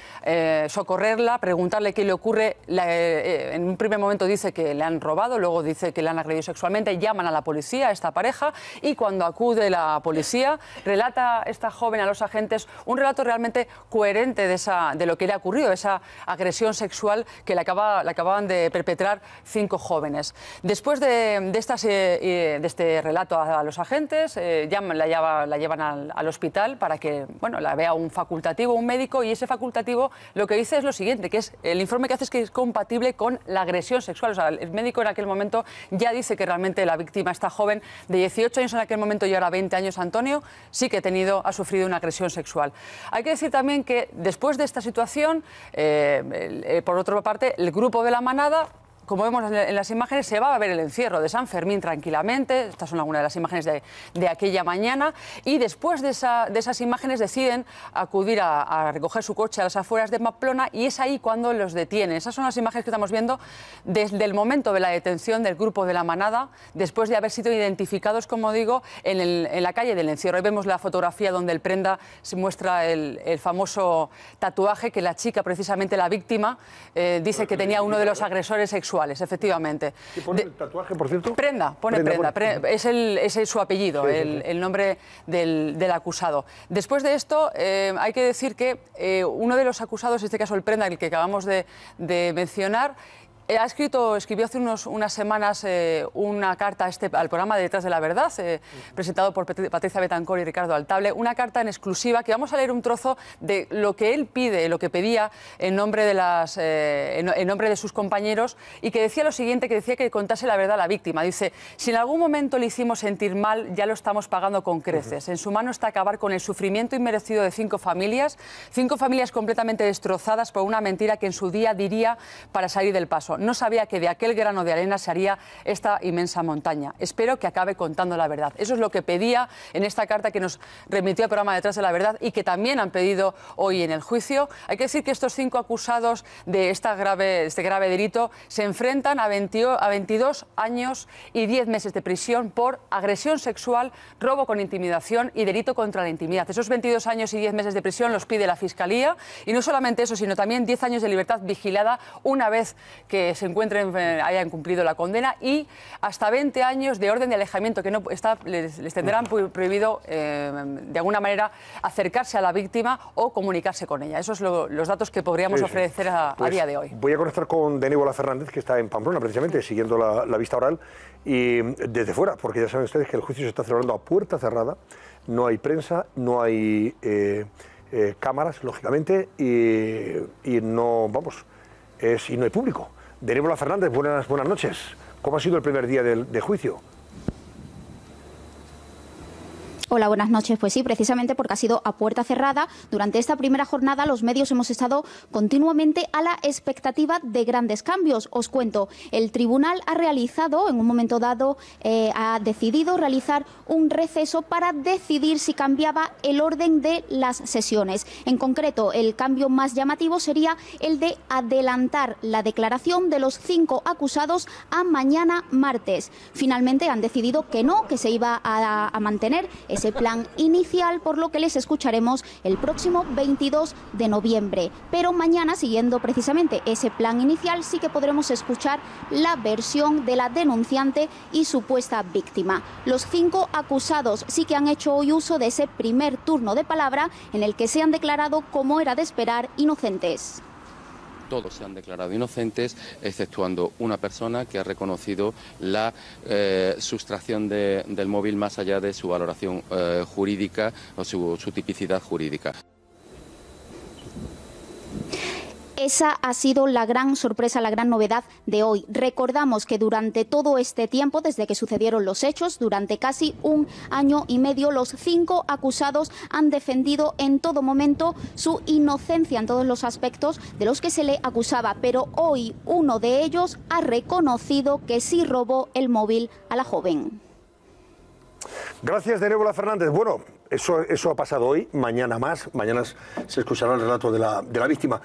socorrerla, preguntarle qué le ocurre. En un primer momento dice que le han robado, luego dice que le han agredido sexualmente, llaman a la policía, a esta pareja, y cuando acude la policía relata esta joven a los agentes un relato realmente coherente de lo que le ha ocurrido, esa agresión sexual que le acababan de perpetrar 5 jóvenes. Después de este relato a los agentes, la llevan al hospital para que la vea un facultativo, un médico, y ese facultativo lo que dice es lo siguiente, que es el informe que hace es que es compatible con la agresión sexual. O sea, el médico en aquel momento ya dice que realmente la víctima, esta joven de 18 años en aquel momento y ahora 20 años, Antonio, sí que ha sufrido una agresión sexual. Hay que decir también que después de esta situación, por otra parte, el grupo de la manada, como vemos en las imágenes, se va a ver el encierro de San Fermín tranquilamente. Estas son algunas de las imágenes de aquella mañana. Y después de esas imágenes deciden acudir a recoger su coche a las afueras de Pamplona, y es ahí cuando los detienen. Esas son las imágenes que estamos viendo desde el momento de la detención del grupo de la manada, después de haber sido identificados, como digo, en la calle del encierro. Ahí vemos la fotografía donde el prenda se muestra el famoso tatuaje que la chica, precisamente la víctima, dice que tenía uno de los agresores sexuales. Efectivamente. ¿Qué pone el tatuaje, por cierto? Prenda, pone Prenda. Es su apellido, sí, el nombre del acusado. Después de esto, hay que decir que uno de los acusados, en este caso el Prenda, el que acabamos de mencionar, escribió hace unas semanas una carta al programa de Detrás de la Verdad, presentado por Patricia Betancor y Ricardo Altable, una carta en exclusiva que vamos a leer un trozo de lo que él pide, lo que pedía en nombre de sus compañeros, y que decía lo siguiente, que decía que contase la verdad a la víctima. Dice: si en algún momento le hicimos sentir mal, ya lo estamos pagando con creces. En su mano está acabar con el sufrimiento inmerecido de 5 familias completamente destrozadas por una mentira que en su día diría para salir del paso. No sabía que de aquel grano de arena se haría esta inmensa montaña. Espero que acabe contando la verdad. Eso es lo que pedía en esta carta que nos remitió el programa Detrás de la Verdad y que también han pedido hoy en el juicio. Hay que decir que estos 5 acusados de este grave delito se enfrentan a 22 años y 10 meses de prisión por agresión sexual, robo con intimidación y delito contra la intimidad. Esos 22 años y 10 meses de prisión los pide la Fiscalía, y no solamente eso, sino también 10 años de libertad vigilada una vez que hayan cumplido la condena, y hasta 20 años de orden de alejamiento, que les tendrán prohibido de alguna manera acercarse a la víctima o comunicarse con ella. Esos son los datos que podríamos ofrecer a día de hoy. Voy a conectar con Deníbola Fernández, que está en Pamplona, precisamente, siguiendo la vista oral, y desde fuera, porque ya saben ustedes que el juicio se está celebrando a puerta cerrada, no hay prensa, no hay cámaras, lógicamente, y no hay público. Deníbola Fernández, buenas noches. ¿Cómo ha sido el primer día de juicio? Hola, buenas noches. Pues sí, precisamente porque ha sido a puerta cerrada. Durante esta primera jornada los medios hemos estado continuamente a la expectativa de grandes cambios. Os cuento, el tribunal ha realizado, en un momento dado, ha decidido realizar un receso para decidir si cambiaba el orden de las sesiones. En concreto, el cambio más llamativo sería el de adelantar la declaración de los 5 acusados a mañana martes. Finalmente han decidido que no, que se iba a mantener esa ese plan inicial, por lo que les escucharemos el próximo 22 de noviembre. Pero mañana, siguiendo precisamente ese plan inicial, sí que podremos escuchar la versión de la denunciante y supuesta víctima. Los 5 acusados sí que han hecho hoy uso de ese primer turno de palabra en el que se han declarado, como era de esperar, inocentes. Todos se han declarado inocentes, exceptuando una persona que ha reconocido la sustracción del móvil más allá de su valoración jurídica o su tipicidad jurídica. Esa ha sido la gran sorpresa, la gran novedad de hoy. Recordamos que durante todo este tiempo, desde que sucedieron los hechos, durante casi 1 año y medio, los 5 acusados han defendido en todo momento su inocencia en todos los aspectos de los que se le acusaba. Pero hoy uno de ellos ha reconocido que sí robó el móvil a la joven. Gracias, Denébola Fernández. Bueno, eso ha pasado hoy, mañana más. Mañana se escuchará el relato de la víctima.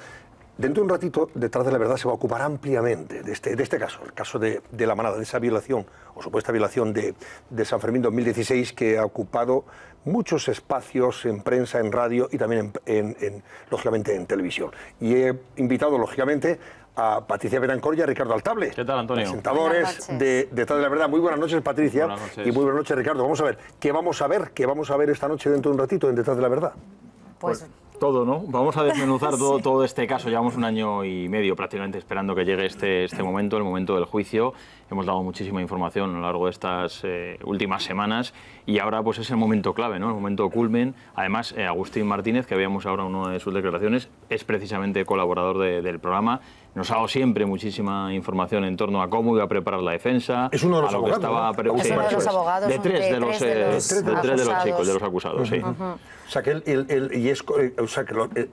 Dentro de un ratito, Detrás de la Verdad se va a ocupar ampliamente de este caso, el caso de la manada, de esa violación o supuesta violación de San Fermín 2016, que ha ocupado muchos espacios en prensa, en radio y también, lógicamente, en televisión. Y he invitado, lógicamente, a Patricia Betancor y a Ricardo Altable. ¿Qué tal, Antonio? Presentadores de Detrás de la Verdad. Muy buenas noches, Patricia. Buenas noches. Y muy buenas noches, Ricardo. Vamos a ver, ¿qué vamos a ver esta noche dentro de un ratito en Detrás de la Verdad? Pues todo, ¿no? Vamos a desmenuzar todo este caso. Llevamos 1 año y medio prácticamente esperando que llegue este momento, el momento del juicio. Hemos dado muchísima información a lo largo de estas últimas semanas y ahora pues es el momento clave, ¿no? El momento culmen. Además, Agustín Martínez, que veíamos ahora en una de sus declaraciones, es precisamente colaborador del programa. Nos ha dado siempre muchísima información en torno a cómo iba a preparar la defensa. Es uno de los abogados, ¿no? Es uno de los abogados. De tres de los chicos, de los acusados, sí. O sea, que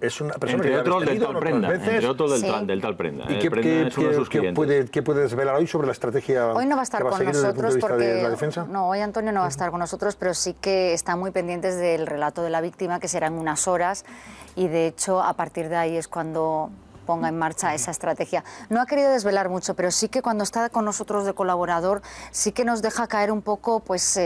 es una persona entre que otros del tal Prenda, entre otros del tal Prenda. ¿Y qué puede desvelar hoy sobre la estrategia? Hoy no va a estar con nosotros porque de la defensa? No, hoy Antonio no va a estar con nosotros, pero sí que están muy pendientes del relato de la víctima, que será en unas horas, y de hecho a partir de ahí es cuando ponga en marcha esa estrategia. No ha querido desvelar mucho, pero sí que cuando está con nosotros de colaborador, sí que nos deja caer un poco pues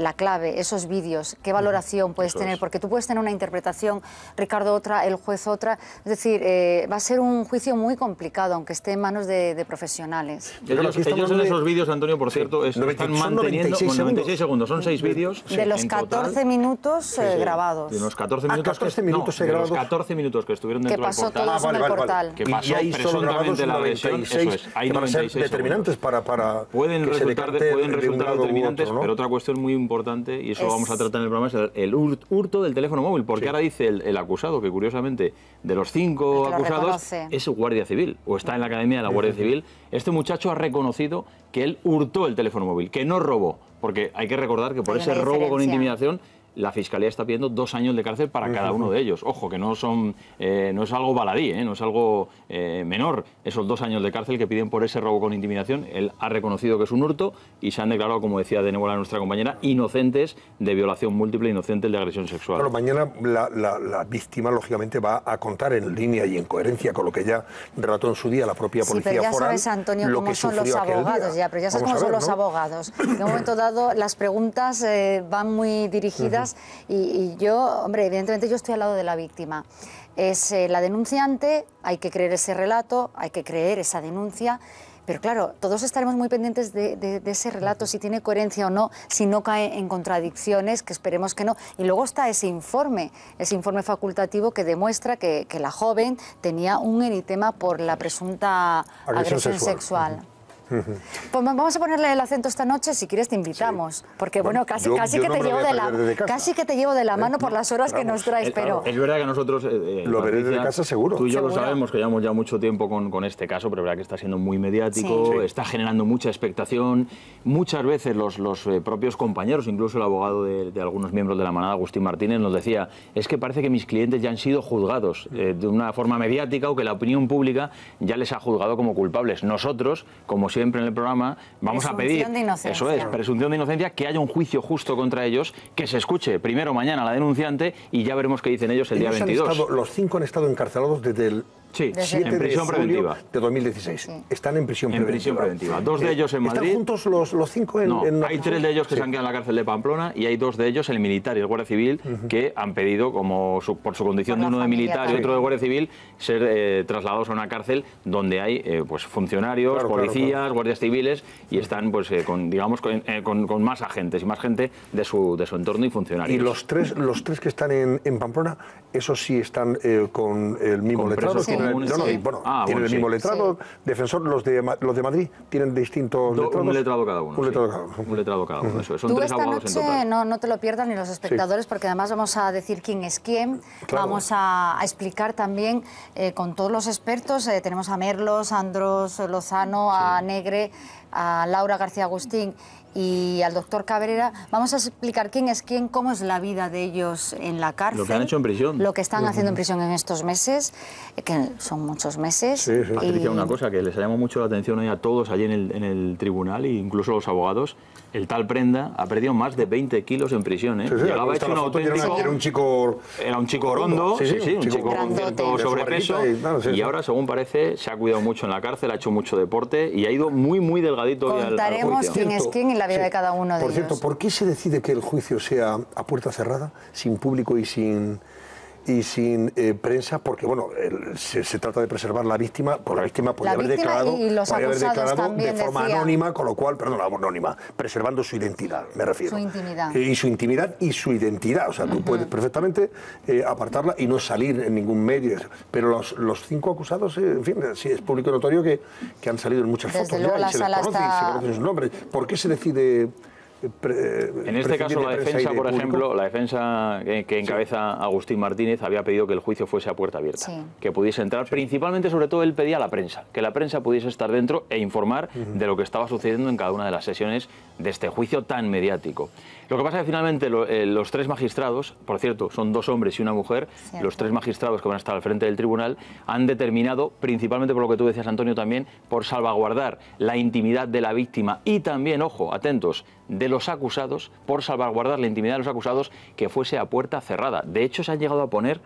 la clave, esos vídeos, qué valoración puedes tener, porque tú puedes tener una interpretación, Ricardo otra, el juez otra, es decir, va a ser un juicio muy complicado, aunque esté en manos de profesionales. Ellos en esos vídeos, Antonio, por cierto, están manteniendo 96 segundos, son 6 vídeos. De los 14 minutos grabados. De los 14 minutos, 14 minutos de los 14 minutos que estuvieron dentro del portal. Todos en el portal. Que pasó presuntamente la versión, eso es, hay 96 determinantes para pueden resultar determinantes, pero otra cuestión muy importante, y eso vamos a tratar en el programa, es el hurto del teléfono móvil, porque ahora dice el acusado que, curiosamente, de los 5 acusados es guardia civil, o está en la academia de la Guardia Civil. Este muchacho ha reconocido que él hurtó el teléfono móvil, que no robó, porque hay que recordar que por ese robo con intimidación la Fiscalía está pidiendo 2 años de cárcel para cada uno de ellos. Ojo, que no es algo baladí, no es algo menor esos 2 años de cárcel que piden por ese robo con intimidación. Él ha reconocido que es un hurto y se han declarado, como decía Denébola, nuestra compañera, inocentes de violación múltiple, inocentes de agresión sexual. Claro, mañana la víctima, lógicamente, va a contar en línea y en coherencia con lo que ya relató en su día la propia policía pero ya foral. Sabes, Antonio, cómo son los abogados, pero ya sabes cómo son los abogados. En un momento dado, las preguntas van muy dirigidas. Y yo, hombre, evidentemente yo estoy al lado de la víctima. Es la denunciante, hay que creer ese relato, hay que creer esa denuncia, pero claro, todos estaremos muy pendientes de ese relato, si tiene coherencia o no, si no cae en contradicciones, que esperemos que no. Y luego está ese informe facultativo que demuestra que la joven tenía un eritema por la presunta agresión sexual. Pues vamos a ponerle el acento esta noche, si quieres te invitamos, porque bueno, casi que te llevo de la mano por las horas que nos traes, pero... Es verdad que nosotros... lo veré desde casa seguro. Tú y yo lo sabemos, que llevamos ya mucho tiempo con este caso, pero es verdad que está siendo muy mediático, está generando mucha expectación. Muchas veces los propios compañeros, incluso el abogado de algunos miembros de la manada, Agustín Martínez, nos decía, es que parece que mis clientes ya han sido juzgados de una forma mediática, o que la opinión pública ya les ha juzgado como culpables. Nosotros, como siempre en el programa, vamos a pedir, eso es, presunción de inocencia, que haya un juicio justo contra ellos, que se escuche primero mañana a la denunciante y ya veremos qué dicen ellos el día 22. Los 5 han estado encarcelados desde el Sí, en prisión preventiva. De 2016. Sí. Están en prisión preventiva. En prisión preventiva. 2 de ellos en Madrid. ¿Están juntos los 5 en No, hay 3 de ellos que se han quedado en la cárcel de Pamplona y hay 2 de ellos, el militar y el guardia civil, que han pedido, por su condición de uno de militar y otro de guardia civil, ser trasladados a una cárcel donde hay pues funcionarios, policías, guardias civiles y están pues con más agentes y más gente de su entorno y funcionarios. Y los tres que están en Pamplona, esos sí están con el mismo letrado. Tienen el mismo letrado. Defensor, los de Madrid tienen distintos letrados. Un letrado cada uno. Un letrado cada uno. Eso es. Son Tú 3 esta abogados noche en total. no te lo pierdas ni los espectadores, porque además vamos a decir quién es quién. Claro. Vamos a explicar también con todos los expertos. Tenemos a Merlos, a Andros Lozano, a Negre, a Laura García Agustín y al doctor Cabrera. Vamos a explicar quién es quién, cómo es la vida de ellos en la cárcel. Lo que han hecho en prisión. Lo que están haciendo en prisión en estos meses, que son muchos meses. Patricia, una cosa que les llamó mucho la atención hoy a todos allí en el tribunal, e incluso los abogados, el tal Prenda ha perdido más de 20 kilos en prisión. Llegaba hecho un auténtico... Era un chico... Era un chico rondo, un chico con cierto sobrepeso, y ahora, según parece, se ha cuidado mucho en la cárcel, ha hecho mucho deporte y ha ido muy delgadito. Contaremos quién es quién en la vida de cada uno de ellos. Por cierto, ¿por qué se decide que el juicio sea a puerta cerrada, sin público y sin prensa? Porque bueno, se trata de preservar la víctima, pues la víctima podría haber declarado, de forma anónima, con lo cual, anónima, preservando su identidad, me refiero. Su intimidad. Y su intimidad y su identidad, o sea, tú puedes perfectamente apartarla y no salir en ningún medio. Pero los 5 acusados, en fin, sí, es público notorio que han salido en muchas fotos ya, y se les conoce, y se conocen sus nombres. ¿Por qué se decide...? En este caso, la defensa, por ejemplo, la defensa que encabeza Agustín Martínez había pedido que el juicio fuese a puerta abierta, que pudiese entrar. Principalmente, sobre todo, él pedía a la prensa, que la prensa pudiese estar dentro e informar de lo que estaba sucediendo en cada una de las sesiones de este juicio tan mediático. Lo que pasa es que finalmente los 3 magistrados, por cierto, son 2 hombres y una mujer, los 3 magistrados que van a estar al frente del tribunal, han determinado, principalmente por lo que tú decías, Antonio, también por salvaguardar la intimidad de la víctima y también, ojo, atentos, de los acusados, por salvaguardar la intimidad de los acusados, que fuese a puerta cerrada. De hecho, se han llegado a poner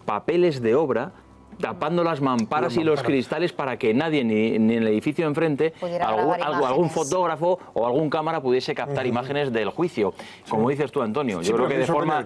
papeles de obra tapando las mamparas y los cristales para que nadie, ni en el edificio enfrente, algún fotógrafo o algún cámara pudiese captar imágenes del juicio. Como dices tú, Antonio, yo creo que de forma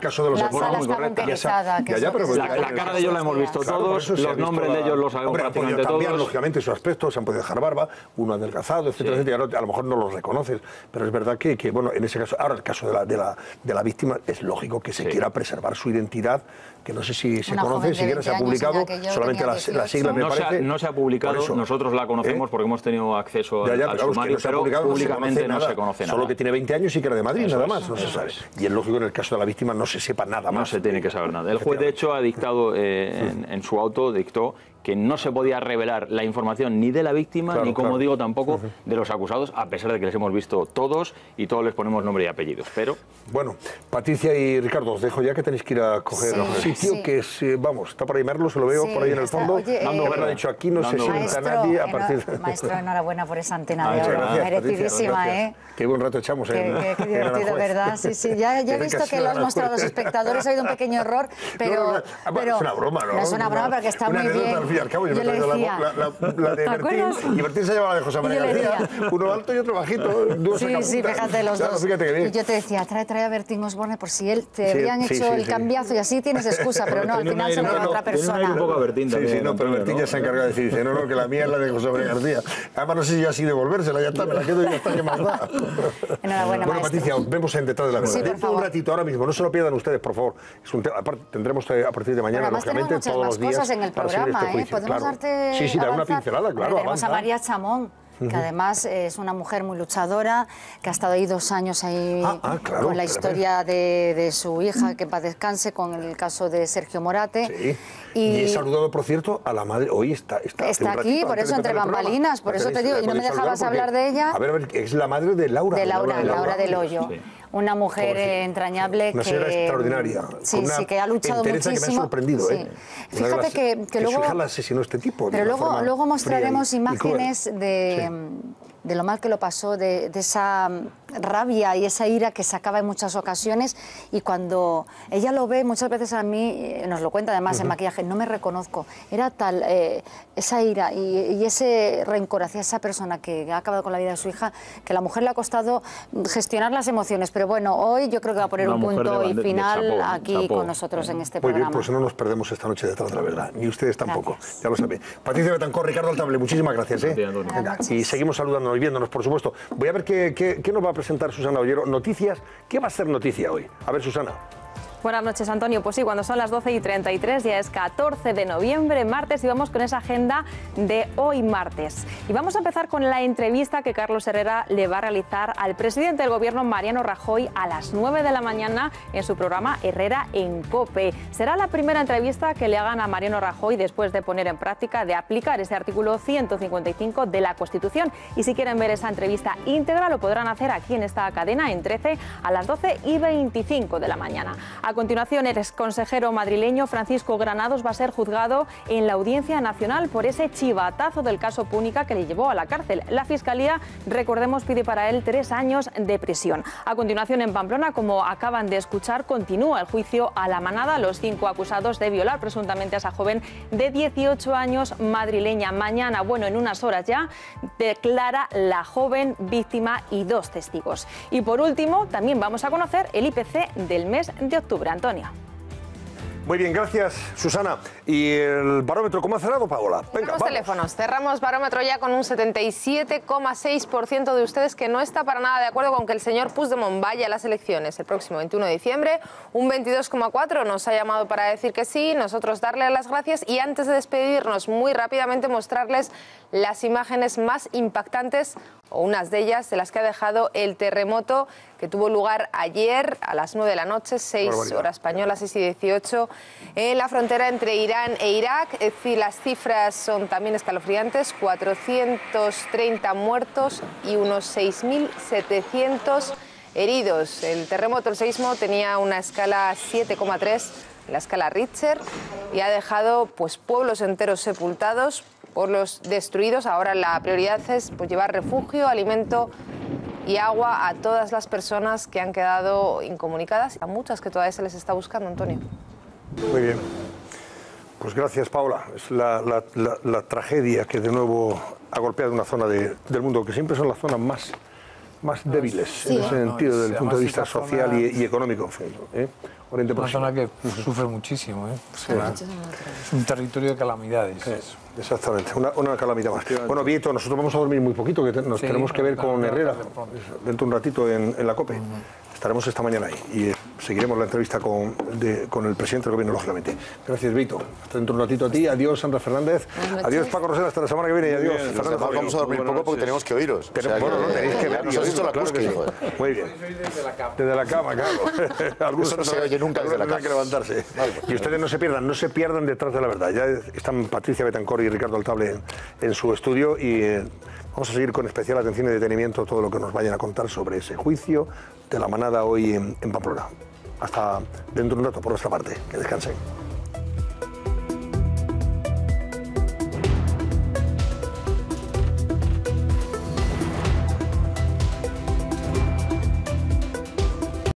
muy correcta. La cara de ellos la hemos visto todos, los nombres de ellos los sabemos prácticamente todos. Lógicamente su aspecto, se han podido dejar barba, uno adelgazado, etcétera, etcétera. A lo mejor no los reconoces, pero es verdad que bueno, en ese caso, ahora el caso de la víctima, es lógico que se quiera preservar su identidad, que no sé si se conoce, si siquiera se ha publicado, solamente la sigla me parece. No se ha publicado, nosotros la conocemos porque hemos tenido acceso al sumario, pero públicamente no se conoce nada. Solo que tiene 20 años y que era de Madrid, nada más, no se sabe. Y es lógico en el caso de la víctima no se sepa nada más. No se tiene que saber nada. El juez, de hecho, ha dictado, en su auto, dictó que no se podía revelar la información ni de la víctima, ni, como digo, tampoco de los acusados, a pesar de que les hemos visto todos y todos les ponemos nombre y apellidos. Pero bueno, Patricia y Ricardo, os dejo ya que tenéis que ir a coger un sitio que es, vamos, está por ahí Merlos, se lo veo por ahí en el fondo. Dando guerra, ha dicho aquí, no se sienta nadie a partir de... Maestro, enhorabuena por esa antena de oro, merecidísima, ¿eh? Qué buen rato echamos. Qué divertido, ¿verdad? Sí, ya he visto que lo has mostrado a los espectadores, ha habido un pequeño error, pero... Es una broma, ¿no? No es una broma, porque está muy bien. Al cabo, yo me he traído la de Bertín, y Bertín se llevaba la de José María García, uno alto y otro bajito. Sí, fíjate los dos. Y yo te decía, trae a Bertín Osborne por si él te habían hecho el cambiazo y así tienes excusa, pero no, al final se lo lleva otra persona. Un poco a Bertín también. Sí, pero Bertín ya se encarga de decir, no, que la mía es la de José María García. Además, no sé si ya así devolvérsela, ya está, me la quedo y ya está, ¿qué más da? Enhorabuena, bueno, Patricia, os vemos en Detrás de la Verdad. Dentro de un ratito ahora mismo, no se lo pierdan ustedes, por favor. Es un tema, aparte, tendremos a partir de mañana, lógicamente, todos los días. Cosas en el programa, podemos darte... Sí, dar una pincelada, claro. Tenemos a María Chamón, que además es una mujer muy luchadora, que ha estado ahí 2 años ahí con la historia de su hija, que en paz descanse, con el caso de Sergio Morate. Sí. Y he saludado, por cierto, a la madre. Hoy está aquí, por eso, entre bambalinas, por eso te digo, y no me dejabas hablar de ella. A ver, es la madre de Laura. De Laura del Hoyo. Sí. Una mujer entrañable, una señora extraordinaria. Sí, que ha luchado muchísimo. Que me ha sorprendido, Fíjate que luego... su hija la asesinó este tipo. Pero luego mostraremos imágenes de lo mal que lo pasó, de esa rabia y esa ira que sacaba en muchas ocasiones, y cuando ella lo ve, muchas veces a mí, nos lo cuenta además en maquillaje, no me reconozco. Era tal esa ira y ese rencor hacia esa persona que ha acabado con la vida de su hija, que a la mujer le ha costado gestionar las emociones. Pero bueno, hoy yo creo que va a poner un punto y final aquí con nosotros en este programa. Muy bien, pues no nos perdemos esta noche detrás de la verdad, ni ustedes tampoco, ya lo saben. Patricia Betancor, Ricardo Altable, muchísimas gracias. Venga, y seguimos saludándonos y viéndonos, por supuesto. Voy a ver qué nos va a presentar Susana Ollero. Noticias, ¿qué va a ser noticia hoy? A ver, Susana. Buenas noches, Antonio. Pues sí, cuando son las 12:33, ya es 14 de noviembre, martes, y vamos con esa agenda de hoy martes. Y vamos a empezar con la entrevista que Carlos Herrera le va a realizar al presidente del Gobierno, Mariano Rajoy, a las 9 de la mañana en su programa Herrera en COPE. Será la primera entrevista que le hagan a Mariano Rajoy después de poner en práctica, de aplicar ese artículo 155 de la Constitución. Y si quieren ver esa entrevista íntegra, lo podrán hacer aquí en esta cadena en 13 a las 12:25 de la mañana. A continuación, el exconsejero madrileño Francisco Granados va a ser juzgado en la Audiencia Nacional por ese chivatazo del caso Púnica que le llevó a la cárcel. La Fiscalía, recordemos, pide para él 3 años de prisión. A continuación, en Pamplona, como acaban de escuchar, continúa el juicio a la manada, los 5 acusados de violar presuntamente a esa joven de 18 años madrileña. Mañana, bueno, en unas horas ya, declara la joven víctima y 2 testigos. Y por último, también vamos a conocer el IPC del mes de octubre. Antonio. Muy bien, gracias, Susana. ¿Y el barómetro cómo ha cerrado, Paola? Venga, Cerramos teléfonos. Cerramos barómetro ya con un 77,6% de ustedes que no está para nada de acuerdo con que el señor Puigdemont vaya a las elecciones el próximo 21 de diciembre. Un 22,4% nos ha llamado para decir que sí, nosotros darle las gracias y antes de despedirnos muy rápidamente mostrarles las imágenes más impactantes o unas de ellas de las que ha dejado el terremoto que tuvo lugar ayer a las 9 de la noche, 6 horas españolas, 6:18, en la frontera entre Irán e Irak. Es decir, las cifras son también escalofriantes, 430 muertos y unos 6.700 heridos. El terremoto, el seísmo, tenía una escala 7,3, la escala Richter, y ha dejado pues pueblos enteros sepultados, pueblos destruidos. Ahora la prioridad es pues llevar refugio, alimento y agua a todas las personas que han quedado incomunicadas, a muchas que todavía se les está buscando, Antonio. Muy bien. Pues gracias, Paola. Es la tragedia que de nuevo ha golpeado una zona del mundo, que siempre son las zonas más débiles, en ese sentido, desde el punto de vista social y económico. Oriente Próximo. Una zona que sufre muchísimo. Es un territorio de calamidades. Exactamente, una calamidad más. Bueno, Vieto, nosotros vamos a dormir muy poquito, que nos tenemos que ver con Herrera dentro de un ratito en la COPE. Estaremos esta mañana ahí y seguiremos la entrevista con el presidente del Gobierno, lógicamente. Gracias, Vito. Hasta dentro de un ratito a ti. Adiós, Sandra Fernández. Adiós, Paco Rosell. Hasta la semana que viene. Y adiós, Fernando. Vamos a dormir poco porque tenemos que oíros. Bueno, no tenéis que ver. Nos has hecho la cruz, muy bien. Desde la cama, claro. Algunos no se oye nunca desde la cama. Hay que levantarse. Y ustedes no se pierdan detrás de la verdad. Ya están Patricia Betancor y Ricardo Altable en su estudio y vamos a seguir con especial atención y detenimiento todo lo que nos vayan a contar sobre ese juicio de la manada hoy en Pamplona. Hasta dentro de un rato, por nuestra parte. Que descansen.